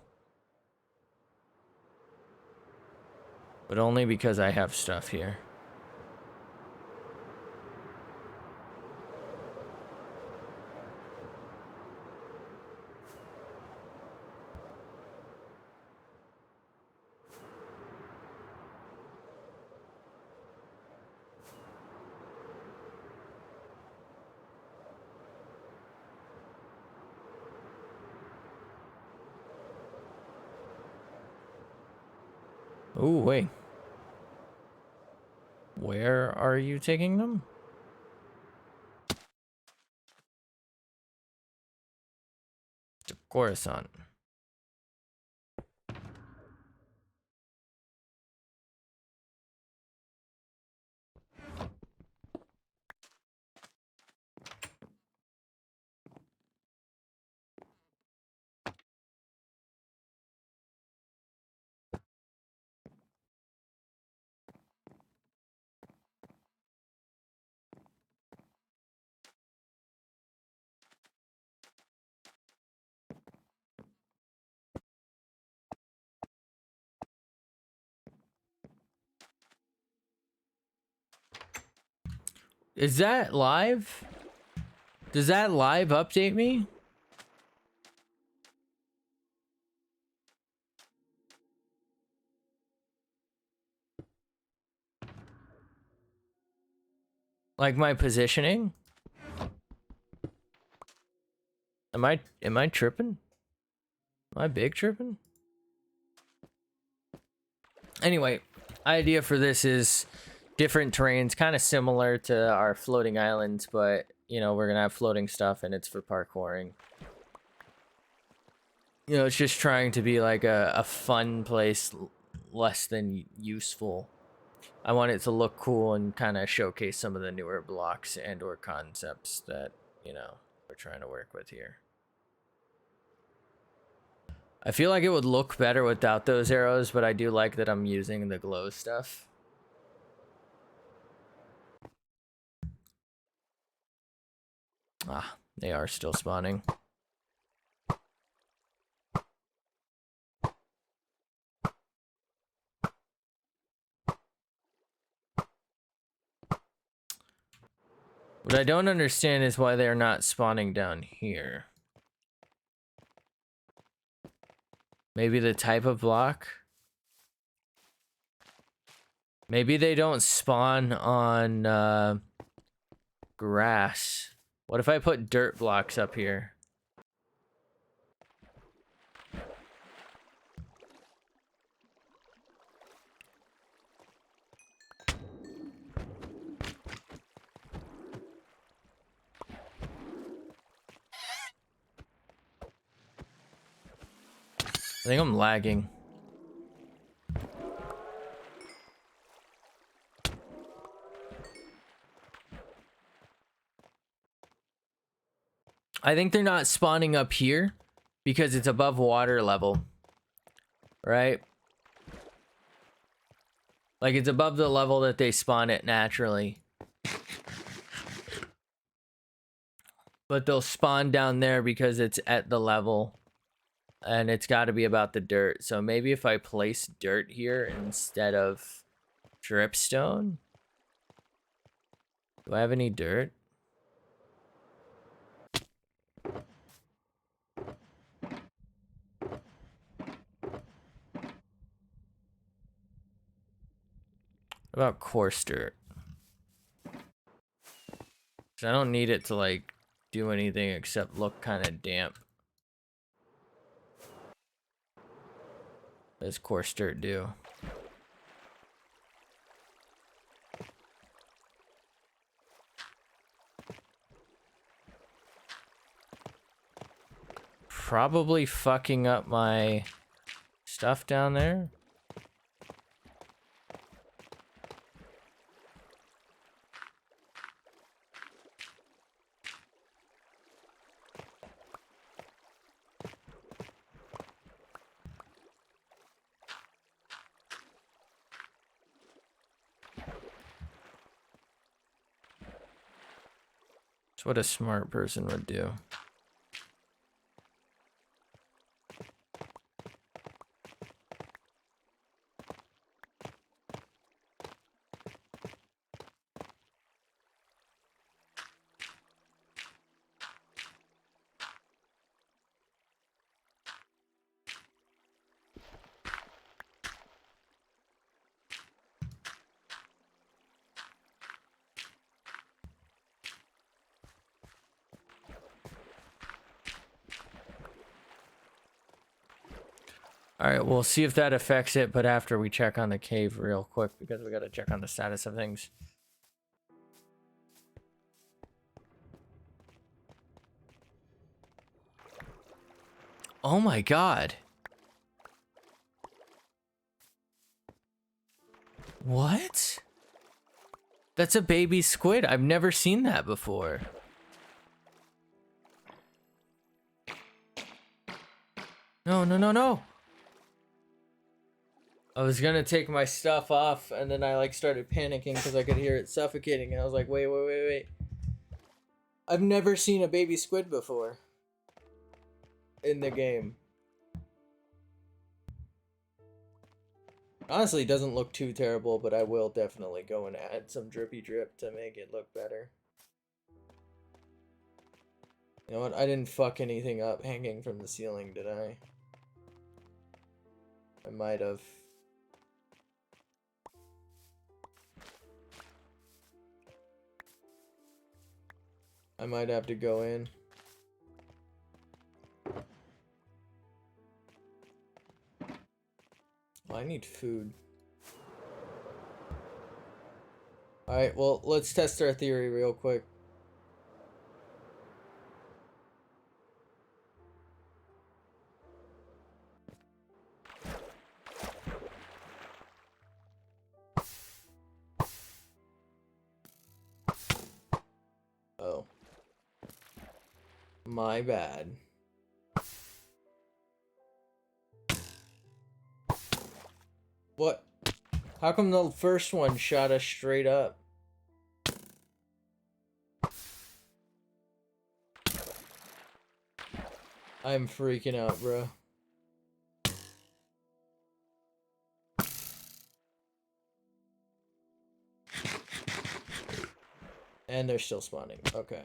But only because I have stuff here. Ooh, wait. Where are you taking them? To Coruscant. Is that live? Does that live update me? Like my positioning? Am I tripping? Am I big tripping? Anyway, idea for this is different terrains, kind of similar to our floating islands, but you know, we're gonna have floating stuff and it's for parkouring. You know, it's just trying to be like a fun place, less than useful. I want it to look cool and kind of showcase some of the newer blocks and or concepts that, you know, we're trying to work with here. I feel like it would look better without those arrows, but I do like that I'm using the glow stuff. Ah, they are still spawning. What I don't understand is why they're not spawning down here. Maybe the type of block? Maybe they don't spawn on grass. What if I put dirt blocks up here? I think I'm lagging. I think they're not spawning up here because it's above water level. Right? Like it's above the level that they spawn at naturally. But they'll spawn down there because it's at the level. And it's got to be about the dirt. So maybe if I place dirt here instead of dripstone. Do I have any dirt? What about coarse dirt? 'Cause I don't need it to like do anything except look kind of damp. What does coarse dirt do? Probably fucking up my stuff down there. It's what a smart person would do. Alright, we'll see if that affects it, but after we check on the cave real quick, because we gotta check on the status of things. Oh my god. What? That's a baby squid. I've never seen that before. No, no, no, no. I was gonna take my stuff off and then I like started panicking because I could hear it suffocating and I was like, wait, wait, wait, wait. I've never seen a baby squid before in the game. Honestly, it doesn't look too terrible, but I will definitely go and add some drippy drip to make it look better. You know what? I didn't fuck anything up hanging from the ceiling, did I? I might have. I might have to go in. I need food. Alright, well, let's test our theory real quick. Oh. My bad. What? How come the first one shot us straight up? I'm freaking out, bro. And they're still spawning. Okay.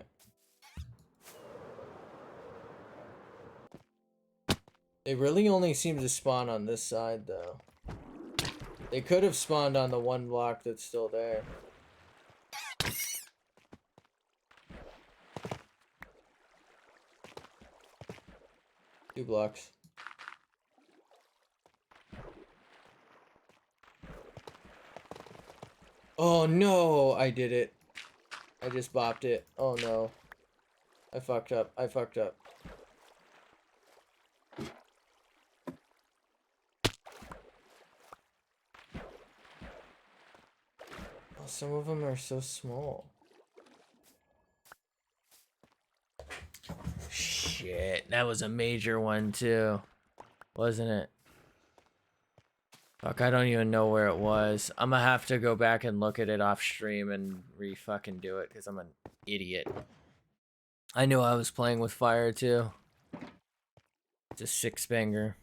They really only seem to spawn on this side, though. They could have spawned on the one block that's still there. Two blocks. Oh no, I did it. I just bopped it. Oh no. I fucked up. I fucked up. Oh, some of them are so small. Shit, that was a major one too, wasn't it? Fuck, I don't even know where it was. I'm gonna have to go back and look at it off stream and re-fucking do it because I'm an idiot. I knew I was playing with fire too. It's a six-banger.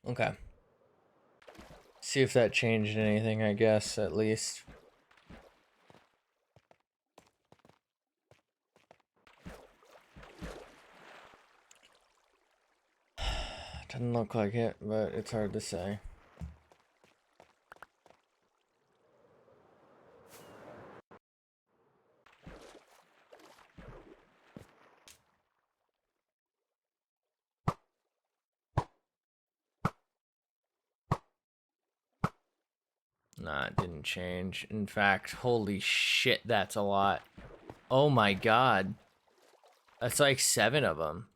Okay. See if that changed anything, I guess, at least. Doesn't look like it, but it's hard to say. Nah, it didn't change. In fact, holy shit, that's a lot. Oh my god. That's like 7 of them.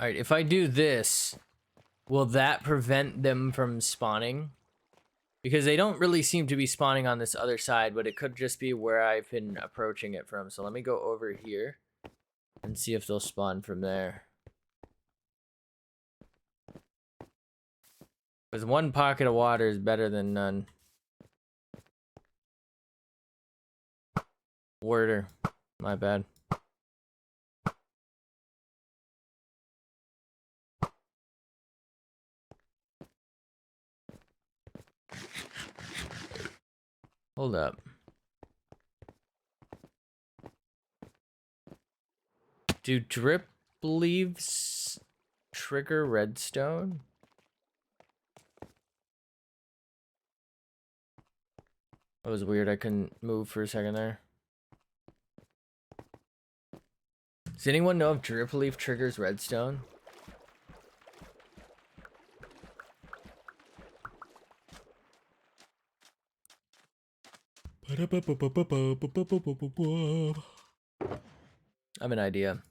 Alright, if I do this, will that prevent them from spawning? Because they don't really seem to be spawning on this other side, but it could just be where I've been approaching it from. So let me go over here and see if they'll spawn from there. Because one pocket of water is better than none. Worder. My bad. Hold up. Do drip leaves trigger redstone? That was weird. I couldn't move for a second there. Does anyone know if drip leaf triggers redstone? I have an idea.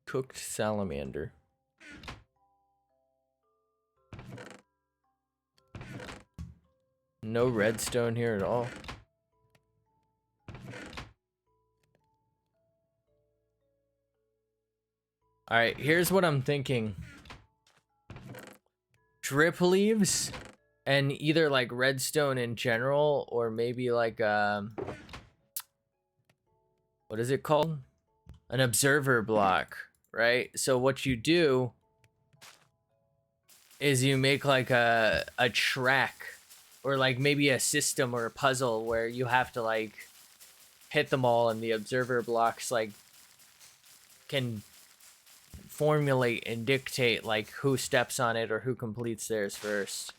Cooked salamander. No redstone here at all. Alright, here's what I'm thinking. Drip leaves and either like redstone in general or maybe like what is it called? An observer block, right? So what you do is you make like a track or like maybe a system or a puzzle where you have to like hit them all and the observer blocks like can formulate and dictate like who steps on it or who completes theirs first.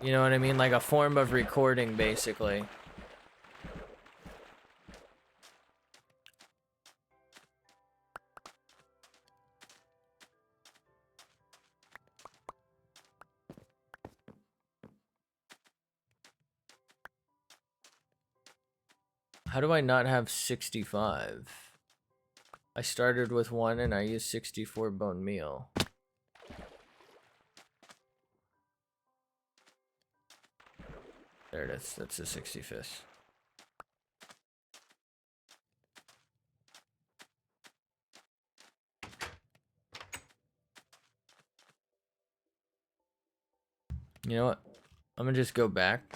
You know what I mean? Like a form of recording, basically. How do I not have 65? I started with 1 and I used 64 bone meal. There it is. That's the 65th. You know what? I'm gonna just go back.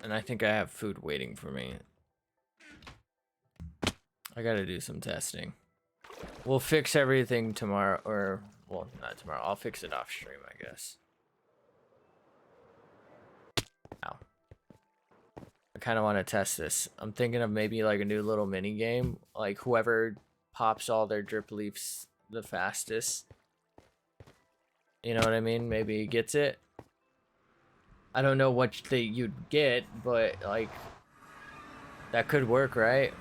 And I think I have food waiting for me. I gotta do some testing. We'll fix everything tomorrow, or, well, not tomorrow. I'll fix it off stream, I guess. Ow. I kind of want to test this. I'm thinking of maybe like a new little mini game. Like whoever pops all their drip leaves the fastest. You know what I mean? Maybe gets it. I don't know what you'd get, but like that could work, right?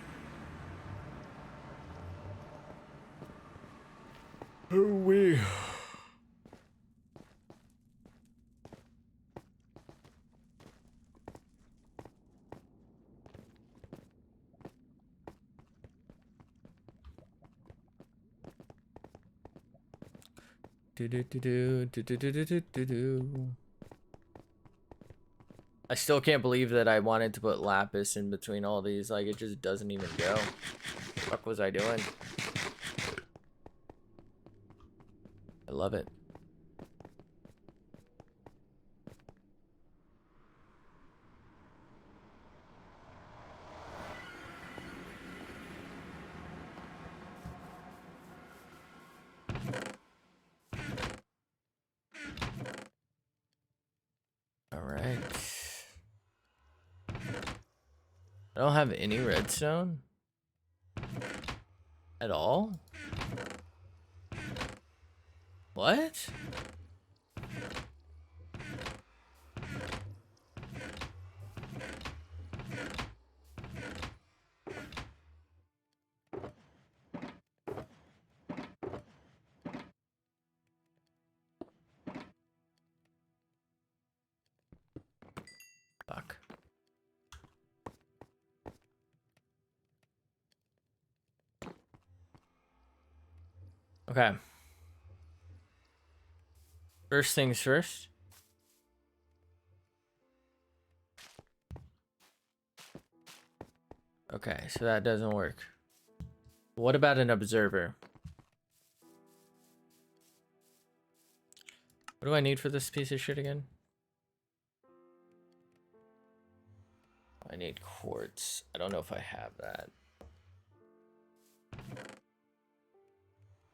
Oh, we. I still can't believe that I wanted to put lapis in between all these. Like, it just doesn't even go. What the fuck was I doing? I love it. Alright. I don't have any redstone. At all? What? Fuck. Okay. First things first. Okay, so that doesn't work. What about an observer? What do I need for this piece of shit again? I need quartz. I don't know if I have that.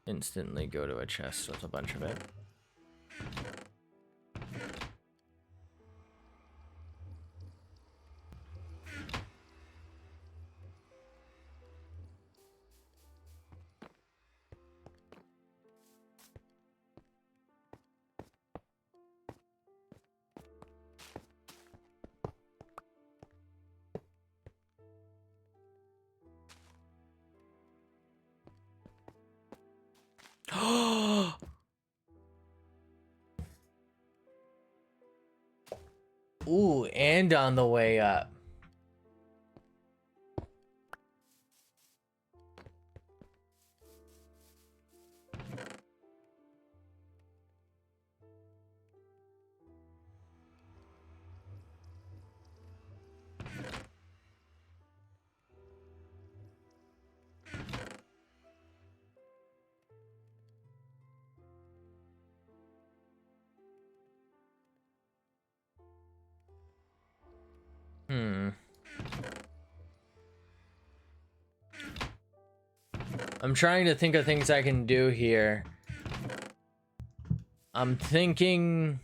Instantly go to a chest with a bunch of it. Ooh, and on the way up. I'm trying to think of things I can do here. I'm thinking...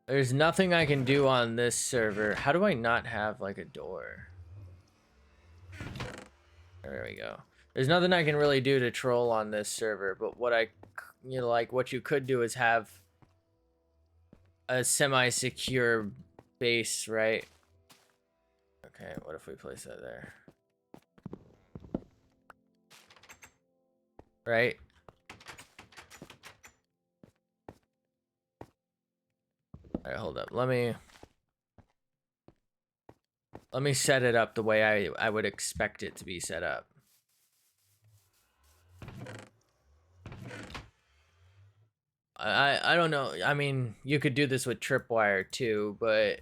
There's nothing I can do on this server. How do I not have like a door? There we go. There's nothing I can really do to troll on this server, but what what you could do is have a semi-secure base, right? Okay, what if we place that there? Right? Alright, hold up. Let me set it up the way I would expect it to be set up. I don't know. I mean, you could do this with tripwire too, but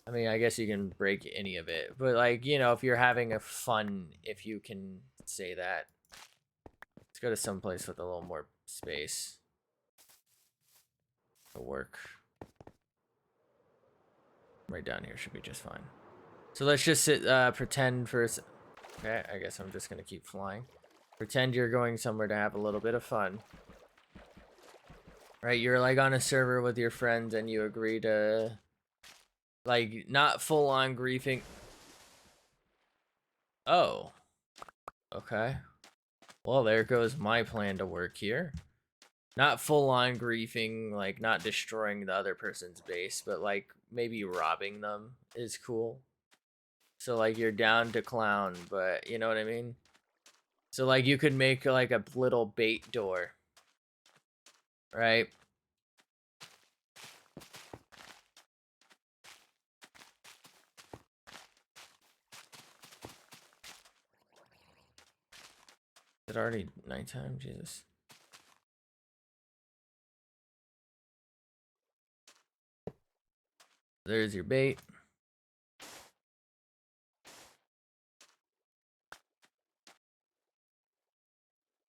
I mean, I guess you can break any of it. But like, you know, if you're having a fun, if you can say that. Let's go to someplace with a little more space. It'll work. Right down here should be just fine. So let's just pretend for okay, I guess I'm just gonna keep flying. Pretend you're going somewhere to have a little bit of fun. Right, you're like on a server with your friends and you agree to like not full on griefing. Oh. Okay. Well, there goes my plan to work here. Not full on griefing, like not destroying the other person's base, but like maybe robbing them is cool. So like you're down to clown, but you know what I mean? So like you could make like a little bait door. Right? Is it already nighttime? Jesus. There's your bait.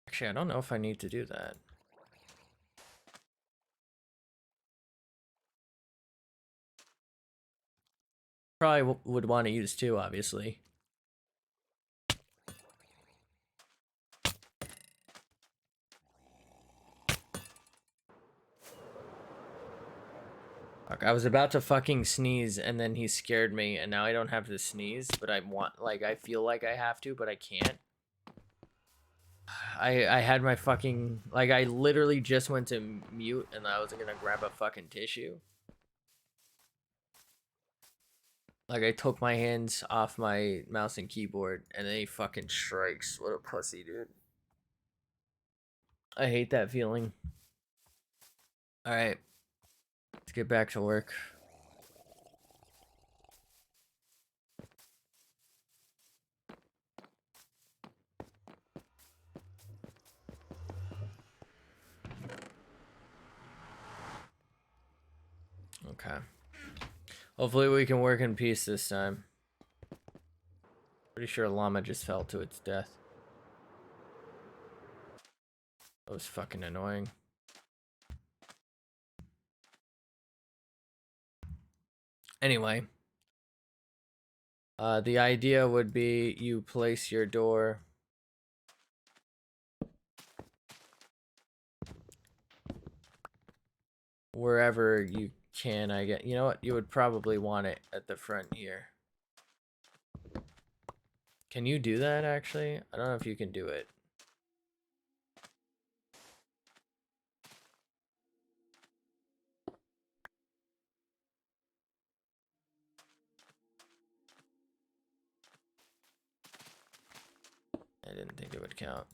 Actually, I don't know if I need to do that. Probably would want to use two, obviously. Fuck, I was about to fucking sneeze and then he scared me and now I don't have to sneeze, but I feel like I have to, but I can't. I had my fucking, like I literally just went to mute and I was gonna grab a fucking tissue. Like I took my hands off my mouse and keyboard and then he fucking strikes. What a pussy, dude. I hate that feeling. Alright. Let's get back to work. Okay. Hopefully we can work in peace this time. Pretty sure llama just fell to its death. That was fucking annoying. Anyway. The idea would be you place your door wherever you can, I get. You know what? You would probably want it at the front here. Can you do that, actually? I don't know if you can do it. I didn't think it would count.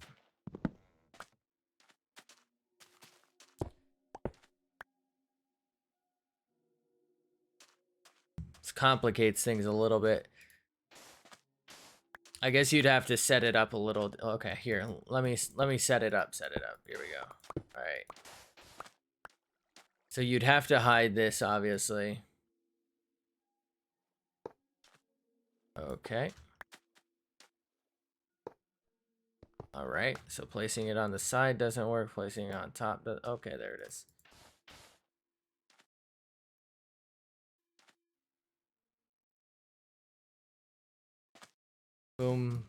This complicates things a little bit. I guess you'd have to set it up a little. Okay, here. Let me set it up. Set it up. Here we go. All right. So you'd have to hide this, obviously. Okay. All right. So placing it on the side doesn't work. Placing it on top does. Okay, there it is. Boom.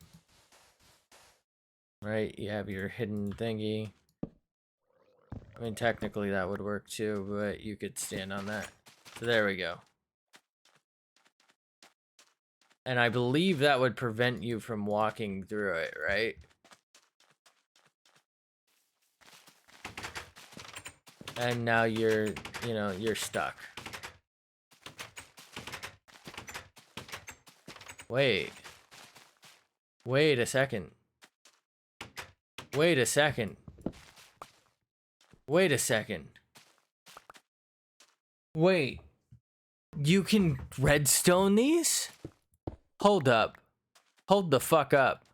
Right, you have your hidden thingy. I mean, technically that would work too, but you could stand on that. So there we go. And I believe that would prevent you from walking through it, right? And now you're, you know, you're stuck. Wait. Wait a second. Wait a second. Wait a second. Wait. You can redstone these? Hold up. Hold the fuck up.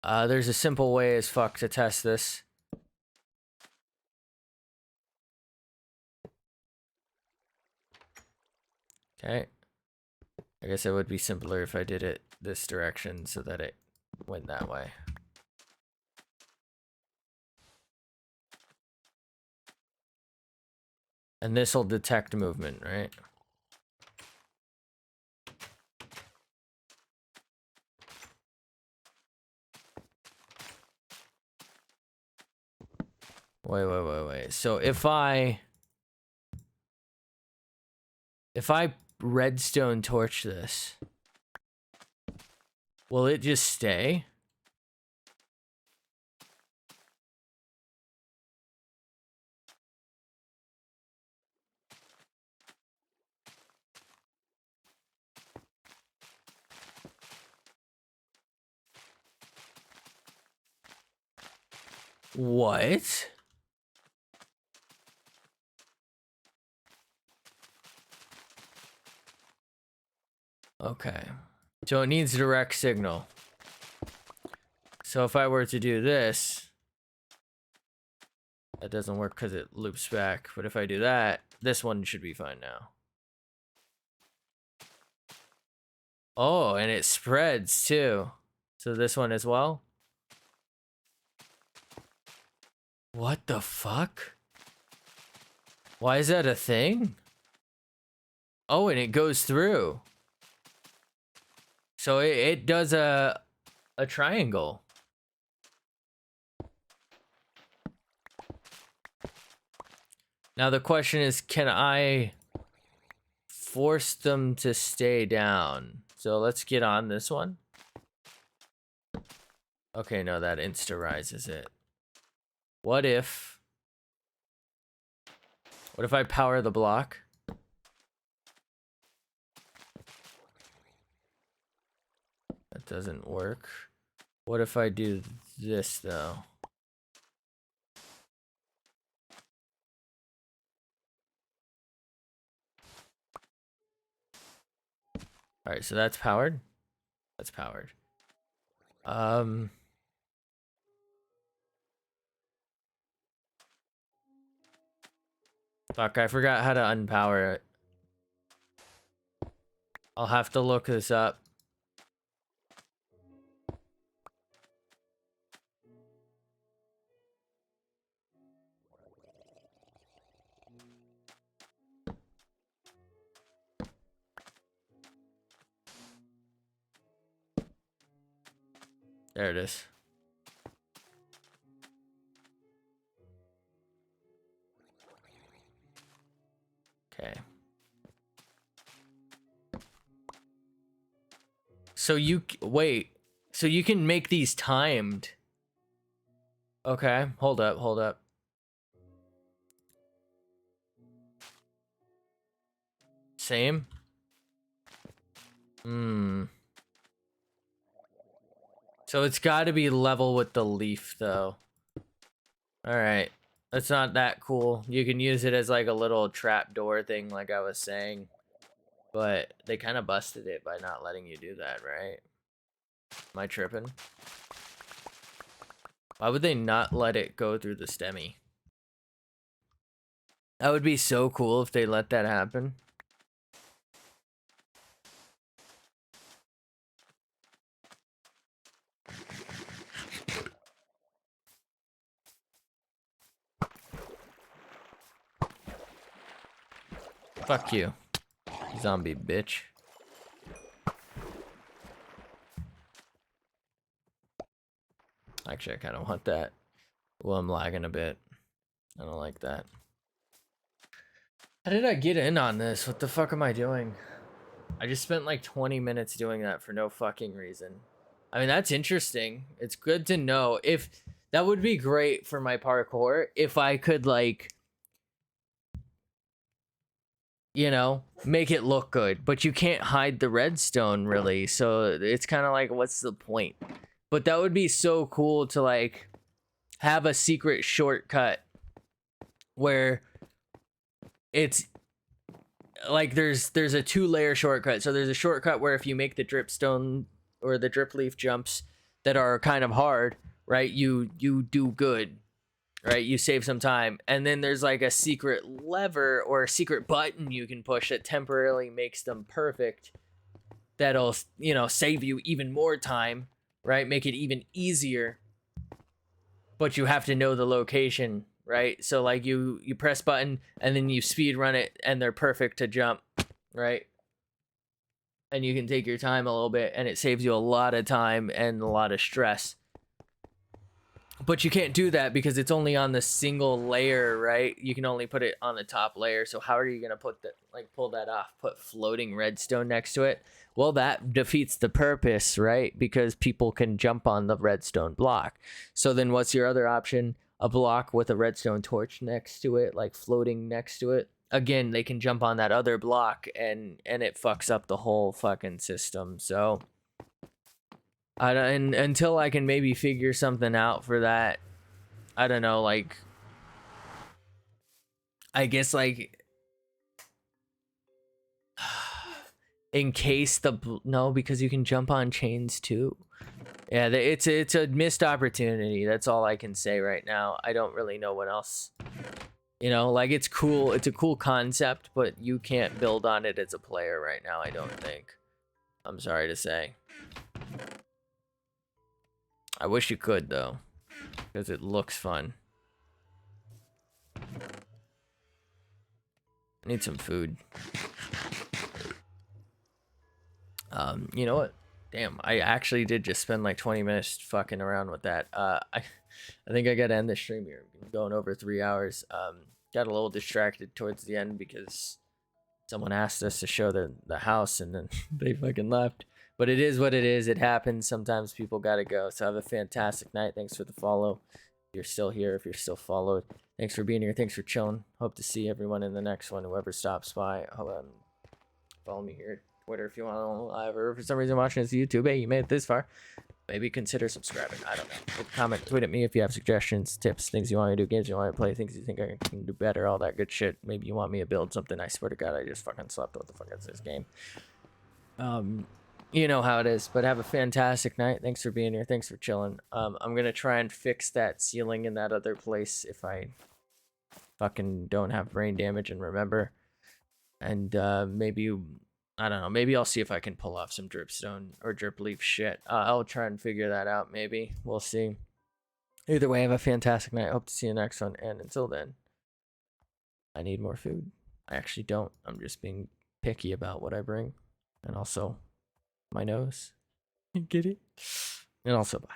There's a simple way as fuck to test this. Okay. I guess it would be simpler if I did it this direction so that it went that way. And this will detect movement, right? Wait. So if I redstone torch this, will it just stay? What? Okay. So it needs direct signal. So if I were to do this, that doesn't work because it loops back. But if I do that, this one should be fine now. Oh, and it spreads too. So this one as well? What the fuck? Why is that a thing? Oh, and it goes through. So it does a triangle. Now the question is, can I force them to stay down? So let's get on this one. Okay, no, that insta-rises it. What if I power the block? That doesn't work. What if I do this though? All right, so that's powered. That's powered. Fuck, I forgot how to unpower it. I'll have to look this up. There it is. Okay. So wait. So you can make these timed. Okay, hold up. Same? So it's got to be level with the leaf though. All right. That's not that cool. You can use it as like a little trap door thing like I was saying. But they kind of busted it by not letting you do that, right? Am I tripping? Why would they not let it go through the stemmy? That would be so cool if they let that happen. Fuck you, zombie bitch. Actually, I kind of want that. Well, I'm lagging a bit. I don't like that. How did I get in on this? What the fuck am I doing? I just spent like 20 minutes doing that for no fucking reason. I mean, that's interesting. It's good to know. If that would be great for my parkour if I could, like, you know, make it look good. But you can't hide the redstone really. So it's kind of like, what's the point? But that would be so cool to, like, have a secret shortcut where it's like there's a 2-layer shortcut. So there's a shortcut where if you make the dripstone or the drip leaf jumps that are kind of hard, right, you do good, right, you save some time. And then there's like a secret lever or a secret button you can push that temporarily makes them perfect, that'll, you know, save you even more time, right, make it even easier, but you have to know the location, right? So like you press button and then you speed run it and they're perfect to jump, right? And you can take your time a little bit and it saves you a lot of time and a lot of stress. But you can't do that because it's only on the single layer, right? You can only put it on the top layer. So how are you going to put that, like, pull that off, put floating redstone next to it? Well, that defeats the purpose, right? Because people can jump on the redstone block. So then what's your other option? A block with a redstone torch next to it, like floating next to it. Again, they can jump on that other block and it fucks up the whole fucking system. So and until I can maybe figure something out for that, I don't know, like, I guess, like, in case no, because you can jump on chains too. Yeah, it's a missed opportunity. That's all I can say right now. I don't really know what else. You know, like, it's cool. It's a cool concept, but you can't build on it as a player right now, I don't think. I'm sorry to say. I wish you could, though, because it looks fun. I need some food. You know what? Damn, I actually did just spend like 20 minutes fucking around with that. I think I gotta end the stream here. Been going over 3 hours. Got a little distracted towards the end because someone asked us to show the house and then they fucking left. But it is what it is. It happens. Sometimes people gotta go. So have a fantastic night. Thanks for the follow. If you're still here, if you're still followed, thanks for being here. Thanks for chilling. Hope to see everyone in the next one. Whoever stops by, follow me here. Twitter if you want to live, or for some reason watching this YouTube, hey, you made it this far, maybe consider subscribing. I don't know. Comment, tweet at me if you have suggestions, tips, things you want me to do, games you want to play, things you think I can do better, all that good shit. Maybe you want me to build something. I swear to God, I just fucking slept. What the fuck is this game? You know how it is. But have a fantastic night. Thanks for being here. Thanks for chilling. I'm gonna try and fix that ceiling in that other place if I fucking don't have brain damage and remember. And maybe, I don't know, maybe I'll see if I can pull off some dripstone or drip leaf shit. I'll try and figure that out, maybe. We'll see. Either way, have a fantastic night. Hope to see you next one. And until then, I need more food. I actually don't. I'm just being picky about what I bring. And also, my nose. Get it? And also, bye.